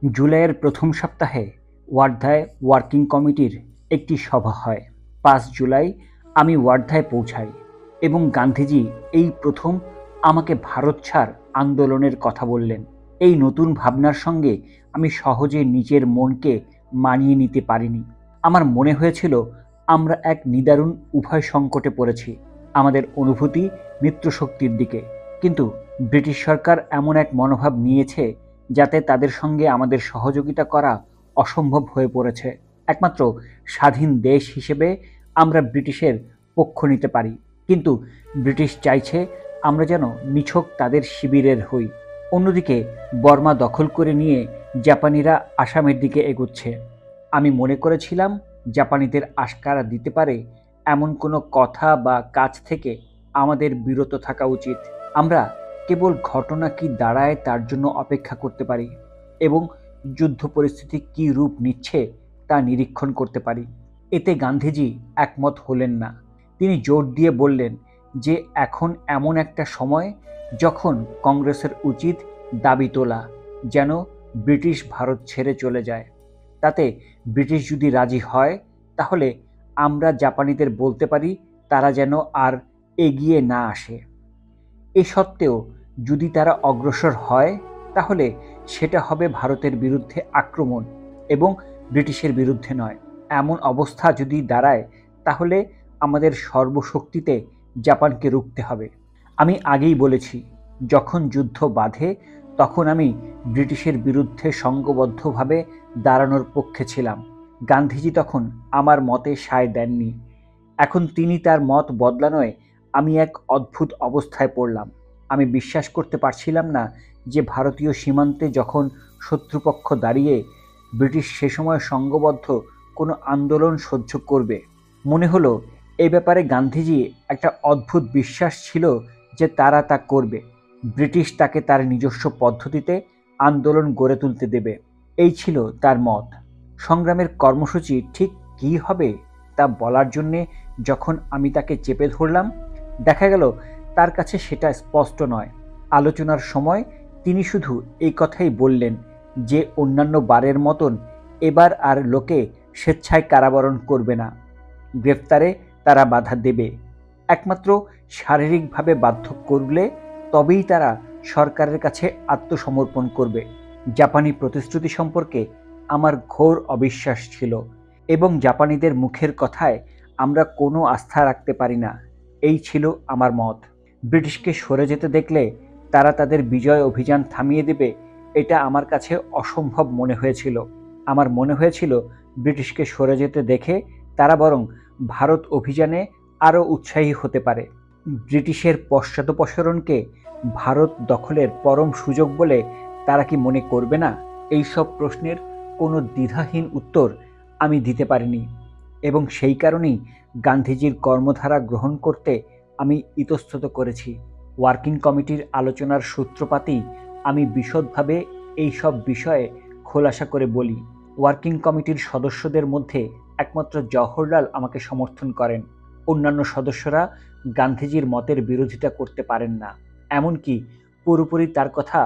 জুলাইয়ের প্রথম সপ্তাহে ওয়ার্ধায় ওয়ার্কিং কমিটির একটি সভা হয়। 5 জুলাই আমি ওয়ার্ধায় পৌঁছাই এবং গান্ধীজি এই প্রথম আমাকে ভারত ছাড় আন্দোলনের কথা বললেন। এই নতুন ভাবনার সঙ্গে আমি সহজে নিজের মনকে মানিয়ে নিতে পারিনি। আমার মনে হয়েছিল আমরা এক নিদারুণ উভয় সংকটে পড়েছি, আমাদের অনুভূতি মিত্রশক্তির দিকে, কিন্তু ব্রিটিশ সরকার এমন এক মনোভাব নিয়েছে যাতে তাদের সঙ্গে আমাদের সহযোগিতা করা অসম্ভব হয়ে পড়েছে। একমাত্র স্বাধীন দেশ হিসেবে আমরা ব্রিটিশের পক্ষ নিতে পারি, কিন্তু ব্রিটিশ চাইছে আমরা যেন নিছক তাদের শিবিরের হই। অন্যদিকে বর্মা দখল করে নিয়ে জাপানিরা আসামের দিকে এগোচ্ছে। আমি মনে করেছিলাম জাপানিদের আশকারা দিতে পারে এমন কোনো কথা বা কাজ থেকে আমাদের বিরত থাকা উচিত। আমরা কেবল ঘটনা কি দাঁড়ায় তার জন্য অপেক্ষা করতে পারি এবং যুদ্ধ পরিস্থিতি কী রূপ নিচ্ছে তা নিরীক্ষণ করতে পারি। এতে গান্ধীজি একমত হলেন না। তিনি জোর দিয়ে বললেন যে এখন এমন একটা সময় যখন কংগ্রেসের উচিত দাবি তোলা যেন ব্রিটিশ ভারত ছেড়ে চলে যায়। তাতে ব্রিটিশ যদি রাজি হয় তাহলে আমরা জাপানিদের বলতে পারি তারা যেন আর এগিয়ে না আসে। এ সত্ত্বেও যদি তারা অগ্রসর হয় তাহলে সেটা হবে ভারতের বিরুদ্ধে আক্রমণ এবং ব্রিটিশের বিরুদ্ধে নয়। এমন অবস্থা যদি দাঁড়ায় তাহলে আমাদের সর্বশক্তিতে জাপানকে রুখতে হবে। আমি আগেই বলেছি, যখন যুদ্ধ বাধে তখন আমি ব্রিটিশের বিরুদ্ধে সংঘবদ্ধভাবে দাঁড়ানোর পক্ষে ছিলাম। গান্ধীজি তখন আমার মতে সায় দেননি। এখন তিনি তার মত বদলানোয় আমি এক অদ্ভুত অবস্থায় পড়লাম। আমি বিশ্বাস করতে পারছিলাম না যে ভারতীয় সীমান্তে যখন শত্রুপক্ষ দাঁড়িয়ে ব্রিটিশ সে সময় সংঘবদ্ধ কোনো আন্দোলন সহ্য করবে। মনে হলো এই ব্যাপারে গান্ধীজি একটা অদ্ভুত বিশ্বাস ছিল যে তারা তা করবে। ব্রিটিশ তাকে তার নিজস্ব পদ্ধতিতে আন্দোলন গড়ে তুলতে দেবে, এই ছিল তার মত। সংগ্রামের কর্মসূচি ঠিক কী হবে তা বলার জন্যে যখন আমি তাকে চেপে ধরলাম, দেখা গেল তার কাছে সেটা স্পষ্ট নয়। আলোচনার সময় তিনি শুধু এই কথাই বললেন যে অন্যান্য বারের মতন এবার আর লোকে স্বেচ্ছায় কারাবরণ করবে না, গ্রেফতারে তারা বাধা দেবে। একমাত্র শারীরিকভাবে বাধ্য করলে তবেই তারা সরকারের কাছে আত্মসমর্পণ করবে। জাপানি প্রতিশ্রুতি সম্পর্কে আমার ঘোর অবিশ্বাস ছিল এবং জাপানিদের মুখের কথায় আমরা কোনো আস্থা রাখতে পারি না, এই ছিল আমার মত। ব্রিটিশকে সরে যেতে দেখলে তারা তাদের বিজয় অভিযান থামিয়ে দেবে, এটা আমার কাছে অসম্ভব মনে হয়েছিল। আমার মনে হয়েছিল ব্রিটিশকে সরে যেতে দেখে তারা বরং ভারত অভিযানে আরও উৎসাহী হতে পারে। ব্রিটিশের পশ্চাদপসরণকে ভারত দখলের পরম সুযোগ বলে তারা কি মনে করবে না? এই সব প্রশ্নের কোনো দ্বিধাহীন উত্তর আমি দিতে পারিনি, এবং সেই কারণেই গান্ধীজির কর্মধারা গ্রহণ করতে আমি ইতস্তত করেছি। ওয়ার্কিং কমিটির আলোচনার সূত্রপাতেই আমি বিশদভাবে এই সব বিষয়ে খোলাসা করে বলি। ওয়ার্কিং কমিটির সদস্যদের মধ্যে একমাত্র জওহরলাল আমাকে সমর্থন করেন। অন্যান্য সদস্যরা গান্ধীজির মতের বিরোধিতা করতে পারেন না, এমনকি পুরোপুরি তার কথা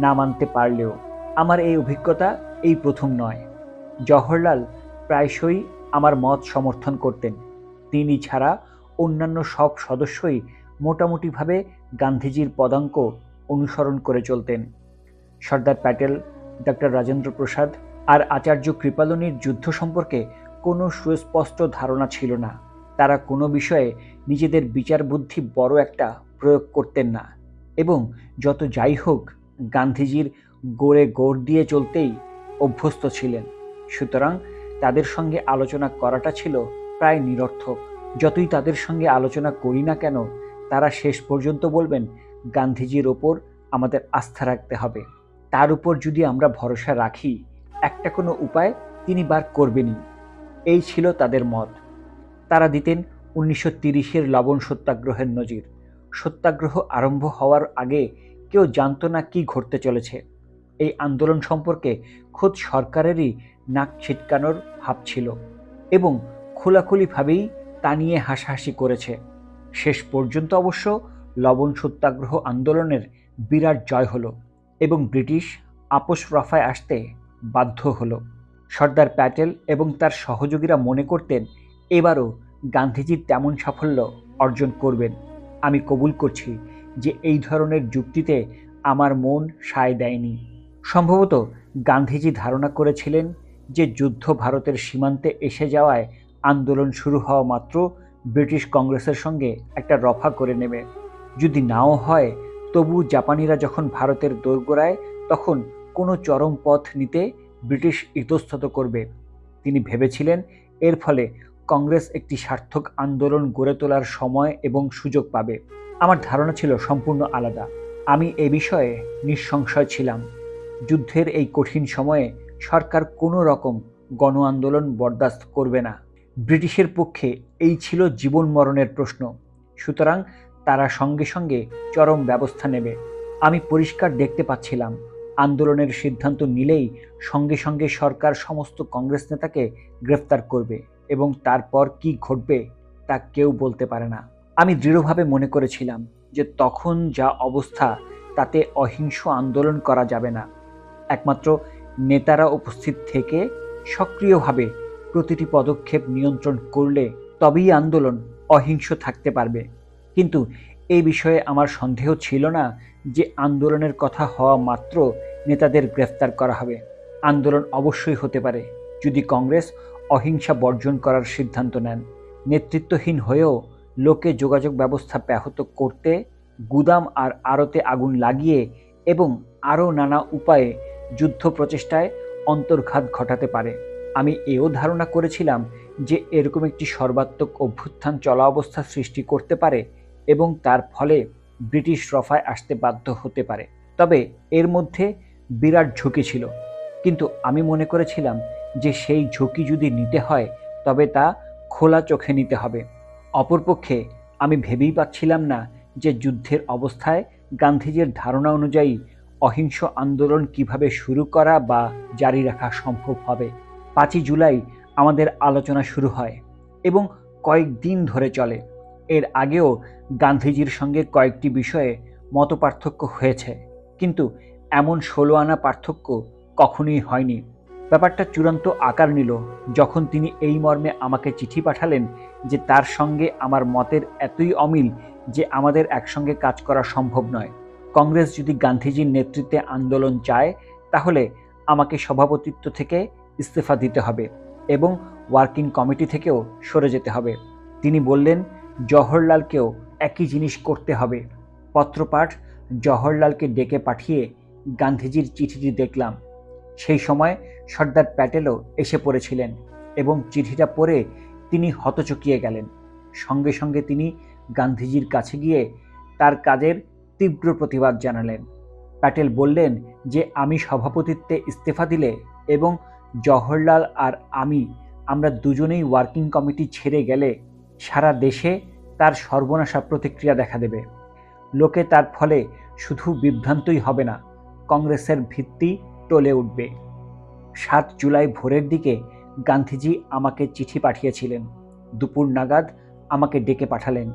না মানতে পারলেও। আমার এই অভিজ্ঞতা এই প্রথম নয়। জওহরলাল প্রায়শই আমার মত সমর্থন করতেন। তিনি ছাড়া অন্যান্য সব সদস্যই মোটামুটিভাবে গান্ধীজির পদাঙ্ক অনুসরণ করে চলতেন। সর্দার প্যাটেল, ডক্টর রাজেন্দ্র প্রসাদ আর আচার্য কৃপালনীর যুদ্ধ সম্পর্কে কোনো সুস্পষ্ট ধারণা ছিল না। তারা কোনো বিষয়ে নিজেদের বিচার বুদ্ধি বড় একটা প্রয়োগ করতেন না, এবং যত যাই হোক গান্ধীজির গোড়ে গোড় দিয়ে চলতেই অভ্যস্ত ছিলেন। সুতরাং তাদের সঙ্গে আলোচনা করাটা ছিল প্রায় নিরর্থক। যতই তাদের সঙ্গে আলোচনা করি না কেন, তারা শেষ পর্যন্ত বলবেন গান্ধীজির ওপর আমাদের আস্থা রাখতে হবে। তার উপর যদি আমরা ভরসা রাখি, একটা কোনো উপায় তিনি বার করবেনই। এই ছিল তাদের মত। তারা দিতেন 1930-এর লবণ সত্যাগ্রহের নজির। সত্যাগ্রহ আরম্ভ হওয়ার আগে কেউ জানত না কি ঘটতে চলেছে। এই আন্দোলন সম্পর্কে খোদ সরকারেরই নাক ছিটকানোর ভাব ছিল, এবং খোলাখুলিভাবেই তা নিয়ে হাসাহাসি করেছে। শেষ পর্যন্ত অবশ্য লবণ সত্যাগ্রহ আন্দোলনের বিরাট জয় হলো, এবং ব্রিটিশ আপোষ রফায় আসতে বাধ্য হলো। সর্দার প্যাটেল এবং তার সহযোগীরা মনে করতেন এবারও গান্ধীজির তেমন সাফল্য অর্জন করবেন। আমি কবুল করছি যে এই ধরনের যুক্তিতে আমার মন সায় দেয়নি। সম্ভবত গান্ধীজি ধারণা করেছিলেন যে যুদ্ধ ভারতের সীমান্তে এসে যাওয়ায় আন্দোলন শুরু হওয়া মাত্র ব্রিটিশ কংগ্রেসের সঙ্গে একটা রফা করে নেবে। যদি নাও হয়, তবু জাপানিরা যখন ভারতের দোরগোড়ায়, তখন কোনো চরম পথ নিতে ব্রিটিশ ইতস্তত করবে। তিনি ভেবেছিলেন এর ফলে কংগ্রেস একটি সার্থক আন্দোলন গড়ে তোলার সময় এবং সুযোগ পাবে। আমার ধারণা ছিল সম্পূর্ণ আলাদা। আমি এ বিষয়ে নিঃসংশয় ছিলাম। যুদ্ধের এই কঠিন সময়ে সরকার কোনো রকম গণ আন্দোলন বরদাস্ত করবে না। ব্রিটিশের পক্ষে এই ছিল জীবন মরণের প্রশ্ন। সুতরাং তারা সঙ্গে সঙ্গে চরম ব্যবস্থা নেবে। আমি পরিষ্কার দেখতে পাচ্ছিলাম, আন্দোলনের সিদ্ধান্ত নিলেই সঙ্গে সঙ্গে সরকার সমস্ত কংগ্রেস নেতাকে গ্রেফতার করবে, এবং তারপর কি ঘটবে তা কেউ বলতে পারে না। আমি দৃঢ়ভাবে মনে করেছিলাম যে তখন যা অবস্থা, তাতে অহিংস আন্দোলন করা যাবে না। একমাত্র নেতারা উপস্থিত থেকে সক্রিয়ভাবে প্রতিটি পদক্ষেপ নিয়ন্ত্রণ করলে তবেই আন্দোলন অহিংস থাকতে পারবে। কিন্তু এই বিষয়ে আমার সন্দেহ ছিল না যে আন্দোলনের কথা হওয়া মাত্র নেতাদের গ্রেফতার করা হবে। আন্দোলন অবশ্যই হতে পারে যদি কংগ্রেস অহিংসা বর্জন করার সিদ্ধান্ত নেন। নেতৃত্বহীন হয়েও লোকে যোগাযোগ ব্যবস্থা ব্যাহত করতে, গুদাম আর আড়তে আগুন লাগিয়ে এবং আরও নানা উপায়ে যুদ্ধ প্রচেষ্টায় অন্তর্ঘাত ঘটাতে পারে। আমি এও ধারণা করেছিলাম যে এরকম একটি সর্বাত্মক অভ্যুত্থান চলা অবস্থা সৃষ্টি করতে পারে এবং তার ফলে ব্রিটিশ রফায় আসতে বাধ্য হতে পারে। তবে এর মধ্যে বিরাট ঝুঁকি ছিল, কিন্তু আমি মনে করেছিলাম যে সেই ঝুঁকি যদি নিতে হয় তবে তা খোলা চোখে নিতে হবে। অপরপক্ষে আমি ভেবেই পাচ্ছিলাম না যে যুদ্ধের অবস্থায় গান্ধীজির ধারণা অনুযায়ী অহিংস আন্দোলন কিভাবে শুরু করা বা জারি রাখা সম্ভব হবে। 5ই জুলাই আমাদের আলোচনা শুরু হয় এবং কয়েকদিন ধরে চলে। এর আগেও গান্ধীজির সঙ্গে কয়েকটি বিষয়ে মতপার্থক্য হয়েছে, কিন্তু এমন 16 আনা পার্থক্য কখনোই হয়নি। ব্যাপারটা চূড়ান্ত আকার নিল যখন তিনি এই মর্মে আমাকে চিঠি পাঠালেন যে তার সঙ্গে আমার মতের এতই অমিল যে আমাদের একসঙ্গে কাজ করা সম্ভব নয়। কংগ্রেস যদি গান্ধীজির নেতৃত্বে আন্দোলন চায়, তাহলে আমাকে সভাপতিত্ব থেকে ইস্তফা দিতে হবে এবং ওয়ার্কিং কমিটি থেকেও সরে যেতে হবে। তিনি বললেন জওহরলালকেও একই জিনিস করতে হবে। পত্রপাঠ জওহরলালকে ডেকে পাঠিয়ে গান্ধীজির চিঠিটি দেখলাম। সেই সময় সর্দার প্যাটেলও এসে পড়েছিলেন এবং চিঠিটা পড়ে তিনি হতচকিয়ে গেলেন। সঙ্গে সঙ্গে তিনি গান্ধীজির কাছে গিয়ে তার কাজের তীব্র প্রতিবাদ জানালেন। প্যাটেল বললেন যে আমি সভাপতিত্বে ইস্তফা দিলে এবং জওহরলাল আর আমরা দুজনেই ওয়ার্কিং কমিটি ছেড়ে গেলে সারা দেশে তার সর্বনাশা প্রতিক্রিয়া দেখা দেবে। লোকে তার ফলে শুধু বিভ্রান্তই হবে না, কংগ্রেসের ভিত্তি টলে উঠবে। 7 জুলাই ভোরের দিকে গান্ধীজি আমাকে চিঠি পাঠিয়েছিলেন। দুপুর নাগাদ আমাকে ডেকে পাঠালেন।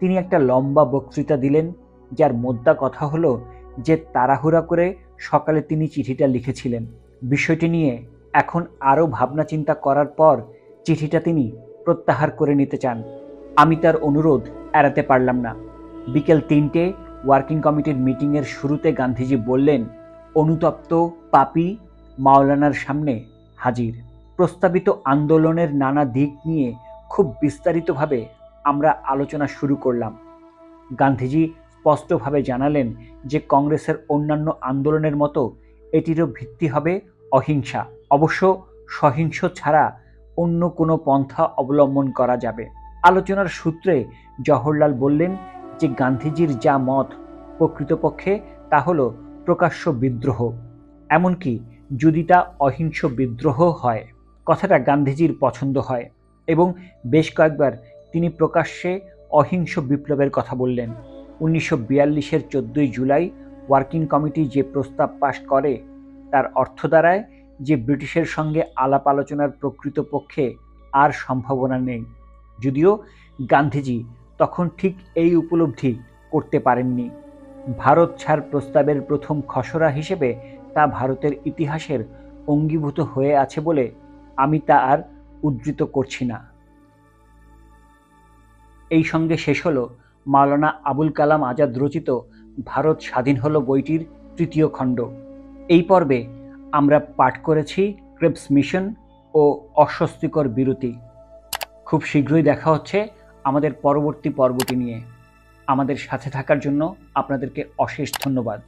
তিনি একটা লম্বা বক্তৃতা দিলেন, যার মোদ্দা কথা হলো যে তাড়াহুড়া করে সকালে তিনি চিঠিটা লিখেছিলেন। বিষয়টি নিয়ে এখন আরও ভাবনা চিন্তা করার পর চিঠিটা তিনি প্রত্যাহার করে নিতে চান। আমি তার অনুরোধ এড়াতে পারলাম না। বিকেল 3টে ওয়ার্কিং কমিটির মিটিংয়ের শুরুতে গান্ধীজি বললেন, অনুতপ্ত পাপী মাওলানার সামনে হাজির। প্রস্তাবিত আন্দোলনের নানা দিক নিয়ে খুব বিস্তারিতভাবে আমরা আলোচনা শুরু করলাম। গান্ধীজি স্পষ্টভাবে জানালেন যে কংগ্রেসের অন্যান্য আন্দোলনের মতো এটিরও ভিত্তি হবে অহিংসা। অবশ্য সহিংস ছাড়া অন্য কোনো পন্থা অবলম্বন করা যাবে। আলোচনার সূত্রে জওহরলাল বললেন যে গান্ধীজির যা মত প্রকৃতপক্ষে তা হলো প্রকাশ্য বিদ্রোহ, এমনকি যদি তা অহিংস বিদ্রোহ হয়। কথাটা গান্ধীজির পছন্দ হয় এবং বেশ কয়েকবার তিনি প্রকাশ্যে অহিংস বিপ্লবের কথা বললেন। 1942-এর 14 জুলাই ওয়ার্কিং কমিটি যে প্রস্তাব পাশ করে তার অর্থ দাঁড়ায় যে ব্রিটিশের সঙ্গে আলাপ আলোচনার প্রকৃতপক্ষে আর সম্ভাবনা নেই। যদিও গান্ধীজি তখন ঠিক এই উপলব্ধি করতে পারেননি। ভারত ছাড় প্রস্তাবের প্রথম খসড়া হিসেবে তা ভারতের ইতিহাসের অঙ্গীভূত হয়ে আছে বলে আমি তা আর উদ্ধৃত করছি না। এই সঙ্গে শেষ হলো মাওলানা আবুল কালাম আজাদ রচিত ভারত স্বাধীন হলো বইটির 3য় খণ্ড। এই পর্বে আমরা পাঠ করেছি ক্রেবস মিশন ও অস্বস্তিকর বিরতি। খুব শীঘ্রই দেখা হচ্ছে আমাদের পরবর্তী পর্বটি নিয়ে। আমাদের সাথে থাকার জন্য আপনাদেরকে অশেষ ধন্যবাদ।